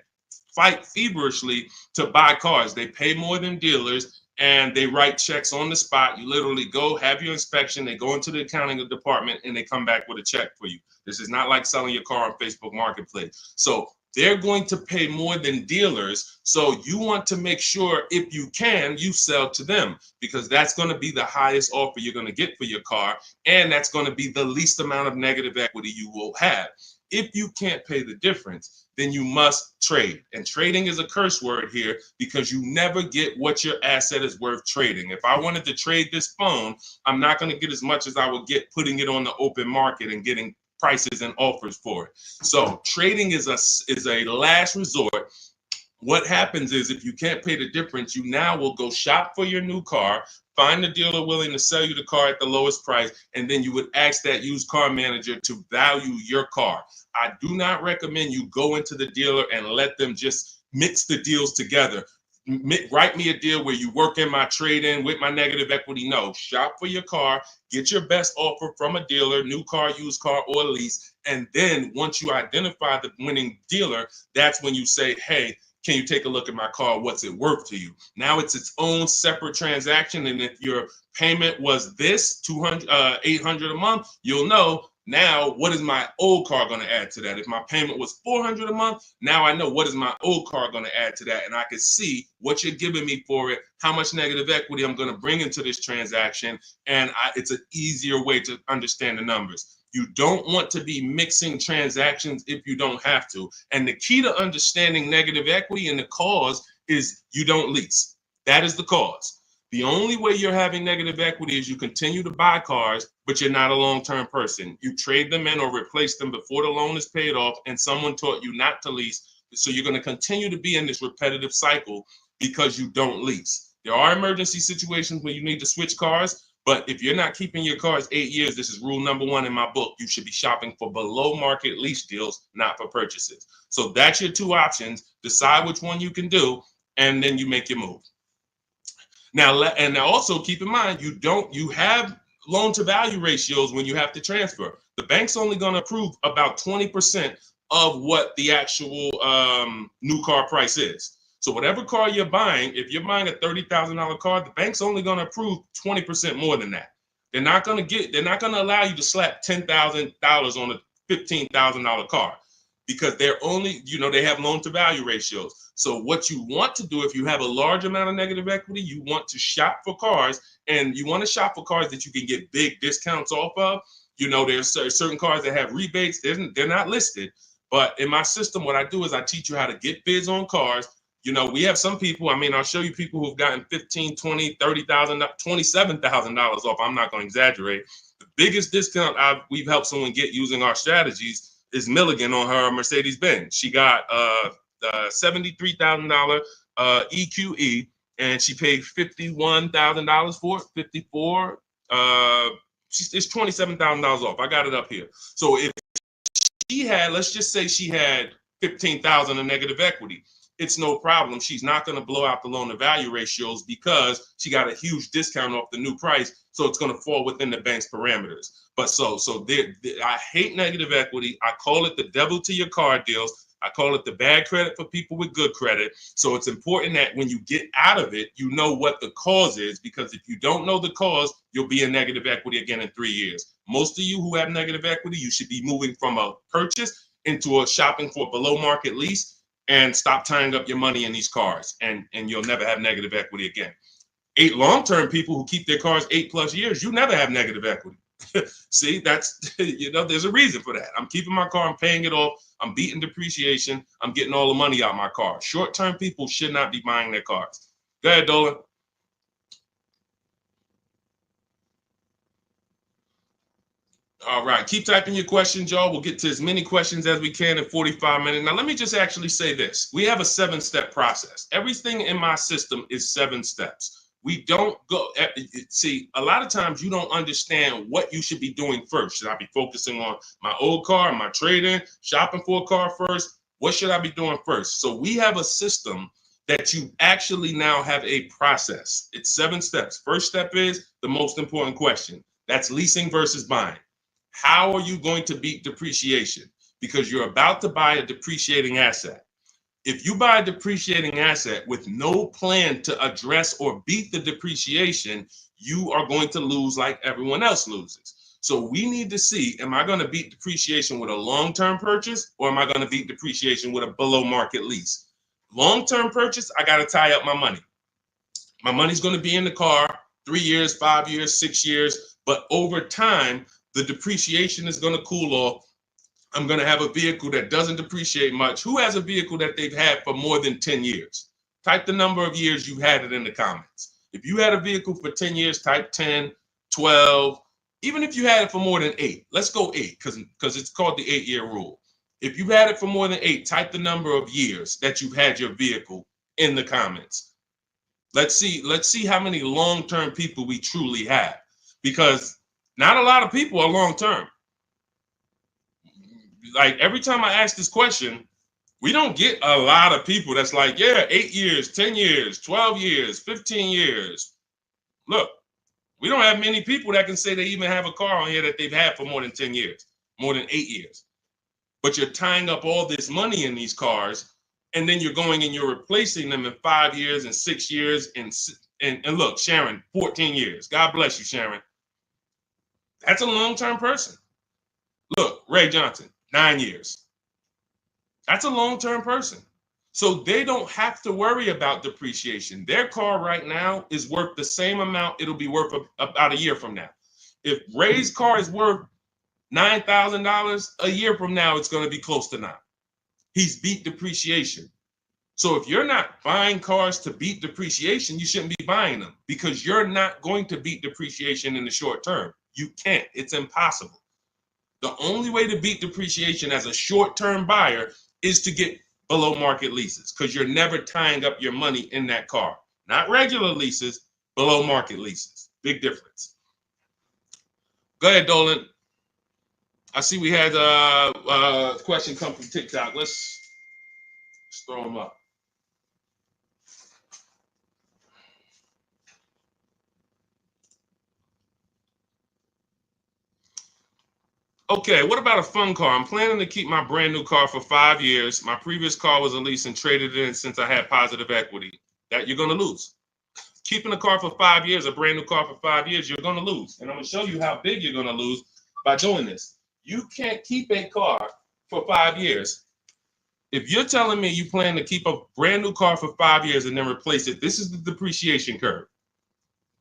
fight feverishly to buy cars. They pay more than dealers, and they write checks on the spot. You literally go, have your inspection, they go into the accounting department, and they come back with a check for you. This is not like selling your car on Facebook Marketplace. So they're going to pay more than dealers. So you want to make sure, if you can, you sell to them, because that's going to be the highest offer you're going to get for your car. And that's going to be the least amount of negative equity you will have. If you can't pay the difference, then you must trade. And trading is a curse word here, because you never get what your asset is worth trading. If I wanted to trade this phone, I'm not going to get as much as I would get putting it on the open market and getting prices and offers for it. So trading is a last resort. What happens is, if you can't pay the difference, you now will go shop for your new car, find the dealer willing to sell you the car at the lowest price, and then you would ask that used car manager to value your car. I do not recommend you go into the dealer and let them just mix the deals together. Write me a deal where you work in my trade-in with my negative equity. No, shop for your car, get your best offer from a dealer, new car, used car, or lease. And then once you identify the winning dealer, that's when you say, hey, can you take a look at my car? What's it worth to you? Now it's its own separate transaction. And if your payment was this $800 a month, you'll know, now what is my old car going to add to that? If my payment was $400 a month, now I know what is my old car going to add to that. And I can see what you're giving me for it, how much negative equity I'm going to bring into this transaction. And it's an easier way to understand the numbers. You don't want to be mixing transactions if you don't have to. And the key to understanding negative equity and the cause is you don't lease. That is the cause. The only way you're having negative equity is you continue to buy cars, but you're not a long-term person. You trade them in or replace them before the loan is paid off, and someone taught you not to lease. So you're going to continue to be in this repetitive cycle because you don't lease. There are emergency situations where you need to switch cars, but if you're not keeping your cars 8 years, this is rule number 1 in my book. You should be shopping for below market lease deals, not for purchases. So that's your 2 options. Decide which one you can do, and then you make your move. Now, and also keep in mind, you have loan to value ratios when you have to transfer. The bank's only going to approve about 20% of what the actual new car price is. So whatever car you're buying, if you're buying a $30,000 car, the bank's only going to approve 20% more than that. They're not going to allow you to slap $10,000 on a $15,000 car, because they're only, they have loan to value ratios. So what you want to do, if you have a large amount of negative equity, you want to shop for cars, and you want to shop for cars that you can get big discounts off of. There's certain cars that have rebates. They're not listed. But in my system, what I do is I teach you how to get bids on cars. We have some people, I'll show you people who've gotten $15,000, $20,000, $30,000, $27,000 off. I'm not going to exaggerate. The biggest discount we've helped someone get using our strategies is Milligan on her Mercedes-Benz. She got $73,000 EQE, and she paid $51,000 for it, 54. It's $27,000 off. I got it up here. So if she had, let's just say she had $15,000 in negative equity, it's no problem. She's not going to blow out the loan to value ratios because she got a huge discount off the new price. So it's going to fall within the bank's parameters. But I hate negative equity. I call it the devil to your car deals. I call it the bad credit for people with good credit. So it's important that when you get out of it, you know what the cause is, because if you don't know the cause, you'll be in negative equity again in 3 years. Most of you who have negative equity, you should be moving from a purchase into a shopping for below market lease, and stop tying up your money in these cars, and you'll never have negative equity again. 8 long-term people who keep their cars 8+ years, you never have negative equity. See, that's, there's a reason for that. I'm keeping my car, I'm paying it off, I'm beating depreciation, I'm getting all the money out of my car. Short-term people should not be buying their cars. Go ahead, Dolan. All right, keep typing your questions, y'all. We'll get to as many questions as we can in 45 minutes. Now, let me just actually say this. We have a 7-step process. Everything in my system is 7 steps. We don't go, see, a lot of times you don't understand what you should be doing first. Should I be focusing on my old car, my trade-in, shopping for a car first? What should I be doing first? So we have a system that you actually now have a process. It's 7 steps. First step is the most important question. That's leasing versus buying. How are you going to beat depreciation? Because you're about to buy a depreciating asset. If you buy a depreciating asset with no plan to address or beat the depreciation, you are going to lose like everyone else loses. So we need to see, am I going to beat depreciation with a long-term purchase, or am I going to beat depreciation with a below market lease? Long-term purchase, I got to tie up my money. My money's going to be in the car 3 years, 5 years, 6 years, but over time, the depreciation is going to cool off. I'm going to have a vehicle that doesn't depreciate much. Who has a vehicle that they've had for more than 10 years? Type the number of years you've had it in the comments. If you had a vehicle for 10 years, type 10, 12. Even if you had it for more than 8, let's go 8 because it's called the 8-year rule. If you've had it for more than 8, type the number of years that you've had your vehicle in the comments. Let's see how many long-term people we truly have, because not a lot of people are long-term. Like every time I ask this question, we don't get a lot of people that's like, yeah, 8 years, 10 years, 12 years, 15 years. Look, we don't have many people that can say they even have a car on here that they've had for more than 10 years, more than 8 years. But you're tying up all this money in these cars, and then you're going and you're replacing them in 5 years and 6 years. And look, Sharon, 14 years. God bless you, Sharon. That's a long-term person. Look, Ray Johnson, 9 years. That's a long-term person. So they don't have to worry about depreciation. Their car right now is worth the same amount it'll be worth about a year from now. If Ray's car is worth $9,000, a year from now, it's going to be close to 9. He's beat depreciation. So if you're not buying cars to beat depreciation, you shouldn't be buying them, because you're not going to beat depreciation in the short term. You can't. It's impossible. The only way to beat depreciation as a short-term buyer is to get below market leases, because you're never tying up your money in that car. Not regular leases, below market leases. Big difference. Go ahead, Dolan. I see we had a question come from TikTok. Let's throw them up. Okay, what about a fun car? I'm planning to keep my brand new car for 5 years. My previous car was a lease and traded it in since I had positive equity. That you're going to lose. Keeping a car for 5 years, a brand new car for 5 years, you're going to lose. And I'm going to show you how big you're going to lose by doing this. You can't keep a car for 5 years. If you're telling me you plan to keep a brand new car for 5 years and then replace it, this is the depreciation curve.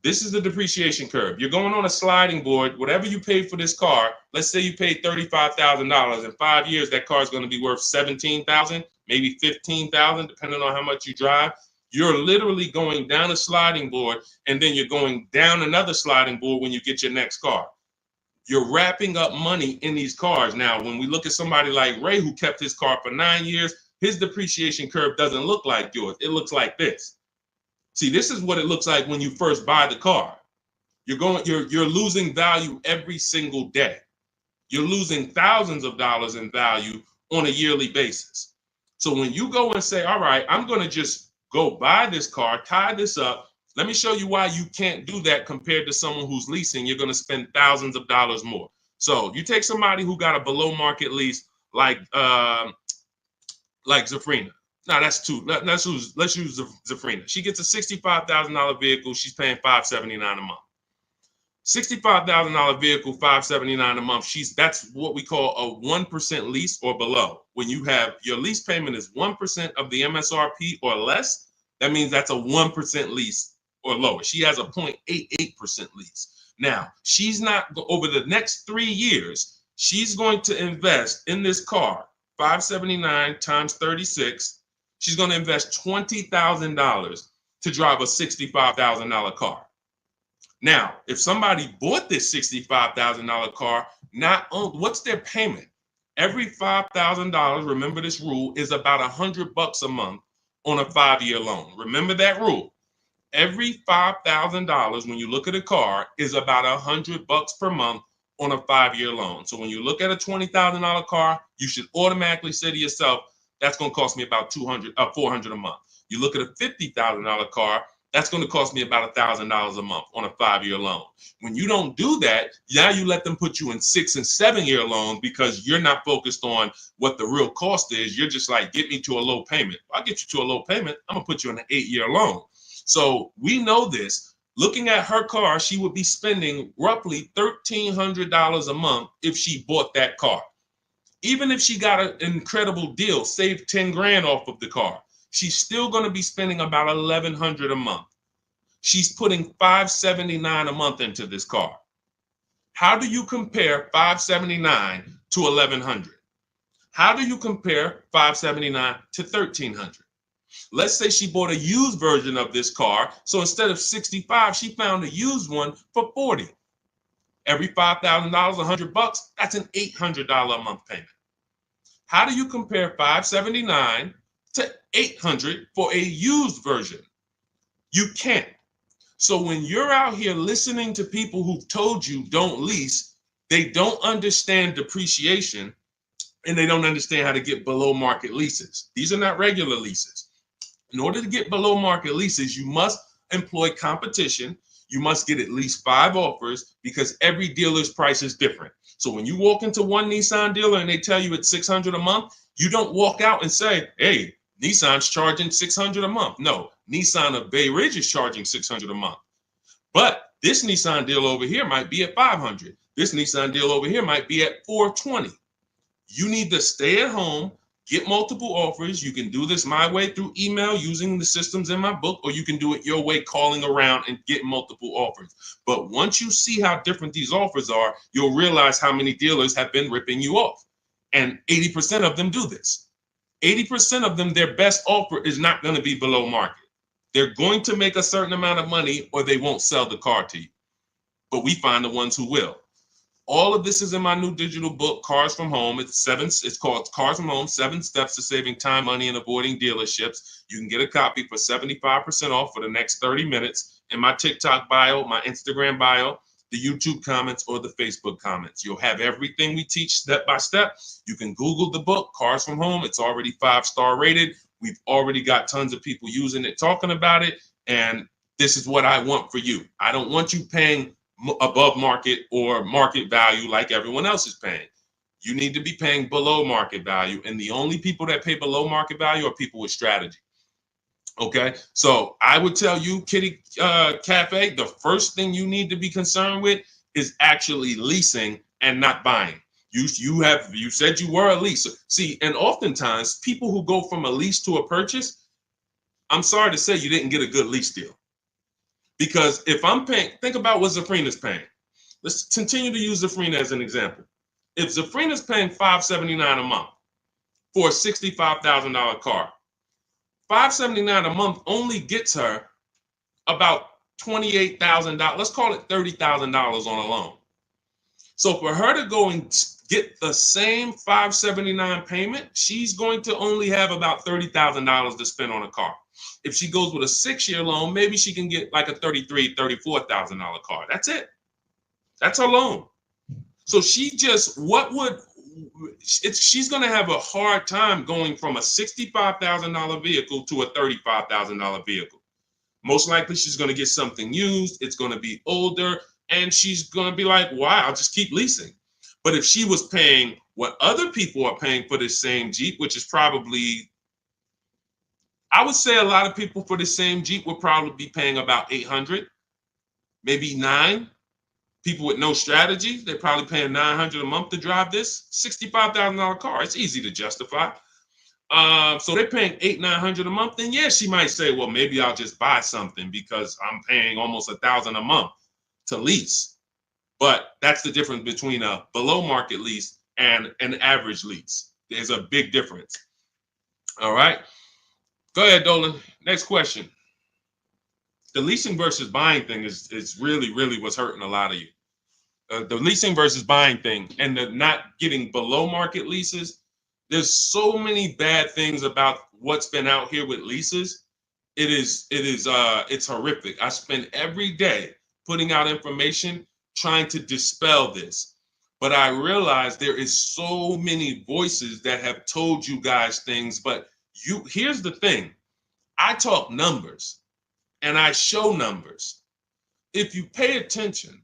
This is the depreciation curve. You're going on a sliding board. Whatever you paid for this car, let's say you paid $35,000. In 5 years, that car is going to be worth $17,000, maybe $15,000, depending on how much you drive. You're literally going down a sliding board, and then you're going down another sliding board when you get your next car. You're wrapping up money in these cars. Now, when we look at somebody like Ray, who kept his car for 9 years, his depreciation curve doesn't look like yours. It looks like this. See, this is what it looks like when you first buy the car. You're losing value every single day. You're losing thousands of dollars in value on a yearly basis. So when you go and say, all right, I'm going to just go buy this car, tie this up. Let me show you why you can't do that compared to someone who's leasing. You're going to spend thousands of dollars more. So you take somebody who got a below market lease like Zafrina. No, that's too. Let's use Zafrina. She gets a $65,000 vehicle. She's paying $579 a month. $65,000 vehicle, $579 a month. That's what we call a 1% lease or below. When you have your lease payment is 1% of the MSRP or less, that means that's a 1% lease or lower. She has a 0.88% lease. Now, she's not over the next 3 years. She's going to invest in this car, $579 times 36. She's going to invest $20,000 to drive a $65,000 car. Now, if somebody bought this $65,000 car, what's their payment? Every $5,000, remember this rule, is about $100 a month on a 5-year loan. Remember that rule. Every $5,000 when you look at a car is about $100 per month on a 5-year loan. So when you look at a $20,000 car, you should automatically say to yourself, that's going to cost me about $400 a month. You look at a $50,000 car, that's going to cost me about $1,000 a month on a 5-year loan. When you don't do that, now you let them put you in 6 and 7 year loans because you're not focused on what the real cost is. You're just like, get me to a low payment. If I get you to a low payment, I'm going to put you in an 8-year loan. So we know this. Looking at her car, she would be spending roughly $1,300 a month if she bought that car. Even if she got an incredible deal, saved 10 grand off of the car, she's still going to be spending about $1,100 a month. She's putting $579 a month into this car. How do you compare $579 to $1,100? How do you compare $579 to $1,300? Let's say she bought a used version of this car. So instead of $65, she found a used one for $40. Every $5,000, $100, that's an $800 a month payment. How do you compare $579 to $800 for a used version? You can't. So when you're out here listening to people who've told you don't lease, they don't understand depreciation and they don't understand how to get below market leases. These are not regular leases. In order to get below market leases, you must employ competition. You must get at least 5 offers because every dealer's price is different. So when you walk into one Nissan dealer and they tell you it's $600 a month, you don't walk out and say, hey, Nissan's charging $600 a month. No, Nissan of Bay Ridge is charging $600 a month. But this Nissan deal over here might be at $500. This Nissan deal over here might be at $420. You need to stay at home, get multiple offers. You can do this my way through email using the systems in my book, or you can do it your way, calling around and get multiple offers. But once you see how different these offers are, you'll realize how many dealers have been ripping you off. And 80% of them do this. 80% of them, their best offer is not going to be below market. They're going to make a certain amount of money or they won't sell the car to you. But we find the ones who will. All of this is in my new digital book, Cars from Home. It's called Cars from Home, 7 Steps to Saving Time, Money, and Avoiding Dealerships. You can get a copy for 75% off for the next 30 minutes in my TikTok bio, my Instagram bio, the YouTube comments, or the Facebook comments. You'll have everything we teach step by step. You can Google the book, Cars from Home. It's already 5-star rated. We've already got tons of people using it, talking about it. And this is what I want for you. I don't want you paying above market or market value like everyone else is paying. You need to be paying below market value. And the only people that pay below market value are people with strategy. Okay, so I would tell you, Kitty Cafe, the first thing you need to be concerned with is actually leasing and not buying. You said you were a leaser. See, and oftentimes people who go from a lease to a purchase, I'm sorry to say you didn't get a good lease deal. Because if I'm paying, think about what Zafrina's paying. Let's continue to use Zafrina as an example. If Zafrina's paying $579 a month for a $65,000 car, $579 a month only gets her about $28,000. Let's call it $30,000 on a loan. So for her to go and get the same $579 payment, she's going to only have about $30,000 to spend on a car. If she goes with a 6-year loan, maybe she can get like a $33,000, $34,000 car. That's it. That's her loan. So she's going to have a hard time going from a $65,000 vehicle to a $35,000 vehicle. Most likely she's going to get something used. It's going to be older, and she's going to be like, wow, I'll just keep leasing. But if she was paying what other people are paying for this same Jeep, which is probably, I would say a lot of people for the same Jeep would probably be paying about $800, maybe $900. People with no strategy, they're probably paying $900 a month to drive this $65,000 car. It's easy to justify. So they're paying $800-900 a month. Then yeah, she might say, well, maybe I'll just buy something because I'm paying almost $1,000 a month to lease. But that's the difference between a below market lease and an average lease. There's a big difference. All right. Go ahead, Dolan. Next question. The leasing versus buying thing is really, really what's hurting a lot of you. The leasing versus buying thing and the not getting below market leases. There's so many bad things about what's been out here with leases. It's horrific. I spend every day putting out information trying to dispel this. But I realize there is so many voices that have told you guys things. But here's the thing. I talk numbers. And I show numbers. If you pay attention,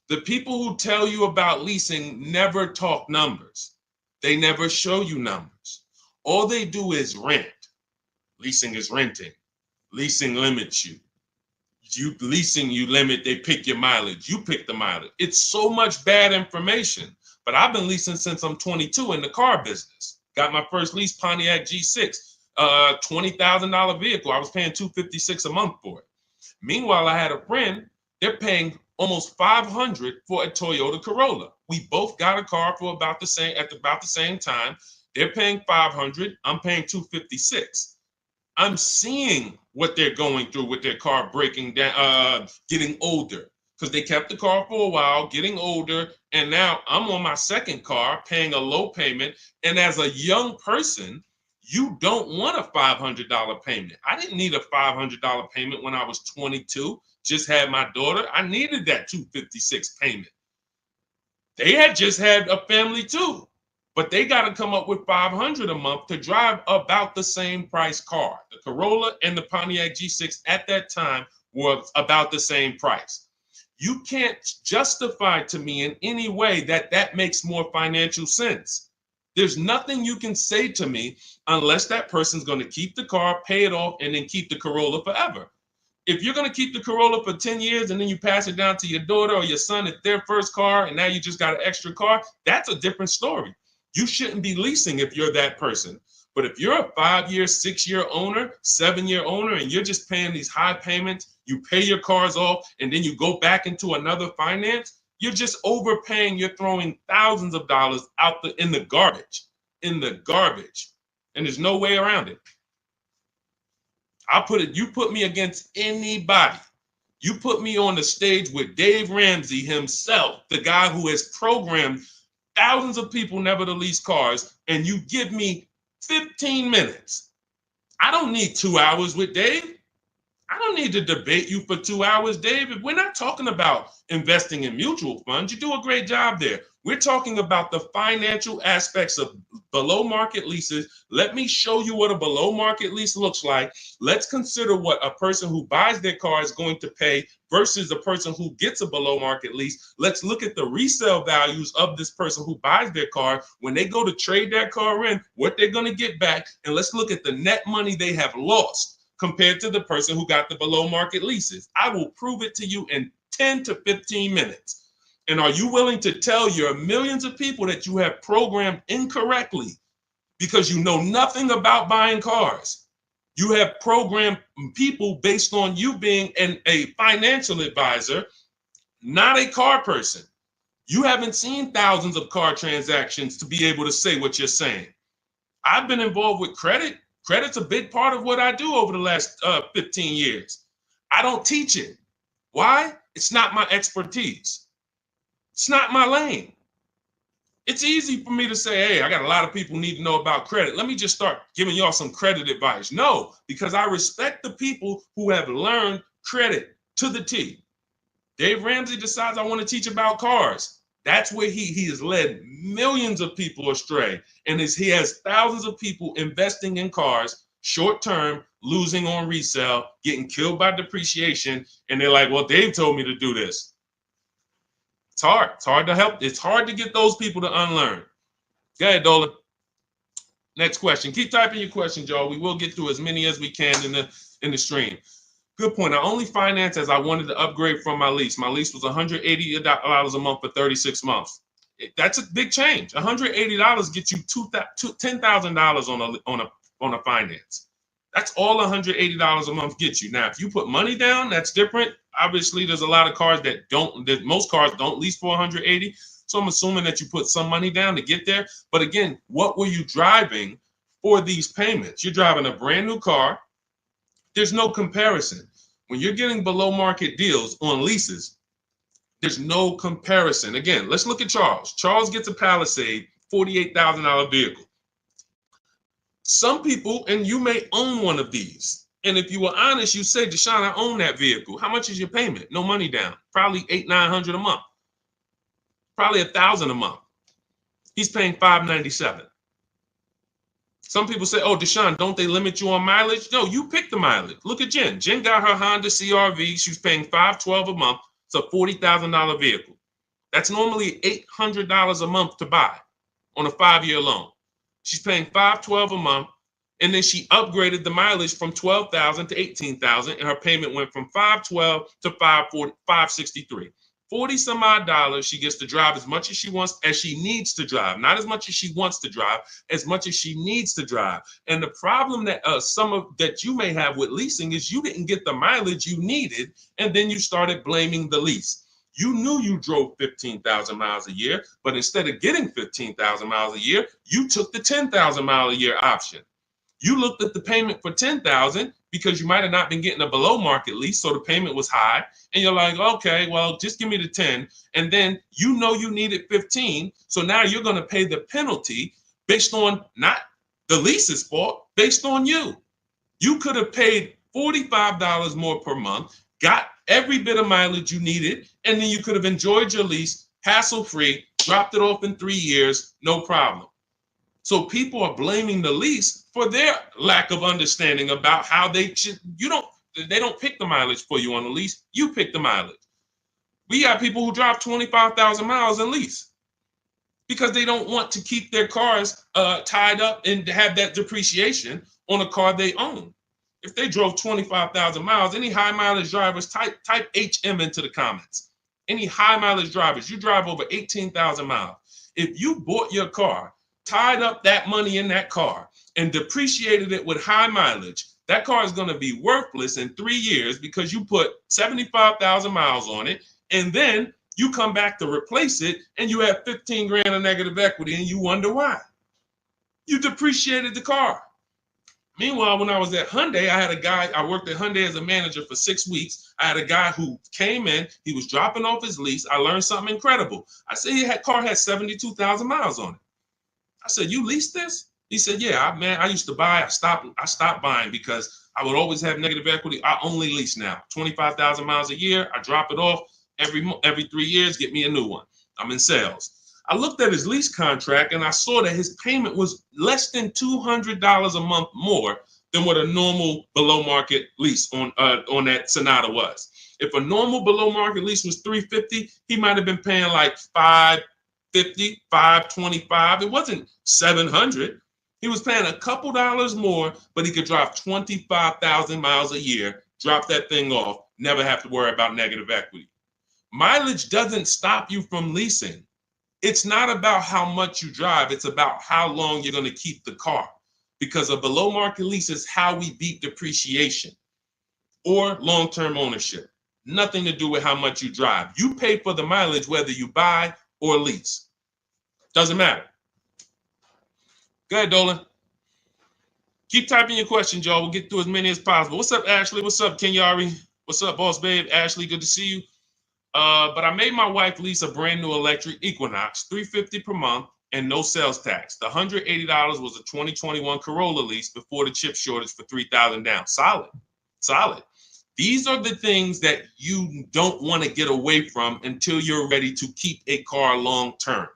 the people who tell you about leasing never talk numbers. They never show you numbers. All they do is rent. Leasing is renting. Leasing limits you. You limit, they pick your mileage. You pick the mileage. It's so much bad information. But I've been leasing since I'm 22 in the car business. Got my first lease, Pontiac G6. $20,000 vehicle. I was paying $256 a month for it. Meanwhile, I had a friend, they're paying almost $500 for a Toyota Corolla. We both got a car for about the same time. They're paying $500. I'm paying $256. I'm seeing what they're going through with their car breaking down, getting older, because they kept the car for a while, getting older, and now I'm on my second car, paying a low payment. And as a young person, you don't want a $500 payment. I didn't need a $500 payment when I was 22. Just had my daughter. I needed that $256 payment. They had just had a family too, but they got to come up with $500 a month to drive about the same price car. The Corolla and the Pontiac G6 at that time were about the same price. You can't justify to me in any way that makes more financial sense. There's nothing you can say to me unless that person's going to keep the car, pay it off, and then keep the Corolla forever. If you're going to keep the Corolla for 10 years and then you pass it down to your daughter or your son, it's their first car, and now you just got an extra car, that's a different story. You shouldn't be leasing if you're that person. But if you're a 5-year, 6-year owner, 7-year owner, and you're just paying these high payments, you pay your cars off, and then you go back into another finance, you're just overpaying. You're throwing thousands of dollars out in the garbage, and there's no way around it. You put me against anybody You put me on the stage with Dave Ramsey himself, the guy who has programmed thousands of people never to lease cars, and you give me 15 minutes. I don't need 2 hours with Dave. I don't need to debate you for 2 hours, Dave. We're not talking about investing in mutual funds. You do a great job there. We're talking about the financial aspects of below market leases. Let me show you what a below market lease looks like. Let's consider what a person who buys their car is going to pay versus the person who gets a below market lease. Let's look at the resale values of this person who buys their car when they go to trade that car in, what they're going to get back. And let's look at the net money they have lost compared to the person who got the below market leases. I will prove it to you in 10 to 15 minutes. And are you willing to tell your millions of people that you have programmed incorrectly because you know nothing about buying cars? You have programmed people based on you being a financial advisor, not a car person. You haven't seen thousands of car transactions to be able to say what you're saying. I've been involved with credit. Credit's a big part of what I do over the last 15 years. I don't teach it. Why? It's not my expertise. It's not my lane. It's easy for me to say, hey, I got a lot of people need to know about credit. Let me just start giving y'all some credit advice. No, because I respect the people who have learned credit to the T. Dave Ramsey decides I want to teach about cars. That's where he has led millions of people astray. And he has thousands of people investing in cars, short term, losing on resale, getting killed by depreciation. And they're like, well, Dave told me to do this. It's hard. It's hard to help. It's hard to get those people to unlearn. Go ahead, Dolan. Next question. Keep typing your questions, y'all. We will get through as many as we can in the stream. Good point. I only financed as I wanted to upgrade from my lease. My lease was $180 a month for 36 months. That's a big change. $180 gets you $10,000 on a finance. That's all $180 a month gets you. Now, if you put money down, that's different. Obviously, there's a lot of cars most cars don't lease for $180. So I'm assuming that you put some money down to get there. But again, what were you driving for these payments? You're driving a brand new car. There's no comparison. When you're getting below market deals on leases, there's no comparison. Again, let's look at Charles. Charles gets a Palisade, $48,000 vehicle. Some people, and you may own one of these. And if you were honest, you say, Deshone, I own that vehicle. How much is your payment? No money down. Probably $800-900 a month. Probably $1,000 a month. He's paying $597. Some people say, oh, Deshone, don't they limit you on mileage? No, you pick the mileage. Look at Jen. Jen got her Honda CRV. She's paying $512 a month. It's a $40,000 vehicle. That's normally $800 a month to buy on a 5-year loan. She's paying $512 a month, and then she upgraded the mileage from $12,000 to $18,000, and her payment went from $512 to $563. 40 some odd dollars. She gets to drive as much as she wants, as she needs to drive, not as much as she wants to drive, as much as she needs to drive. And the problem that that you may have with leasing is you didn't get the mileage you needed, and then you started blaming the lease. You knew you drove 15,000 miles a year, but instead of getting 15,000 miles a year, you took the 10,000 mile a year option. You looked at the payment for 10,000 because you might have not been getting a below market lease, so the payment was high, and you're like, okay, well, just give me the 10, and then you know you needed 15, so now you're going to pay the penalty based on not the lease's fault, based on you. You could have paid $45 more per month, got every bit of mileage you needed, and then you could have enjoyed your lease hassle-free, dropped it off in 3 years, no problem. So people are blaming the lease for their lack of understanding about how they should. They don't pick the mileage for you on the lease. You pick the mileage. We got people who drive 25,000 miles in lease because they don't want to keep their cars tied up and have that depreciation on a car they own. If they drove 25,000 miles, any high mileage drivers, type HM into the comments. Any high mileage drivers, you drive over 18,000 miles. If you bought your car, tied up that money in that car, and depreciated it with high mileage, that car is going to be worthless in 3 years because you put 75,000 miles on it, and then you come back to replace it, and you have 15 grand of negative equity, and you wonder why. You depreciated the car. Meanwhile, when I was at Hyundai, I had a guy, I worked at Hyundai as a manager for 6 weeks. I had a guy who came in, he was dropping off his lease. I learned something incredible. I said, car had 72,000 miles on it. I said, you leased this? He said, yeah, man, I used to buy. I stopped buying because I would always have negative equity. I only lease now. 25,000 miles a year. I drop it off every 3 years, get me a new one. I'm in sales. I looked at his lease contract and I saw that his payment was less than $200 a month more than what a normal below market lease on that Sonata was. If a normal below market lease was $350, he might have been paying like $550, $525. It wasn't $700. He was paying a couple dollars more, but he could drive 25,000 miles a year, drop that thing off, never have to worry about negative equity. Mileage doesn't stop you from leasing. It's not about how much you drive. It's about how long you're going to keep the car, because a below market lease is how we beat depreciation or long-term ownership. Nothing to do with how much you drive. You pay for the mileage whether you buy or lease. Doesn't matter. Go ahead, Dolan. Keep typing your questions, y'all. We'll get through as many as possible. What's up, Ashley? What's up, Kenyari? What's up, Boss Babe? Ashley, good to see you. But I made my wife lease a brand new electric Equinox, $350 per month, and no sales tax. The $180 was a 2021 Corolla lease before the chip shortage for $3,000 down. Solid. These are the things that you don't want to get away from until you're ready to keep a car long term.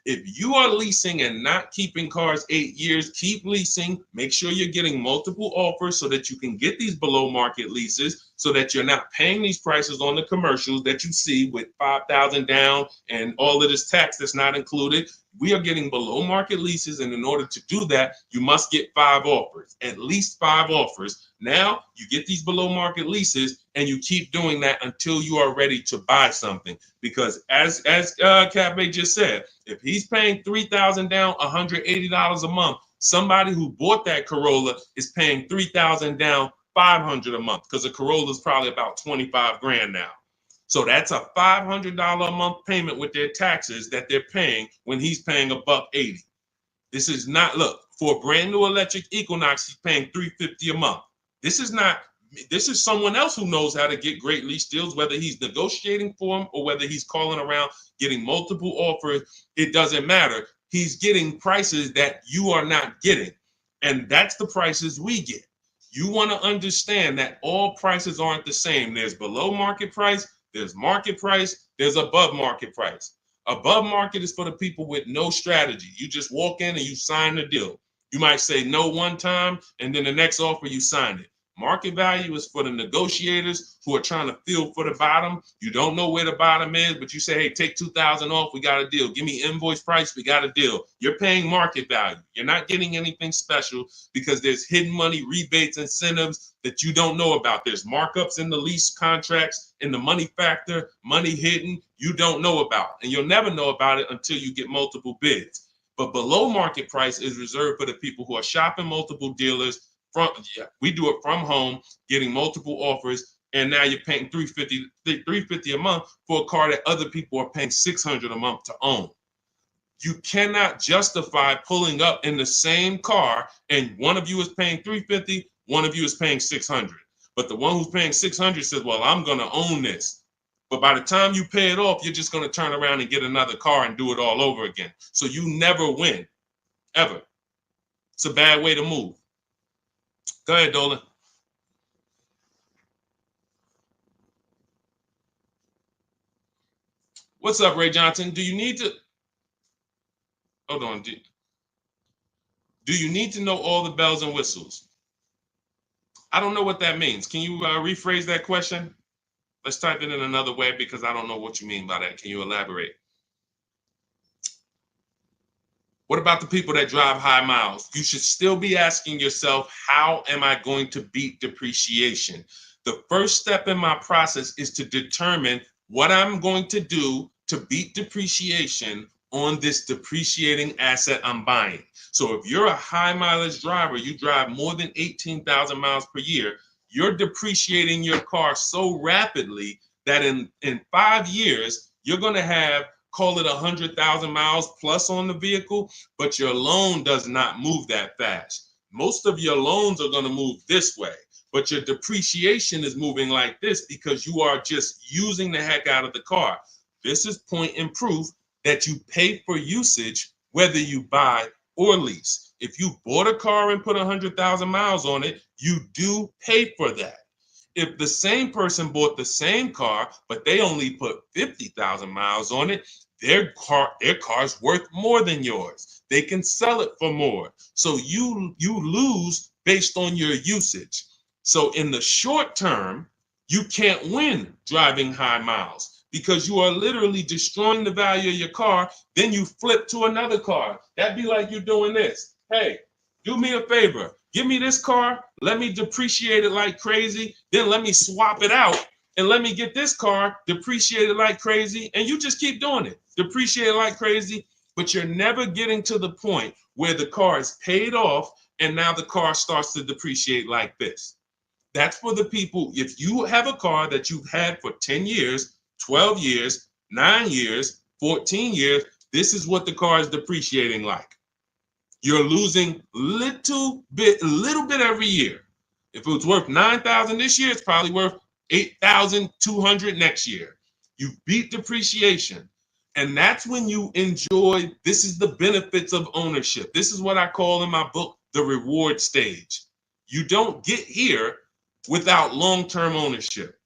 If you are leasing and not keeping cars 8 years, keep leasing. Make sure you're getting multiple offers so that you can get these below market leases, so that you're not paying these prices on the commercials that you see with $5,000 down and all of this tax that's not included. We are getting below market leases, and in order to do that, you must get 5 offers, at least 5 offers. Now you get these below market leases, and you keep doing that until you are ready to buy something. Because as Cafe just said, if he's paying $3,000 down, $180 a month, somebody who bought that Corolla is paying $3,000 down, $500 a month, because a Corolla is probably about 25 grand now. So that's a $500 a month payment with their taxes that they're paying when he's paying $180. This is not, look, for a brand new electric Equinox, he's paying $350 a month. This is someone else who knows how to get great lease deals, whether he's negotiating for them or whether he's calling around getting multiple offers. It doesn't matter. He's getting prices that you are not getting. And that's the prices we get. You want to understand that all prices aren't the same. There's below market price, there's market price, there's above market price. Above market is for the people with no strategy. You just walk in and you sign the deal. You might say no one time, and then the next offer you sign it. Market value is for the negotiators who are trying to feel for the bottom. You don't know where the bottom is, but you say, hey, take 2,000 off. We got a deal. Give me invoice price. We got a deal. You're paying market value. You're not getting anything special because there's hidden money, rebates, incentives that you don't know about. There's markups in the lease contracts, in the money factor, money hidden you don't know about. And you'll never know about it until you get multiple bids. But below market price is reserved for the people who are shopping multiple dealers. We do it from home, getting multiple offers, and now you're paying $350 a month for a car that other people are paying $600 a month to own. You cannot justify pulling up in the same car and one of you is paying $350, one of you is paying $600. But the one who's paying $600 says, well, I'm going to own this. But by the time you pay it off, you're just going to turn around and get another car and do it all over again. So you never win, ever. It's a bad way to move. Go ahead, Dolan. What's up, Ray Johnson? Do you need to... Hold on. Do you need to know all the bells and whistles? I don't know what that means. Can you rephrase that question? Let's type it in another way because I don't know what you mean by that. Can you elaborate? What about the people that drive high miles? You should still be asking yourself, how am I going to beat depreciation? The first step in my process is to determine what I'm going to do to beat depreciation on this depreciating asset I'm buying. So if you're a high mileage driver, you drive more than 18,000 miles per year, you're depreciating your car so rapidly that in 5 years, you're going to have, call it 100,000 miles plus on the vehicle, but your loan does not move that fast. most of your loans are going to move this way, but your depreciation is moving like this because you are just using the heck out of the car. This is point and proof that you pay for usage, whether you buy or lease. If you bought a car and put 100,000 miles on it, you do pay for that. If the same person bought the same car, but they only put 50,000 miles on it, their car's worth more than yours. They can sell it for more. So you lose based on your usage. So in the short term, you can't win driving high miles because you are literally destroying the value of your car. Then you flip to another car. That'd be like you doing this. Hey, do me a favor. Give me this car. Let me depreciate it like crazy. Then let me swap it out and let me get this car depreciated like crazy. And you just keep doing it. Depreciate it like crazy. But you're never getting to the point where the car is paid off and now the car starts to depreciate like this. That's for the people. If you have a car that you've had for 10 years, 12 years, 9 years, 14 years, this is what the car is depreciating like. You're losing little bit every year. If it was worth 9,000 this year, it's probably worth 8,200 next year. You beat depreciation. And that's when you enjoy, this is the benefits of ownership. This is what I call in my book, the reward stage. You don't get here without long-term ownership.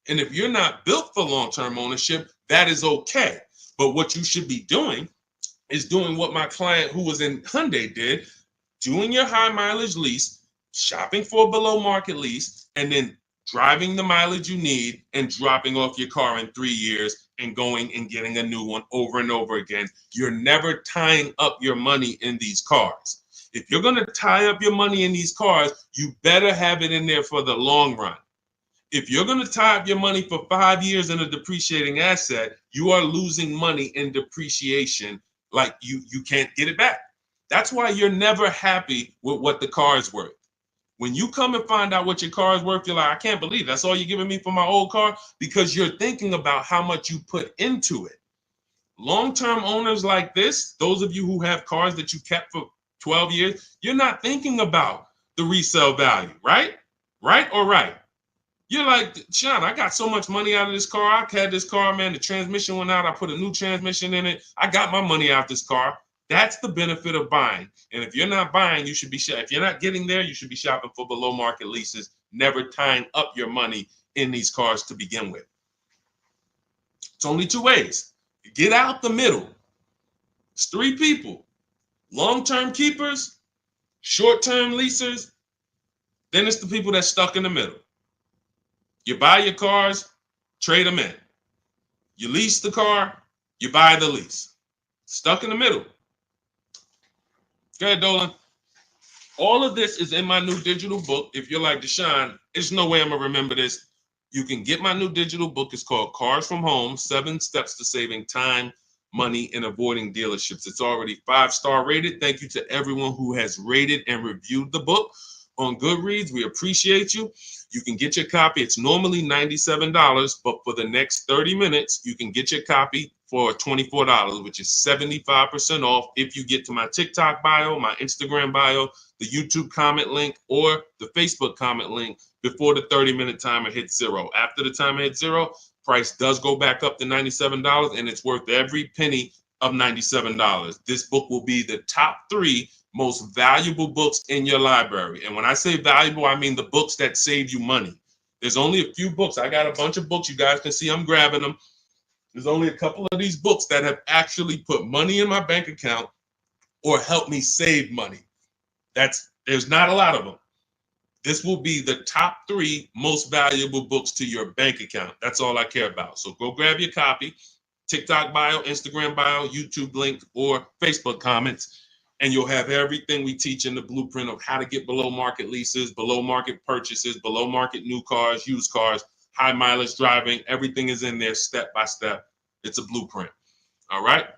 And if you're not built for long-term ownership, that is okay. But what you should be doing is doing what my client who was in Hyundai did, doing your high mileage lease, shopping for a below market lease, and then driving the mileage you need and dropping off your car in 3 years and going and getting a new one over and over again. You're never tying up your money in these cars. If you're going to tie up your money in these cars, you better have it in there for the long run. If you're going to tie up your money for 5 years in a depreciating asset, you are losing money in depreciation. Like you can't get it back. That's why you're never happy with what the car is worth. When you come and find out what your car is worth, you're like, I can't believe that's all you're giving me for my old car, because you're thinking about how much you put into it. Long-term owners like this, those of you who have cars that you kept for 12 years, you're not thinking about the resale value, right? Right or right? You're like, Sean, I got so much money out of this car. I had this car, man. The transmission went out. I put a new transmission in it. I got my money out this car. That's the benefit of buying. And if you're not buying, you should be if you're not getting there, you should be shopping for below market leases, never tying up your money in these cars to begin with. It's only two ways. Get out the middle. It's three people: long-term keepers, short-term leasers. Then it's the people that's stuck in the middle. You buy your cars, trade them in. You lease the car, you buy the lease. Stuck in the middle. Go ahead, Dolan. All of this is in my new digital book. If you're like, Deshone, there's no way I'm going to remember this. You can get my new digital book. It's called Cars from Home, 7 Steps to Saving Time, Money, and Avoiding Dealerships. It's already 5-star rated. Thank you to everyone who has rated and reviewed the book on Goodreads. We appreciate you. You can get your copy. It's normally $97, but for the next 30 minutes, you can get your copy for $24, which is 75% off if you get to my TikTok bio, my Instagram bio, the YouTube comment link, or the Facebook comment link before the 30-minute timer hits zero. After the timer hits zero, price does go back up to $97, and it's worth every penny of $97. This book will be the top 3 most valuable books in your library. And when I say valuable, I mean the books that save you money. There's only a few books. I got a bunch of books. You guys can see I'm grabbing them. There's only a couple of these books that have actually put money in my bank account or helped me save money. There's not a lot of them. This will be the top 3 most valuable books to your bank account. That's all I care about. So go grab your copy. TikTok bio, Instagram bio, YouTube link, or Facebook comments. And you'll have everything we teach in the blueprint of how to get below market leases, below market purchases, below market new cars, used cars, high mileage driving. Everything is in there step by step. It's a blueprint. All right.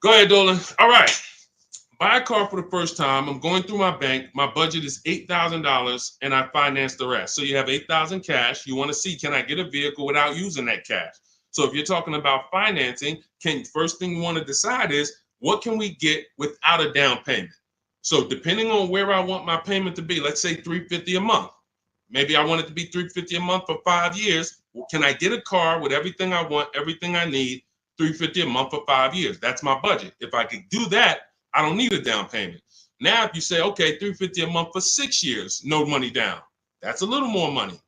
Go ahead, Dolan. All right. Buy a car for the first time. I'm going through my bank. My budget is $8,000 and I finance the rest. So you have $8,000 cash. You want to see, can I get a vehicle without using that cash? So if you're talking about financing, first thing you want to decide is, what can we get without a down payment? So depending on where I want my payment to be, let's say $350 a month. Maybe I want it to be $350 a month for 5 years. Well, can I get a car with everything I want, everything I need, $350 a month for 5 years? That's my budget. If I could do that, I don't need a down payment. Now, if you say, okay, $350 a month for 6 years, no money down, that's a little more money.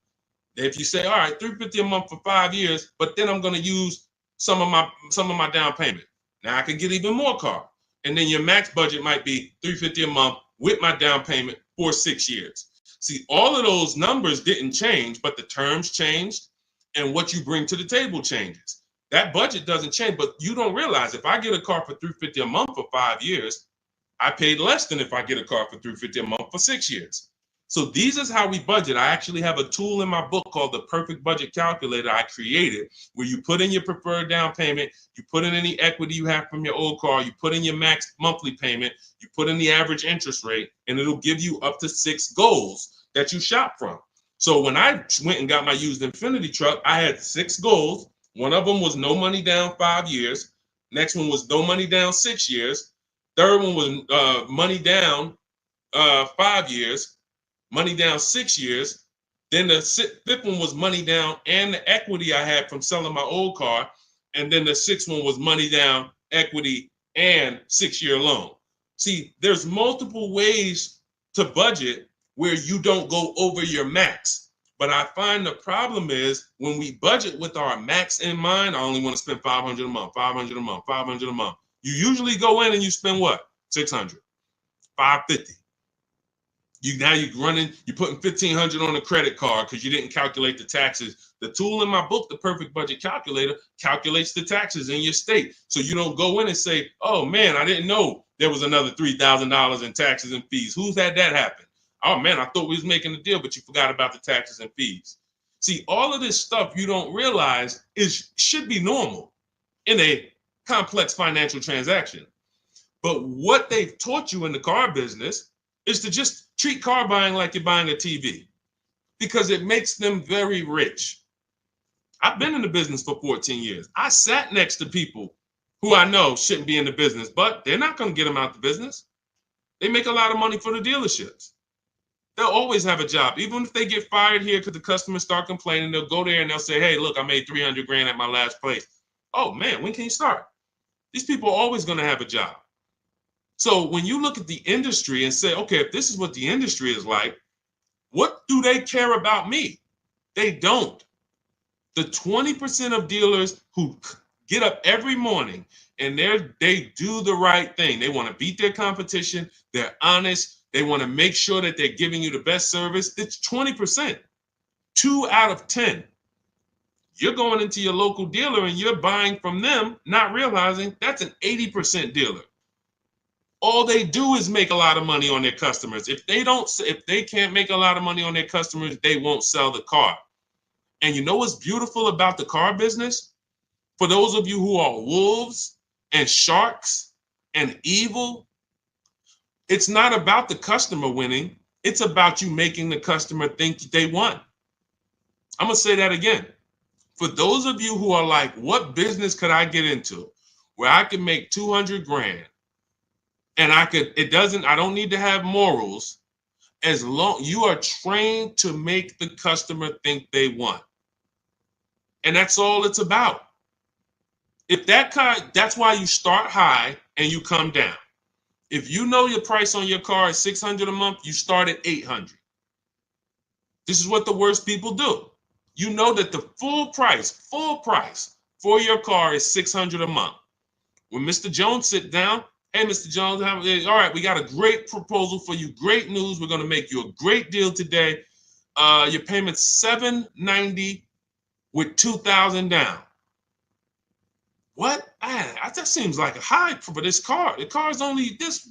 If you say, all right, $350 a month for 5 years, but then I'm going to use some of my down payment. Now I can get even more car. And then your max budget might be $350 a month with my down payment for 6 years. See, all of those numbers didn't change, but the terms changed and what you bring to the table changes. That budget doesn't change, but you don't realize if I get a car for $350 a month for 5 years, I paid less than if I get a car for $350 a month for 6 years. So these is how we budget. I actually have a tool in my book called the Perfect Budget Calculator I created, where you put in your preferred down payment, you put in any equity you have from your old car, you put in your max monthly payment, you put in the average interest rate, and it'll give you up to 6 goals that you shop from. So when I went and got my used Infiniti truck, I had 6 goals. One of them was no money down 5 years. Next one was no money down 6 years. Third one was money down 5 years. Money down 6 years. Then the fifth one was money down and the equity I had from selling my old car. And then the sixth one was money down, equity, and 6-year loan. See, there's multiple ways to budget where you don't go over your max. But I find the problem is when we budget with our max in mind, I only want to spend $500 a month, $500 a month, $500 a month. You usually go in and you spend what? $600, $550. You're putting $1,500 on a credit card because you didn't calculate the taxes. The tool in my book, the Perfect Budget Calculator, calculates the taxes in your state. So you don't go in and say, oh man, I didn't know there was another $3,000 in taxes and fees. Who's had that happen? Oh man, I thought we was making a deal, but you forgot about the taxes and fees. See, all of this stuff you don't realize should be normal in a complex financial transaction. But what they've taught you in the car business is to just treat car buying like you're buying a TV because it makes them very rich. I've been in the business for 14 years. I sat next to people who I know shouldn't be in the business, but they're not going to get them out the business. They make a lot of money for the dealerships. They'll always have a job. Even if they get fired here because the customers start complaining, they'll go there and they'll say, hey, look, I made 300 grand at my last place. Oh man, when can you start? These people are always going to have a job. So when you look at the industry and say, okay, if this is what the industry is like, what do they care about me? They don't. The 20% of dealers who get up every morning and they do the right thing. They want to beat their competition. They're honest. They want to make sure that they're giving you the best service. It's 20%. 2 out of 10. You're going into your local dealer and you're buying from them, not realizing that's an 80% dealer. All they do is make a lot of money on their customers. If they can't make a lot of money on their customers, they won't sell the car. And you know what's beautiful about the car business? For those of you who are wolves and sharks and evil, it's not about the customer winning. It's about you making the customer think they won. I'm going to say that again. For those of you who are like, what business could I get into where I can make 200 grand? And I don't need to have morals as long you are trained to make the customer think they won. And that's all it's about. If that's why you start high and you come down. If you know your price on your car is $600 a month, you start at $800. This is what the worst people do. You know that the full price for your car is $600 a month. When Mr. Jones sit down, hey, Mr. Jones, all right, we got a great proposal for you. Great news. We're going to make you a great deal today. Your payment's $790 with $2,000 down. What? That seems like a high for this car. The car is only this.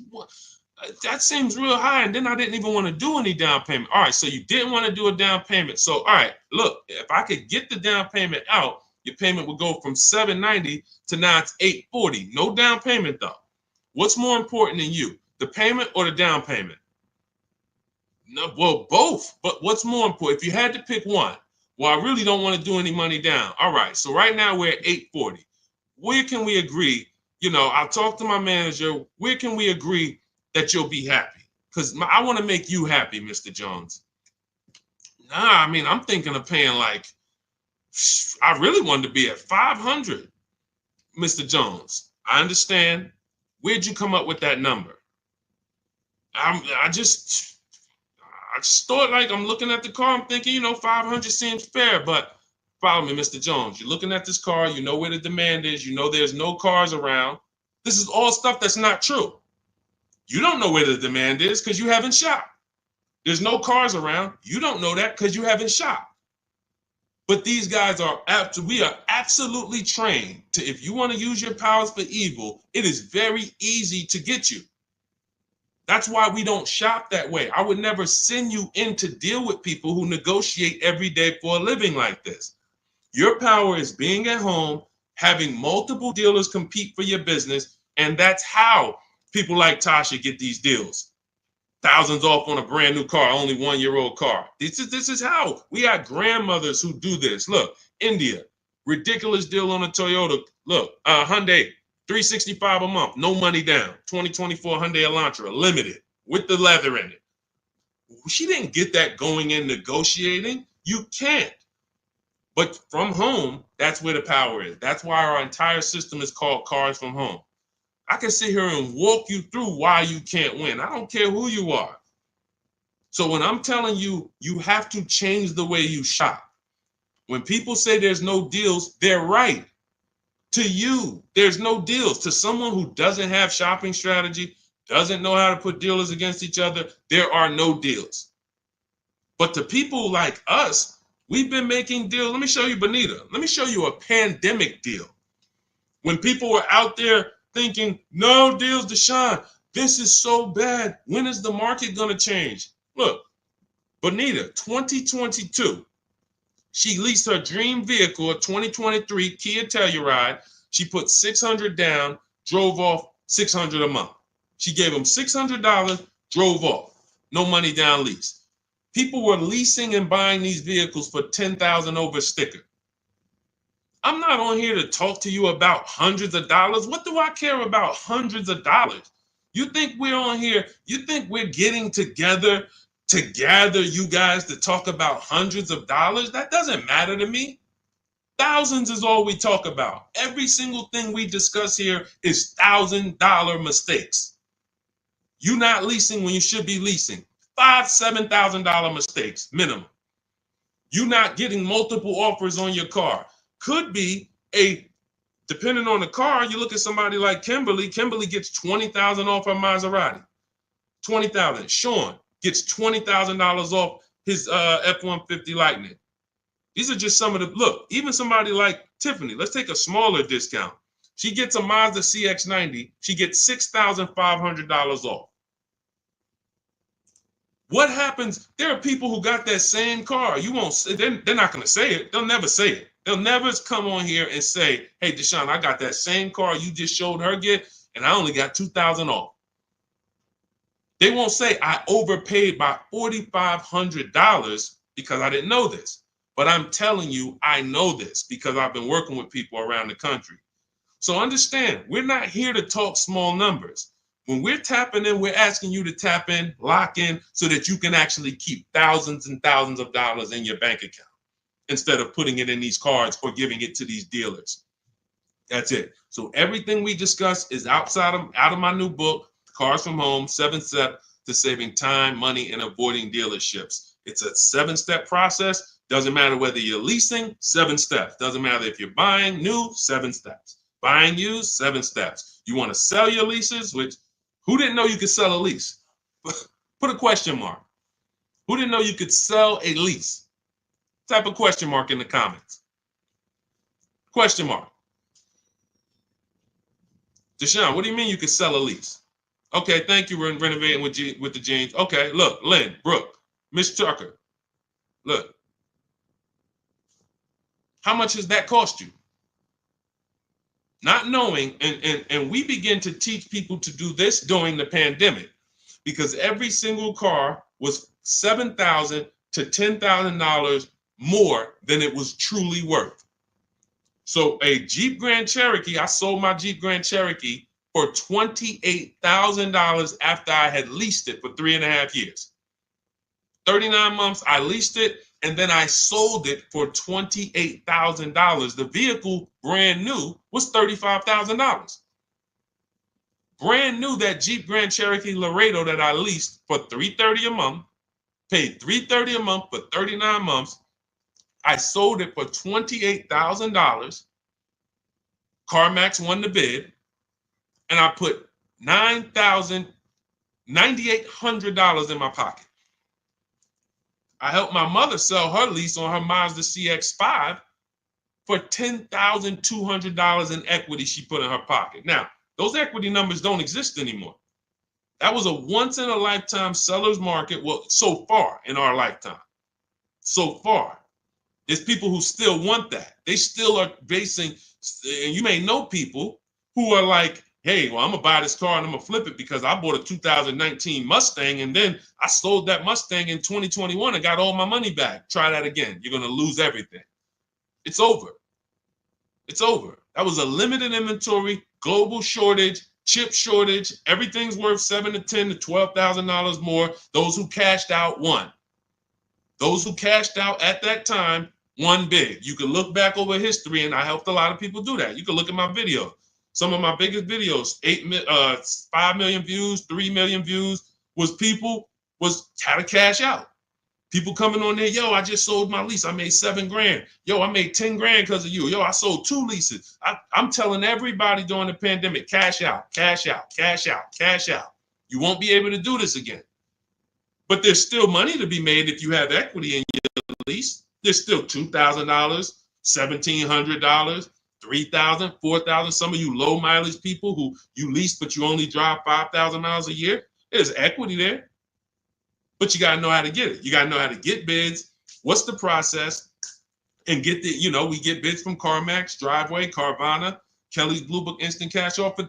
That seems real high. And then I didn't even want to do any down payment. All right, so you didn't want to do a down payment. So, all right, look, if I could get the down payment out, your payment would go from $790 to now it's $840. No down payment, though. What's more important than you, the payment or the down payment? No, well, both. But what's more important? If you had to pick one, well, I really don't want to do any money down. All right, so right now we're at $840. Where can we agree? You know, I'll talk to my manager. Where can we agree that you'll be happy. Because I want to make you happy, Mr. Jones. Nah, I mean, I'm thinking of paying like, I really wanted to be at 500, Mr. Jones. I understand. Where'd you come up with that number? I just thought, like, I'm looking at the car, I'm thinking, 500 seems fair, but follow me, Mr. Jones. You're looking at this car, you know where the demand is, you know there's no cars around. This is all stuff that's not true. You don't know where the demand is because you haven't shopped. There's no cars around. You don't know that because you haven't shopped. But these guys we are absolutely trained to, if you want to use your powers for evil, it is very easy to get you. That's why we don't shop that way. I would never send you in to deal with people who negotiate every day for a living like this. Your power is being at home, having multiple dealers compete for your business, and that's how people like Tasha get these deals. Thousands off on a brand new car, only 1-year-old car. This is how. We got grandmothers who do this. Look, India, ridiculous deal on a Toyota. Look, Hyundai, $365 a month, no money down. 2024 Hyundai Elantra, limited, with the leather in it. She didn't get that going in negotiating. You can't. But from home, that's where the power is. That's why our entire system is called Cars from Home. I can sit here and walk you through why you can't win. I don't care who you are. So when I'm telling you, you have to change the way you shop. When people say there's no deals, they're right. To you, there's no deals. To someone who doesn't have shopping strategy, doesn't know how to put dealers against each other, there are no deals. But to people like us, we've been making deals. Let me show you, Bonita. Let me show you a pandemic deal. When people were out there thinking, no deals, Deshone, this is so bad. When is the market going to change? Look, Bonita, 2022, she leased her dream vehicle, a 2023 Kia Telluride. She put $600 down, drove off $600 a month. She gave them $600, drove off, no money down lease. People were leasing and buying these vehicles for $10,000 over sticker. I'm not on here to talk to you about hundreds of dollars. What do I care about hundreds of dollars? You think we're on here, you think we're getting together to gather you guys to talk about hundreds of dollars? That doesn't matter to me. Thousands is all we talk about. Every single thing we discuss here is $1,000 mistakes. You not leasing when you should be leasing. $5,000, $7,000 mistakes minimum. You not getting multiple offers on your car. Could be depending on the car, you look at somebody like Kimberly. Kimberly gets $20,000 off her Maserati. $20,000. Sean gets $20,000 off his F-150 Lightning. These are just some of the, look, even somebody like Tiffany, let's take a smaller discount. She gets a Mazda CX-90. She gets $6,500 off. What happens? There are people who got that same car. You won't. They're not going to say it. They'll never say it. They'll never come on here and say, "Hey, Deshone, I got that same car you just showed her get, and I only got $2,000 off." They won't say I overpaid by $4,500 because I didn't know this. But I'm telling you, I know this because I've been working with people around the country. So understand, we're not here to talk small numbers. When we're tapping in, we're asking you to tap in, lock in, so that you can actually keep thousands and thousands of dollars in your bank account instead of putting it in these cards or giving it to these dealers. That's it. So everything we discuss is out of my new book, Cars from Home, 7 Steps to Saving Time, Money, and Avoiding Dealerships. It's a 7-step process. Doesn't matter whether you're leasing, 7 steps. Doesn't matter if you're buying new, 7 steps. Buying used, 7 steps. You want to sell your leases, which who didn't know you could sell a lease? Put a question mark. Who didn't know you could sell a lease? Type a question mark in the comments. Question mark. Deshone, what do you mean you could sell a lease? Okay, thank you. We're renovating with the jeans. Okay, look, Lynn, Brooke, Miss Tucker. Look. How much has that cost you? Not knowing, and we begin to teach people to do this during the pandemic because every single car was $7,000 to $10,000 more than it was truly worth. So a Jeep Grand Cherokee, I sold my Jeep Grand Cherokee for $28,000 after I had leased it for 3.5 years. 39 months, I leased it, and then I sold it for $28,000. The vehicle, brand new, was $35,000. Brand new, that Jeep Grand Cherokee Laredo that I leased for $330 a month, paid $330 a month for 39 months. I sold it for $28,000. CarMax won the bid, and I put $9,800 in my pocket. I helped my mother sell her lease on her Mazda CX-5 for $10,200 in equity she put in her pocket. Now, those equity numbers don't exist anymore. That was a once-in-a-lifetime seller's market, well, so far in our lifetime. So far. There's people who still want that. They still are basing, and you may know people who are like, hey, well, I'm going to buy this car and I'm going to flip it because I bought a 2019 Mustang and then I sold that Mustang in 2021 and got all my money back. Try that again. You're going to lose everything. It's over. It's over. That was a limited inventory, global shortage, chip shortage. Everything's worth $7,000 to $10,000 to $12,000 more. Those who cashed out won. Those who cashed out at that time won big. You can look back over history, and I helped a lot of people do that. You can look at my videos. Some of my biggest videos, 5 million views, 3 million views, was had to cash out. People coming on there, yo, I just sold my lease. I made $7,000. Yo, I made $10,000 because of you. Yo, I sold 2 leases. I'm telling everybody during the pandemic, cash out, cash out, cash out, cash out. You won't be able to do this again. But there's still money to be made if you have equity in your lease. There's still $2,000, $1,700, $3,000, $4,000. Some of you low mileage people who you lease, but you only drive 5,000 miles a year. There's equity there, but you got to know how to get it. You got to know how to get bids. What's the process? And get we get bids from CarMax, Driveway, Carvana, Kelly's Blue Book Instant Cash Offer.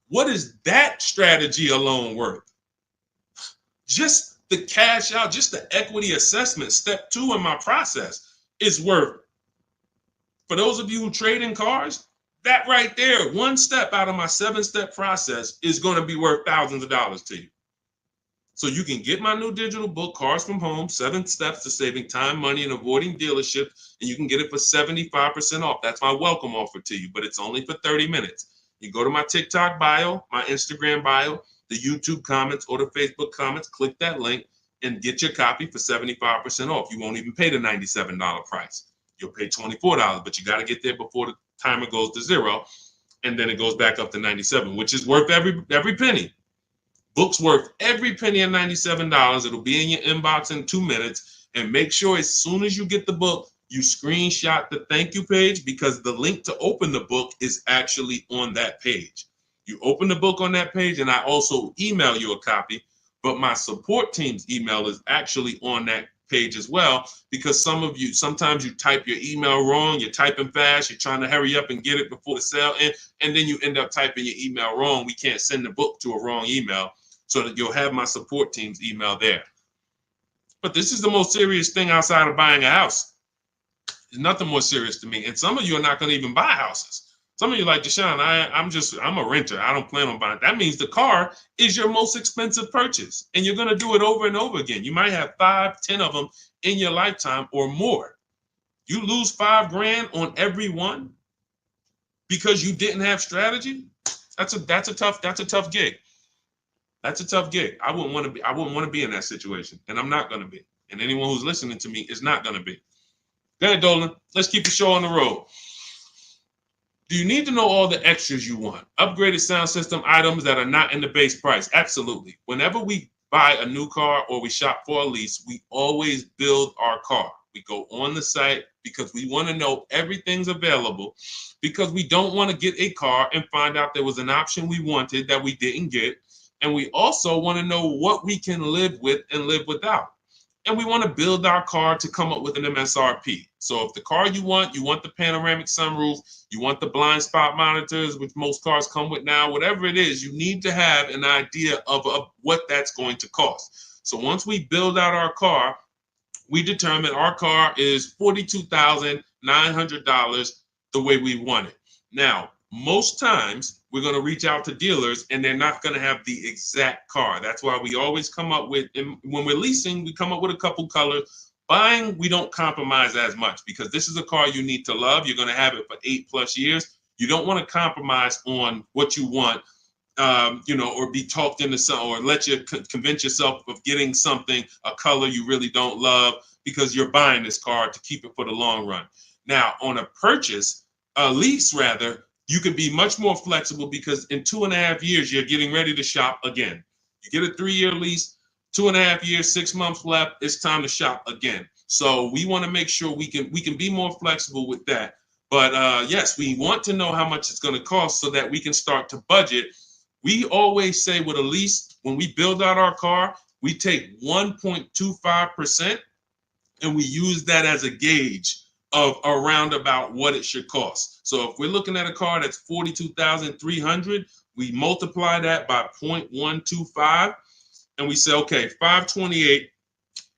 What is that strategy alone worth? Just the cash out, just the equity assessment, step 2 in my process is worth. For those of you who trade in cars, that right there, 1 step out of my 7-step process is going to be worth thousands of dollars to you. So you can get my new digital book, Cars from Home, 7 Steps to Saving Time, Money, and Avoiding Dealership, and you can get it for 75% off. That's my welcome offer to you, but it's only for 30 minutes. You go to my TikTok bio, my Instagram bio, the YouTube comments, or the Facebook comments, click that link and get your copy for 75% off. You won't even pay the $97 price. You'll pay $24, but you got to get there before the timer goes to 0, and then it goes back up to $97, which is worth every penny. Book's worth every penny at $97. It'll be in your inbox in 2 minutes. And make sure as soon as you get the book, you screenshot the thank you page, because the link to open the book is actually on that page. You open the book on that page, and I also email you a copy, but my support team's email is actually on that page as well, because sometimes you type your email wrong, you're typing fast, you're trying to hurry up and get it before the sale ends, and then you end up typing your email wrong. We can't send the book to a wrong email, so that you'll have my support team's email there. But this is the most serious thing outside of buying a house. There's nothing more serious to me. And some of you are not going to even buy houses. Some of you like, Deshone, I'm a renter. I don't plan on buying. That means the car is your most expensive purchase, and you're going to do it over and over again. You might have 5, 10 of them in your lifetime or more. You lose $5,000 on every one because you didn't have strategy. That's a tough gig. That's a tough gig. I wouldn't want to be in that situation, and I'm not going to be. And anyone who's listening to me is not going to be. Go ahead, Dolan. Let's keep the show on the road. Do you need to know all the extras you want? Upgraded sound system items that are not in the base price? Absolutely. Whenever we buy a new car or we shop for a lease, we always build our car. We go on the site because we want to know everything's available, because we don't want to get a car and find out there was an option we wanted that we didn't get. And we also want to know what we can live with and live without. And we want to build our car to come up with an MSRP. So if the car you want the panoramic sunroof, you want the blind spot monitors, which most cars come with now, whatever it is, you need to have an idea of what that's going to cost. So once we build out our car, we determine our car is $42,900 the way we want it. Now, most times we're going to reach out to dealers and they're not going to have the exact car. That's why we always come up with, and when we're leasing, we come up with a couple colors. Buying, we don't compromise as much because this is a car you need to love. You're going to have it for 8+ years. You don't want to compromise on what you want, or be talked into something, or let you convince yourself of getting something, a color you really don't love, because you're buying this car to keep it for the long run. Now, on a lease rather, you can be much more flexible because in 2.5 years, you're getting ready to shop again. You get a 3-year lease, 2.5 years, 6 months left, it's time to shop again. So we want to make sure we can be more flexible with that. But yes, we want to know how much it's going to cost so that we can start to budget. We always say with a lease, when we build out our car, we take 1.25% and we use that as a gauge of around about what it should cost. So if we're looking at a car that's $42,300, we multiply that by 0.125 and we say, okay, $528,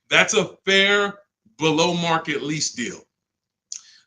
that's a fair below market lease deal.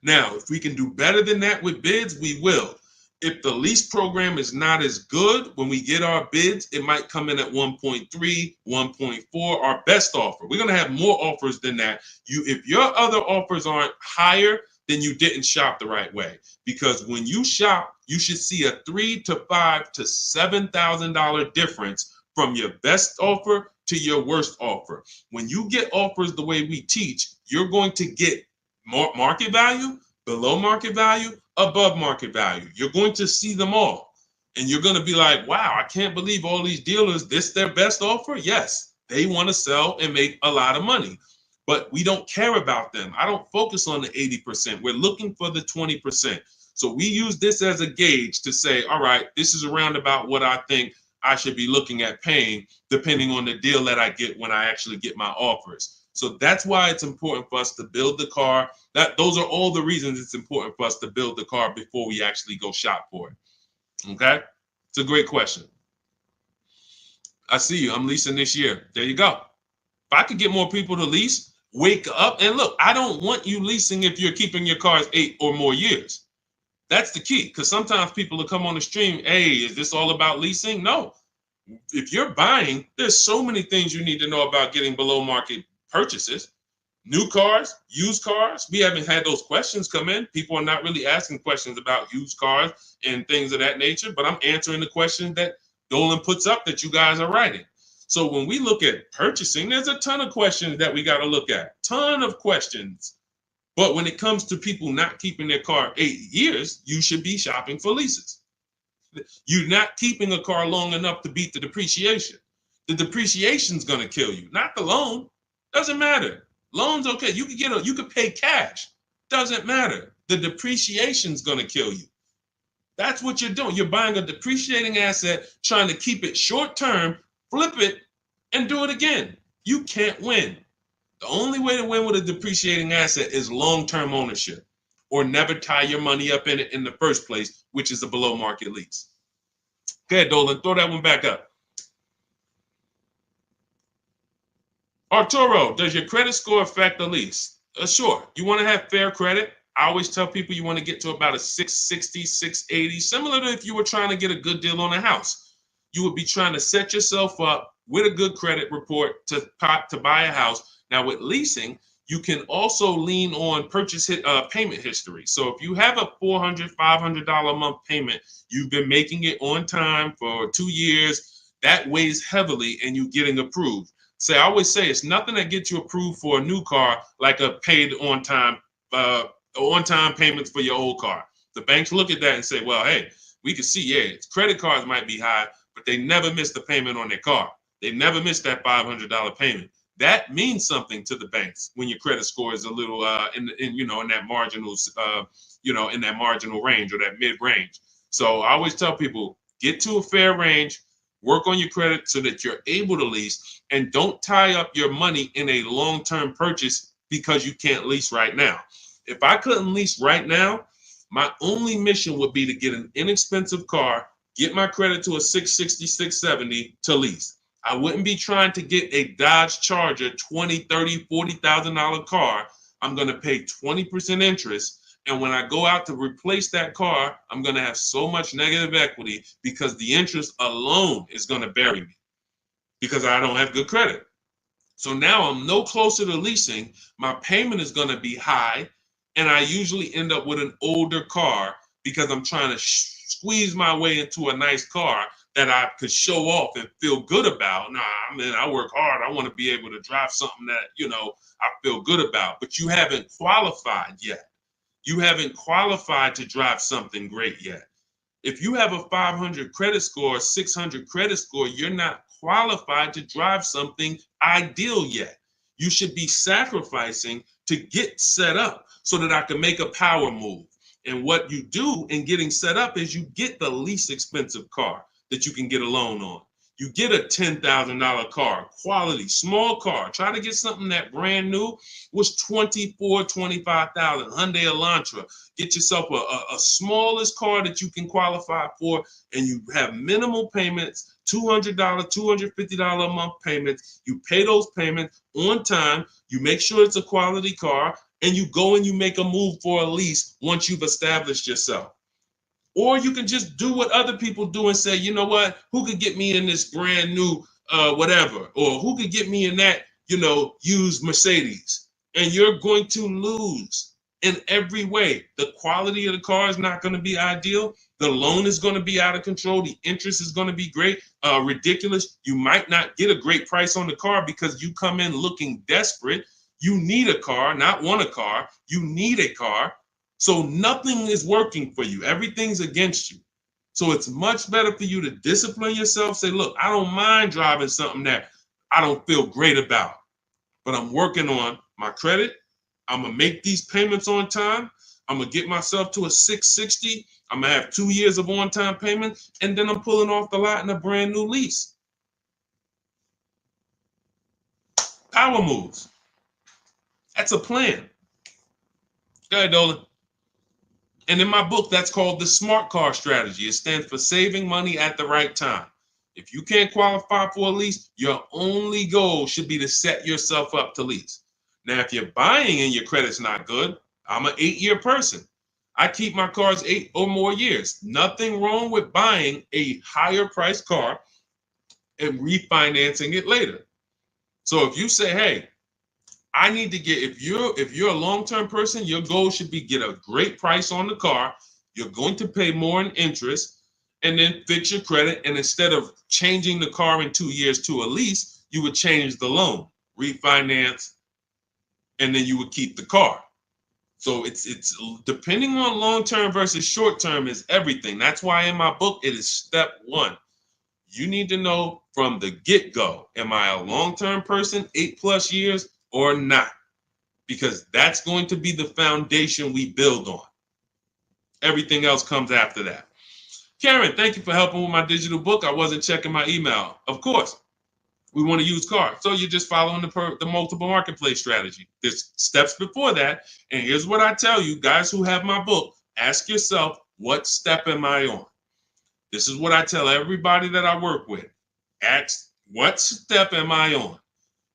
Now, if we can do better than that with bids, we will. If the lease program is not as good, when we get our bids, it might come in at 1.3, 1.4, our best offer. We're going to have more offers than that. If your other offers aren't higher, then you didn't shop the right way. Because when you shop, you should see a $3,000 to $5,000 to $7,000 difference from your best offer to your worst offer. When you get offers the way we teach, you're going to get more market value, below market value, above market value. You're going to see them all. And you're going to be like, wow, I can't believe all these dealers, this their best offer? Yes, they want to sell and make a lot of money. But we don't care about them. I don't focus on the 80%. We're looking for the 20%. So we use this as a gauge to say, all right, this is around about what I think I should be looking at paying, depending on the deal that I get when I actually get my offers. So that's why it's important for us to build the car. Those are all the reasons it's important for us to build the car before we actually go shop for it. Okay? It's a great question. I see you. I'm leasing this year. There you go. If I could get more people to lease, wake up and look. I don't want you leasing if you're keeping your cars 8 or more years. That's the key, because sometimes people will come on the stream, hey, is this all about leasing? No. If you're buying, there's so many things you need to know about getting below market purchases. New cars, used cars, we haven't had those questions come in. People are not really asking questions about used cars and things of that nature, but I'm answering the questions that Dolan puts up that you guys are writing. So when we look at purchasing, there's a ton of questions that we got to look at, ton of questions. But when it comes to people not keeping their car 8 years, you should be shopping for leases. You're not keeping a car long enough to beat the depreciation. The depreciation's going to kill you, not the loan. Doesn't matter. Loan's okay. You could pay cash. Doesn't matter. The depreciation's going to kill you. That's what you're doing. You're buying a depreciating asset, trying to keep it short term, flip it, and do it again. You can't win. The only way to win with a depreciating asset is long-term ownership, or never tie your money up in it in the first place, which is a below market lease. Go ahead, Dolan, throw that one back up. Arturo, does your credit score affect the lease? Sure. You want to have fair credit? I always tell people you want to get to about a 660, 680, similar to if you were trying to get a good deal on a house. You would be trying to set yourself up with a good credit report to buy a house. Now with leasing, you can also lean on payment history. So if you have a $400, $500 a month payment, you've been making it on time for 2 years, that weighs heavily in you getting approved. I always say it's nothing that gets you approved for a new car like a paid on-time payments for your old car. The banks look at that and say, well, hey, we can see, yeah, credit cards might be high, but they never miss the payment on their car. They never miss that $500 payment. That means something to the banks when your credit score is a little in that marginal in that marginal range or that mid range. So I always tell people, get to a fair range, work on your credit so that you're able to lease, and don't tie up your money in a long-term purchase because you can't lease right now. If I couldn't lease right now, my only mission would be to get an inexpensive car, get my credit to a 660, 670 to lease. I wouldn't be trying to get a Dodge Charger, $20,000, $30,000, $40,000 car. I'm going to pay 20% interest And when I go out to replace that car, I'm going to have so much negative equity because the interest alone is going to bury me because I don't have good credit. So now I'm no closer to leasing. My payment is going to be high. And I usually end up with an older car because I'm trying to squeeze my way into a nice car that I could show off and feel good about. Nah, I mean, I work hard. I want to be able to drive something that, I feel good about. But you haven't qualified yet. You haven't qualified to drive something great yet. If you have a 500 credit score, 600 credit score, you're not qualified to drive something ideal yet. You should be sacrificing to get set up so that I can make a power move. And what you do in getting set up is you get the least expensive car that you can get a loan on. You get a $10,000 car, quality, small car. Try to get something that brand new was $24,000, $25,000, Hyundai Elantra. Get yourself a smallest car that you can qualify for, and you have minimal payments, $200, $250 a month payments. You pay those payments on time. You make sure it's a quality car, and you go and you make a move for a lease once you've established yourself. Or you can just do what other people do and say, you know what, who could get me in this brand new whatever, or who could get me in that, used Mercedes? And you're going to lose in every way. The quality of the car is not going to be ideal. The loan is going to be out of control. The interest is going to be ridiculous. You might not get a great price on the car because you come in looking desperate. You need a car, not want a car. You need a car. So nothing is working for you. Everything's against you. So it's much better for you to discipline yourself. Say, look, I don't mind driving something that I don't feel great about, but I'm working on my credit. I'm going to make these payments on time. I'm going to get myself to a 660. I'm going to have 2 years of on-time payments, and then I'm pulling off the lot in a brand new lease. Power moves. That's a plan. Go ahead, Dolan. And in my book, that's called the SMART car strategy. It stands for saving money at the right time. If you can't qualify for a lease, your only goal should be to set yourself up to lease. Now, if you're buying and your credit's not good, I'm an 8-year person. I keep my cars 8 or more years. Nothing wrong with buying a higher priced car and refinancing it later. So if you say, hey, I need to get, if you're a long-term person, your goal should be get a great price on the car. You're going to pay more in interest and then fix your credit. And instead of changing the car in 2 years to a lease, you would change the loan, refinance, and then you would keep the car. So it's depending on long-term versus short-term is everything. That's why in my book, it is step 1. You need to know from the get-go, am I a long-term person, 8+ years, or not? Because that's going to be the foundation we build on. Everything else comes after that. Karen, thank you for helping with my digital book. I wasn't checking my email. Of course, we want to use cars. So you're just following the multiple marketplace strategy. There's steps before that. And here's what I tell you, guys who have my book, ask yourself, what step am I on? This is what I tell everybody that I work with. Ask, what step am I on?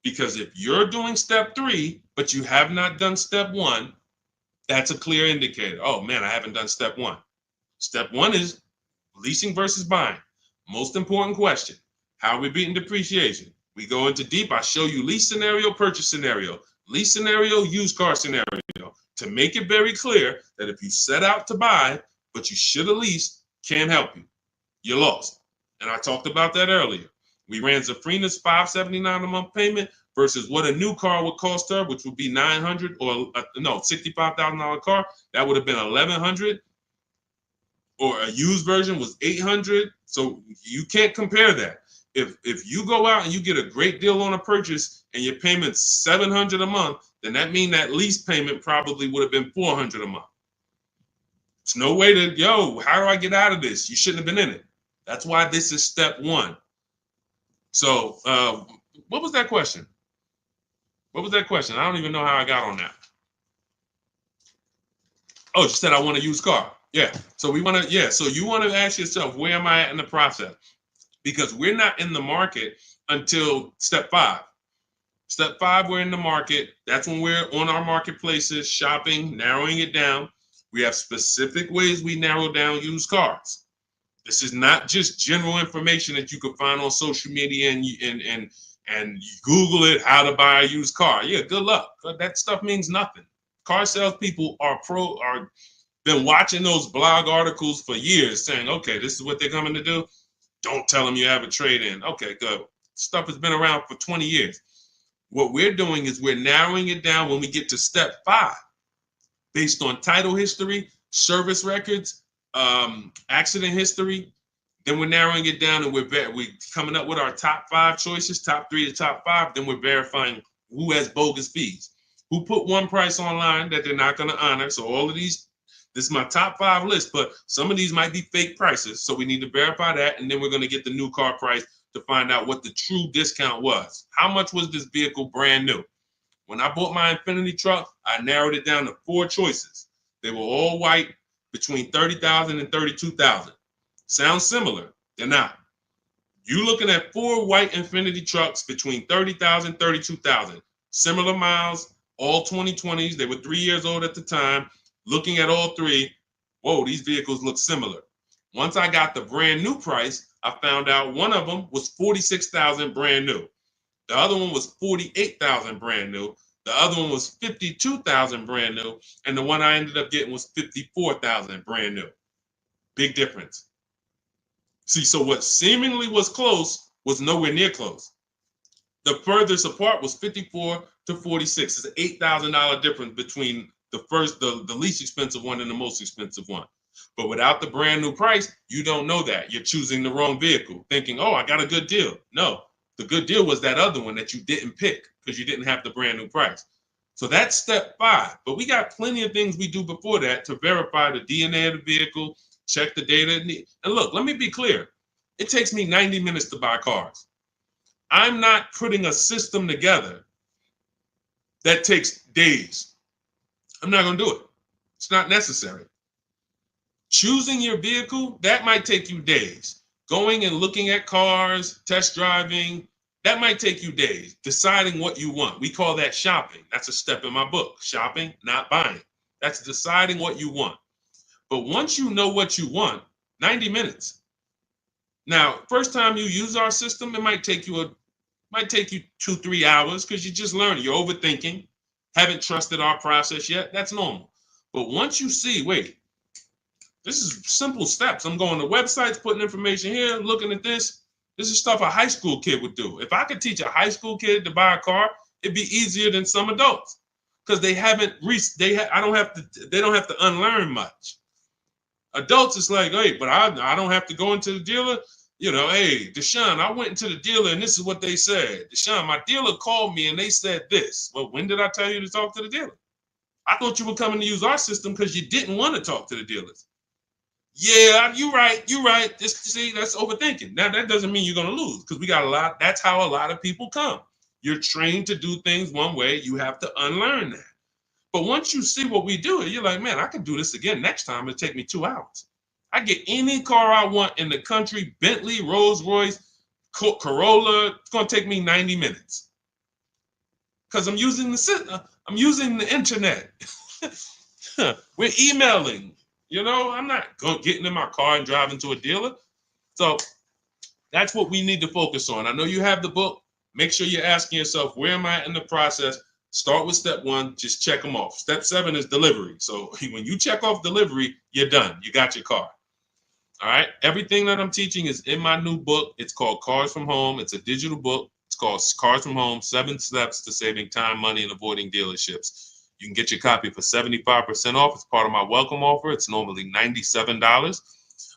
Because if you're doing step 3, but you have not done step 1, that's a clear indicator. Oh man, I haven't done step 1. Step 1 is leasing versus buying. Most important question. How are we beating depreciation? We go into deep. I show you lease scenario, purchase scenario, lease scenario, used car scenario, to make it very clear that if you set out to buy, but you should have leased, can't help you. You're lost. And I talked about that earlier. We ran Zafrina's $579 a month payment versus what a new car would cost her, which would be $900 or $65,000 car. That would have been $1,100. Or a used version was $800. So you can't compare that. If you go out and you get a great deal on a purchase and your payment's $700 a month, then that means that lease payment probably would have been $400 a month. It's no way to, how do I get out of this? You shouldn't have been in it. That's why this is step 1. So what was that question? What was that question? I don't even know how I got on that. Oh, you said I want to use car. Yeah. So we want to, so you want to ask yourself, where am I at in the process? Because we're not in the market until step 5. Step 5, we're in the market. That's when we're on our marketplaces, shopping, narrowing it down. We have specific ways we narrow down used cars. This is not just general information that you can find on social media and you Google it, how to buy a used car. Yeah, good luck. That stuff means nothing. Car salespeople are been watching those blog articles for years saying, okay, this is what they're coming to do. Don't tell them you have a trade-in. Okay, good. Stuff has been around for 20 years. What we're doing is we're narrowing it down when we get to step 5, based on title history, service records, accident history. Then we're narrowing it down and we're coming up with our top 5 choices, top 3 to top 5. Then we're verifying who has bogus fees, who put one price online that they're not going to honor. So all of these, this is my top 5 list, but some of these might be fake prices. So we need to verify that. And then we're going to get the new car price to find out what the true discount was. How much was this vehicle brand new? When I bought my Infiniti truck, I narrowed it down to 4 choices. They were all white, between $30,000 and $32,000. Sounds similar. They're not. You looking at 4 white Infiniti trucks between $30,000 and $32,000. Similar miles, all 2020s. They were 3 years old at the time. Looking at all 3, whoa, these vehicles look similar. Once I got the brand new price, I found out one of them was $46,000 brand new. The other one was $48,000 brand new. The other one was $52,000 brand new. And the one I ended up getting was $54,000 brand new. Big difference. See, so what seemingly was close was nowhere near close. The furthest apart was 54 to 46. It's an $8,000 difference between the least expensive one and the most expensive one. But without the brand new price, you don't know that. You're choosing the wrong vehicle, thinking, oh, I got a good deal. No, the good deal was that other one that you didn't pick because you didn't have the brand new price. So that's step 5. But we got plenty of things we do before that to verify the DNA of the vehicle, check the data. And look, let me be clear. It takes me 90 minutes to buy cars. I'm not putting a system together that takes days. I'm not going to do it. It's not necessary. Choosing your vehicle, that might take you days. Going and looking at cars, test driving, that might take you days. Deciding what you want. We call that shopping. That's a step in my book. Shopping, not buying. That's deciding what you want. But once you know what you want, 90 minutes. Now, first time you use our system, it might take you 2-3 hours because you're just learning. You're overthinking. Haven't trusted our process yet. That's normal. But once you see, wait, this is simple steps. I'm going to websites, putting information here, looking at this. This is stuff a high school kid would do. If I could teach a high school kid to buy a car, it'd be easier than some adults because they don't have to unlearn much. Adults, it's like, hey, but I don't have to go into the dealer. You know, hey, Deshone, I went into the dealer and this is what they said. Deshone, my dealer called me and they said this. Well, when did I tell you to talk to the dealer? I thought you were coming to use our system because you didn't want to talk to the dealers. Yeah, you're right. See, that's overthinking. Now, that doesn't mean you're going to lose because we got a lot. That's how a lot of people come. You're trained to do things one way. You have to unlearn that. But once you see what we do, you're like, man, I can do this again next time. It'll take me 2 hours. I get any car I want in the country, Bentley, Rolls Royce, Corolla. It's going to take me 90 minutes because I'm using the internet. We're emailing. You know, I'm not getting in my car and driving to a dealer. So that's what we need to focus on. I know you have the book. Make sure you're asking yourself, where am I in the process? Start with step 1, just check them off. Step 7 is delivery. So when you check off delivery, you're done. You got your car. All right. Everything that I'm teaching is in my new book. It's called Cars from Home. It's a digital book. It's called Cars from Home, 7 Steps to Saving Time, Money, and Avoiding Dealerships. You can get your copy for 75% off. It's part of my welcome offer. It's normally $97.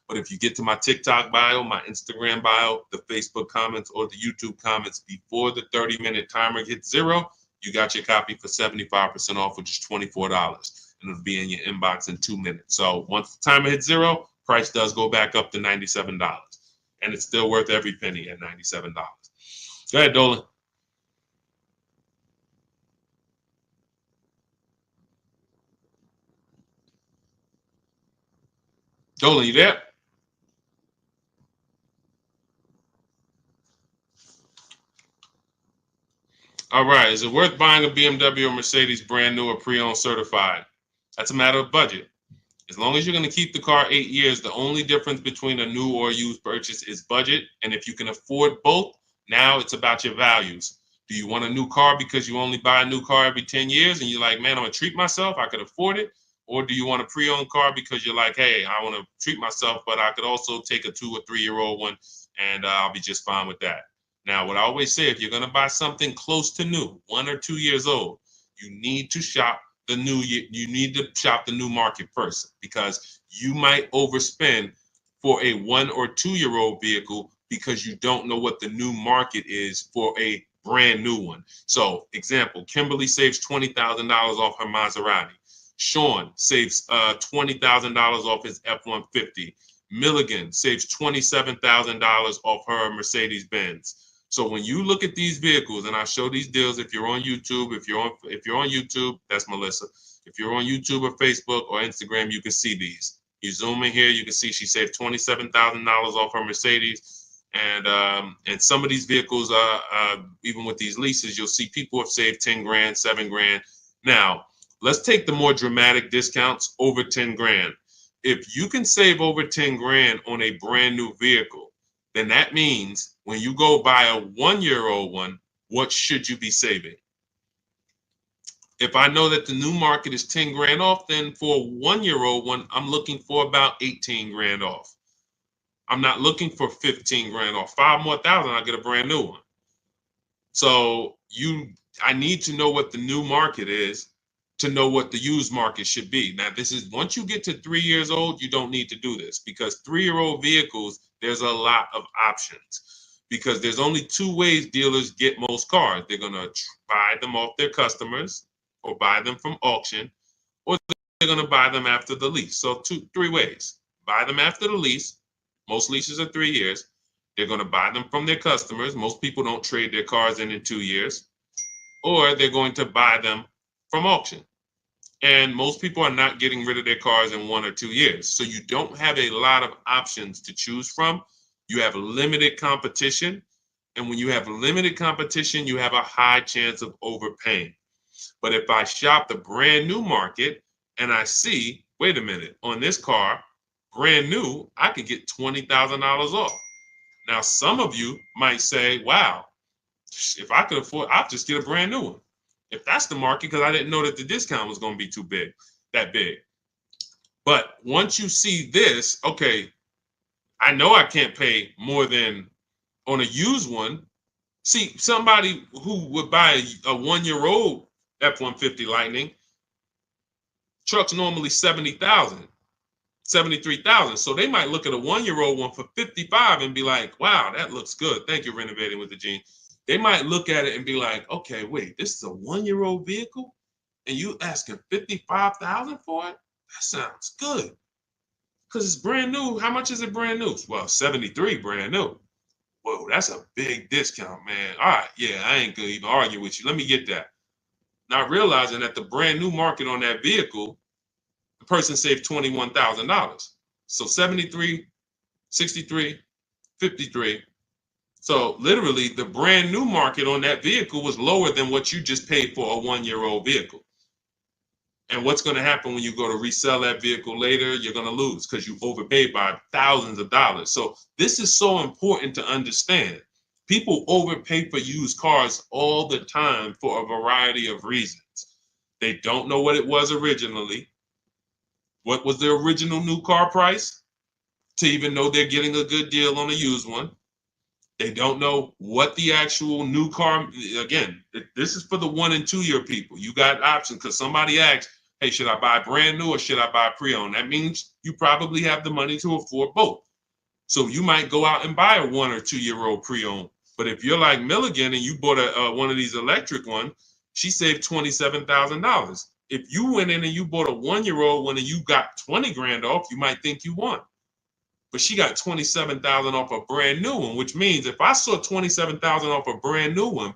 But if you get to my TikTok bio, my Instagram bio, the Facebook comments, or the YouTube comments before the 30-minute timer hits 0, you got your copy for 75% off, which is $24. And it'll be in your inbox in 2 minutes. So once the timer hits 0, price does go back up to $97. And it's still worth every penny at $97. Go ahead, Dolan. Dolan, you there? All right. Is it worth buying a BMW or Mercedes brand new or pre-owned certified? That's a matter of budget. As long as you're going to keep the car 8 years, the only difference between a new or used purchase is budget. And if you can afford both, now it's about your values. Do you want a new car because you only buy a new car every 10 years and you're like, man, I'm going to treat myself, I could afford it? Or do you want a pre-owned car because you're like, hey, I want to treat myself, but I could also take a 2 or 3 year old one and I'll be just fine with that. Now, what I always say, if you're going to buy something close to new, 1 or 2 years old, you need to shop the new. You need to shop the new market first, because you might overspend for a 1 or 2 year old vehicle because you don't know what the new market is for a brand new one. So, example, Kimberly saves $20,000 off her Maserati. Sean saves $20,000 off his F-150. Milligan saves $27,000 off her Mercedes-Benz. So when you look at these vehicles, and I show these deals, if you're on YouTube, if you're on YouTube, that's Melissa. If you're on YouTube or Facebook or Instagram, you can see these. You zoom in here, you can see she saved $27,000 off her Mercedes. And some of these vehicles, even with these leases, you'll see people have saved 10 grand, 7 grand. Now, let's take the more dramatic discounts over 10 grand. If you can save over 10 grand on a brand new vehicle, then that means when you go buy a 1 year old one, what should you be saving? If I know that the new market is 10 grand off, then for a 1 year old one, I'm looking for about 18 grand off. I'm not looking for 15 grand off. 5 more thousand, I get a brand new one. So I need to know what the new market is to know what the used market should be. Now, this is once you get to 3 years old, you don't need to do this, because 3-year-old vehicles, there's a lot of options, because there's only 2 ways dealers get most cars. They're going to buy them off their customers, or buy them from auction, or they're going to buy them after the lease. So 3 ways. Buy them after the lease. Most leases are 3 years. They're going to buy them from their customers. Most people don't trade their cars in 2 years. Or they're going to buy them from auction. And most people are not getting rid of their cars in 1 or 2 years. So you don't have a lot of options to choose from. You have limited competition. And when you have limited competition, you have a high chance of overpaying. But if I shop the brand new market and I see, wait a minute, on this car, brand new, I could get $20,000 off. Now, some of you might say, wow, if I could afford, I'll just get a brand new one. If that's the market, because I didn't know that the discount was going to be that big. But once you see this, okay, I know I can't pay more than on a used one. See, somebody who would buy a 1 year old F-150 Lightning, truck's normally 70,000, 73,000. So they might look at a 1 year old one for 55 and be like, wow, that looks good. Thank you, Renovating with the Gene. They might look at it and be like, okay, wait, this is a 1 year old vehicle and you asking 55,000 for it? That sounds good. Because it's brand new. How much is it brand new? Well, 73 brand new. Whoa, that's a big discount, man. All right, yeah, I ain't gonna even argue with you. Let me get that. Not realizing that the brand new market on that vehicle, the person saved $21,000. So 73, 63, 53. So literally the brand new market on that vehicle was lower than what you just paid for a 1 year old vehicle. And what's going to happen when you go to resell that vehicle later? You're going to lose because you overpaid by thousands of dollars. So this is so important to understand. People overpay for used cars all the time for a variety of reasons. They don't know what it was originally. What was the original new car price to even know they're getting a good deal on a used one? They don't know what the actual new car, again, this is for the 1 and 2 year people. You got options because somebody asked, hey, should I buy brand new or should I buy pre-owned? That means you probably have the money to afford both. So you might go out and buy a 1 or 2 year old pre-owned. But if you're like Milligan and you bought one of these electric ones, she saved $27,000. If you went in and you bought a 1 year old one and you got 20 grand off, you might think you won. But she got 27,000 off a brand new one, which means if I saw 27,000 off a brand new one,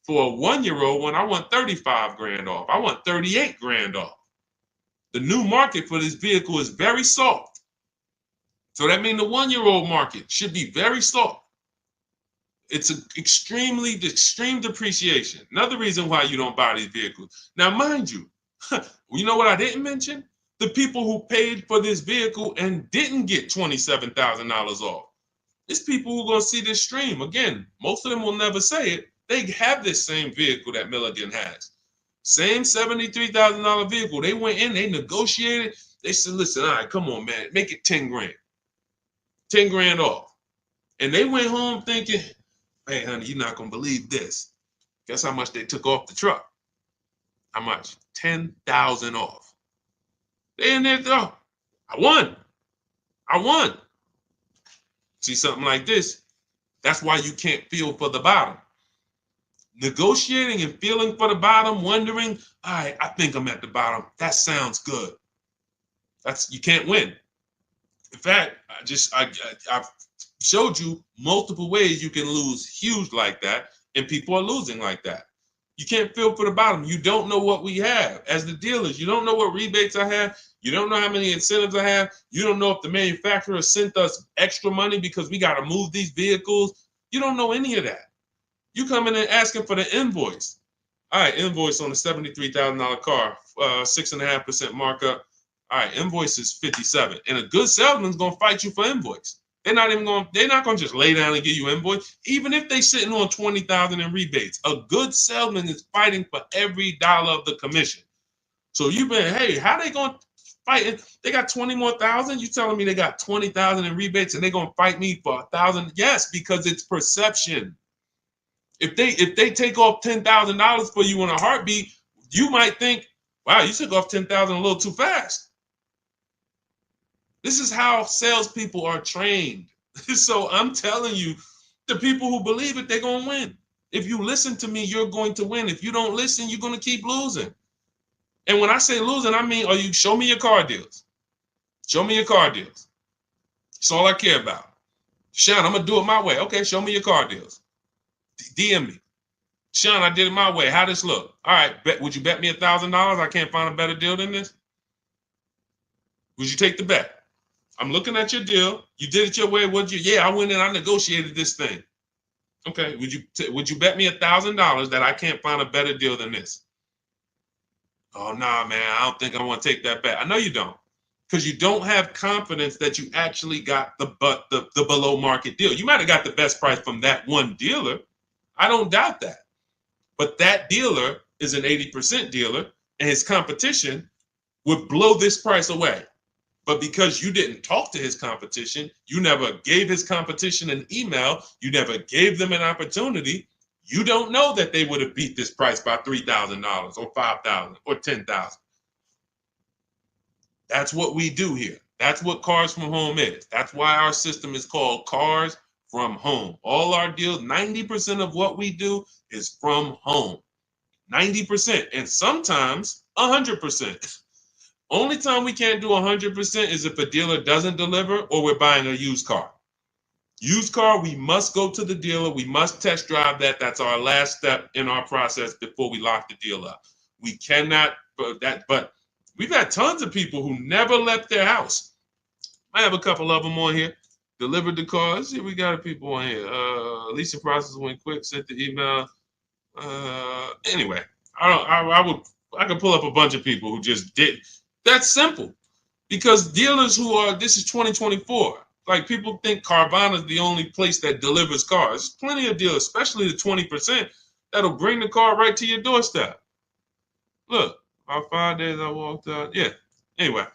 for a 1 year old one, I want 35 grand off. I want 38 grand off. The new market for this vehicle is very soft. So that means the 1 year old market should be very soft. It's an extreme depreciation. Another reason why you don't buy these vehicles. Now, mind you, you know what I didn't mention? the people who paid for this vehicle and didn't get $27,000 off. It's people who are going to see this stream. Again, most of them will never say it. They have this same vehicle that Milligan has. Same $73,000 vehicle. They went in, they negotiated. They said, listen, all right, come on, man, make it 10 grand. 10 grand off. And they went home thinking, hey, honey, you're not going to believe this. Guess how much they took off the truck? How much? 10,000 off. They in there, oh, I won. See something like this, that's why you can't feel for the bottom. Negotiating and feeling for the bottom, wondering, all right, I think I'm at the bottom. That sounds good. You can't win. In fact, I've showed you multiple ways you can lose huge like that, and people are losing like that. You can't feel for the bottom. You don't know what we have. As the dealers, you don't know what rebates I have. You don't know how many incentives I have. You don't know if the manufacturer sent us extra money because we got to move these vehicles. You don't know any of that. You come in and asking for the invoice. All right, invoice on a $73,000 car, 6.5% markup. All right, invoice is 57, and a good salesman's gonna fight you for invoice. They're not gonna just lay down and give you invoice, even if they sitting on 20,000 in rebates. A good salesman is fighting for every dollar of the commission. So you've been, hey, how they gonna fight? They got 20 more thousand. You telling me they got 20,000 in rebates and they gonna fight me for 1,000? Yes, because it's perception. If they take off $10,000 for you in a heartbeat, you might think, wow, you took off 10,000 a little too fast. This is how salespeople are trained. So I'm telling you, the people who believe it, they're going to win. If you listen to me, you're going to win. If you don't listen, you're going to keep losing. And when I say losing, I mean, show me your car deals. Show me your car deals. That's all I care about. Sean, I'm going to do it my way. Okay, show me your car deals. DM me. Sean, I did it my way. How this look? All right, would you bet me $1,000 I can't find a better deal than this? Would you take the bet? I'm looking at your deal. You did it your way. Yeah, I went in. I negotiated this thing. Okay. Would you bet me $1,000 that I can't find a better deal than this? Oh, nah, man. I don't think I want to take that bet. I know you don't, because you don't have confidence that you actually got the below market deal. You might have got the best price from that one dealer. I don't doubt that. But that dealer is an 80% dealer, and his competition would blow this price away. But because you didn't talk to his competition, you never gave his competition an email, you never gave them an opportunity, you don't know that they would have beat this price by $3,000 or $5,000 or $10,000. That's what we do here. That's what Cars from Home is. That's why our system is called Cars from Home. All our deals, 90% of what we do is from home. 90%, and sometimes 100%. Only time we can't do 100% is if a dealer doesn't deliver or we're buying a used car. Used car, we must go to the dealer. We must test drive that. That's our last step in our process before we lock the deal up. We cannot, but we've had tons of people who never left their house. I have a couple of them on here. Delivered the car. Let's see, we got people on here. Leasing process went quick. Sent the email. Anyway, I could pull up a bunch of people who just did. That's simple, because dealers this is 2024. Like, people think Carvana is the only place that delivers cars. There's plenty of dealers, especially the 20%, that'll bring the car right to your doorstep. Look, about 5 days I walked out. Yeah. Anyway,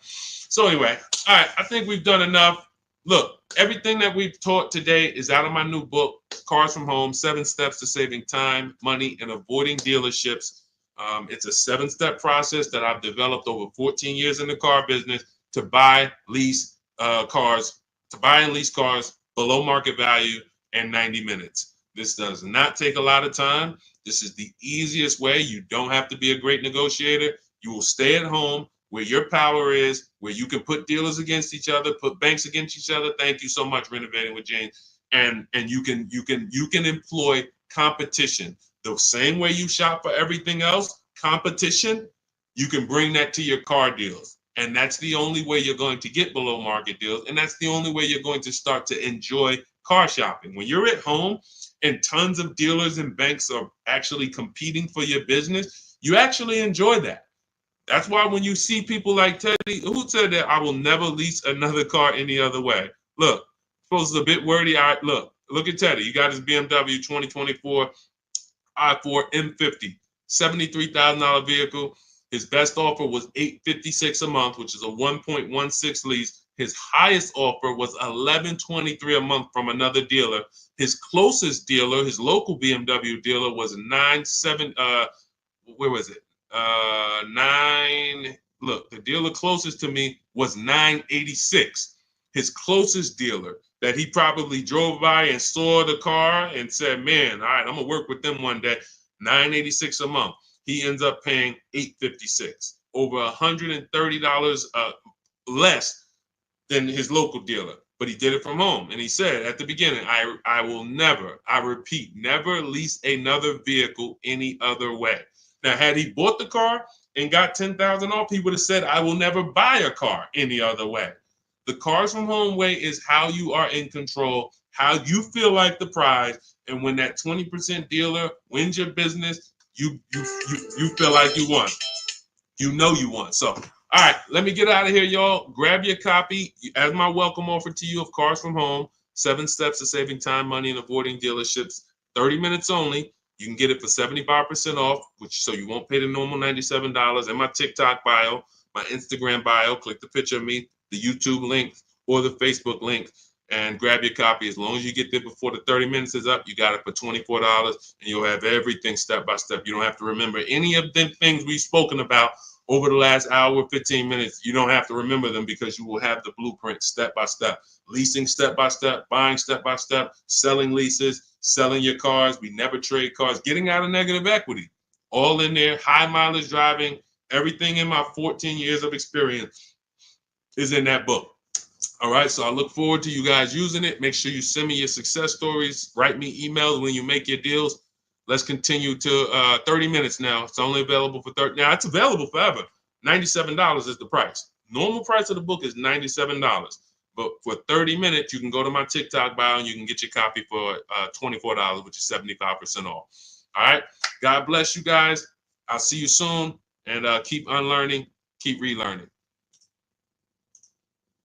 all right. I think we've done enough. Look, everything that we've taught today is out of my new book, Cars from Home, 7 Steps to Saving Time, Money, and Avoiding Dealerships. It's a 7-step process that I've developed over 14 years in the car business to buy, lease cars, below market value in 90 minutes. This does not take a lot of time. This is the easiest way. You don't have to be a great negotiator. You will stay at home where your power is, where you can put dealers against each other, put banks against each other. Thank you so much, Renovating with James. And you can employ competition. The same way you shop for everything else, competition, you can bring that to your car deals. And that's the only way you're going to get below market deals. And that's the only way you're going to start to enjoy car shopping. When you're at home and tons of dealers and banks are actually competing for your business, you actually enjoy that. That's why when you see people like Teddy, who said that I will never lease another car any other way. Look, suppose it's a bit wordy. Look at Teddy. You got his BMW 2024 i4 M50, $73,000 vehicle. His best offer was $856 a month, which is a 1.16 lease. His highest offer was $1123 a month from another dealer. His closest dealer, his local BMW dealer, was 97. Where was it? Nine. Look, the dealer closest to me was 986. His closest dealer that he probably drove by and saw the car and said, "Man, all right, I'm gonna work with them one day." 986 a month. He ends up paying 856, over $130 less than his local dealer. But he did it from home, and he said at the beginning, "I will never, I repeat, never lease another vehicle any other way." Now, had he bought the car and got 10,000 off, he would have said, "I will never buy a car any other way." The Cars from Home way is how you are in control, how you feel like the prize, and when that 20% dealer wins your business, you feel like you won. You know you won. So, all right, let me get out of here, y'all. Grab your copy as my welcome offer to you of Cars from Home. 7 steps to saving time, money, and avoiding dealerships. 30 minutes only. You can get it for 75% off, which so you won't pay the normal $97. And my TikTok bio, my Instagram bio. Click the picture of me, the YouTube link, or the Facebook link, and grab your copy. As long as you get there before the 30 minutes is up, you got it for $24, and you'll have everything step by step. You don't have to remember any of the things we've spoken about over the last hour, 15 minutes. You don't have to remember them because you will have the blueprint step by step. Leasing step by step, buying step by step, selling leases, selling your cars. We never trade cars, getting out of negative equity. All in there, high mileage driving, everything in my 14 years of experience is in that book. All right, so I look forward to you guys using it. Make sure you send me your success stories. Write me emails when you make your deals. Let's continue to 30 minutes now. It's only available for 30. Now, it's available forever. $97 is the price. Normal price of the book is $97. But for 30 minutes, you can go to my TikTok bio and you can get your copy for $24, which is 75% off. All right. God bless you guys. I'll see you soon. And keep unlearning, keep relearning.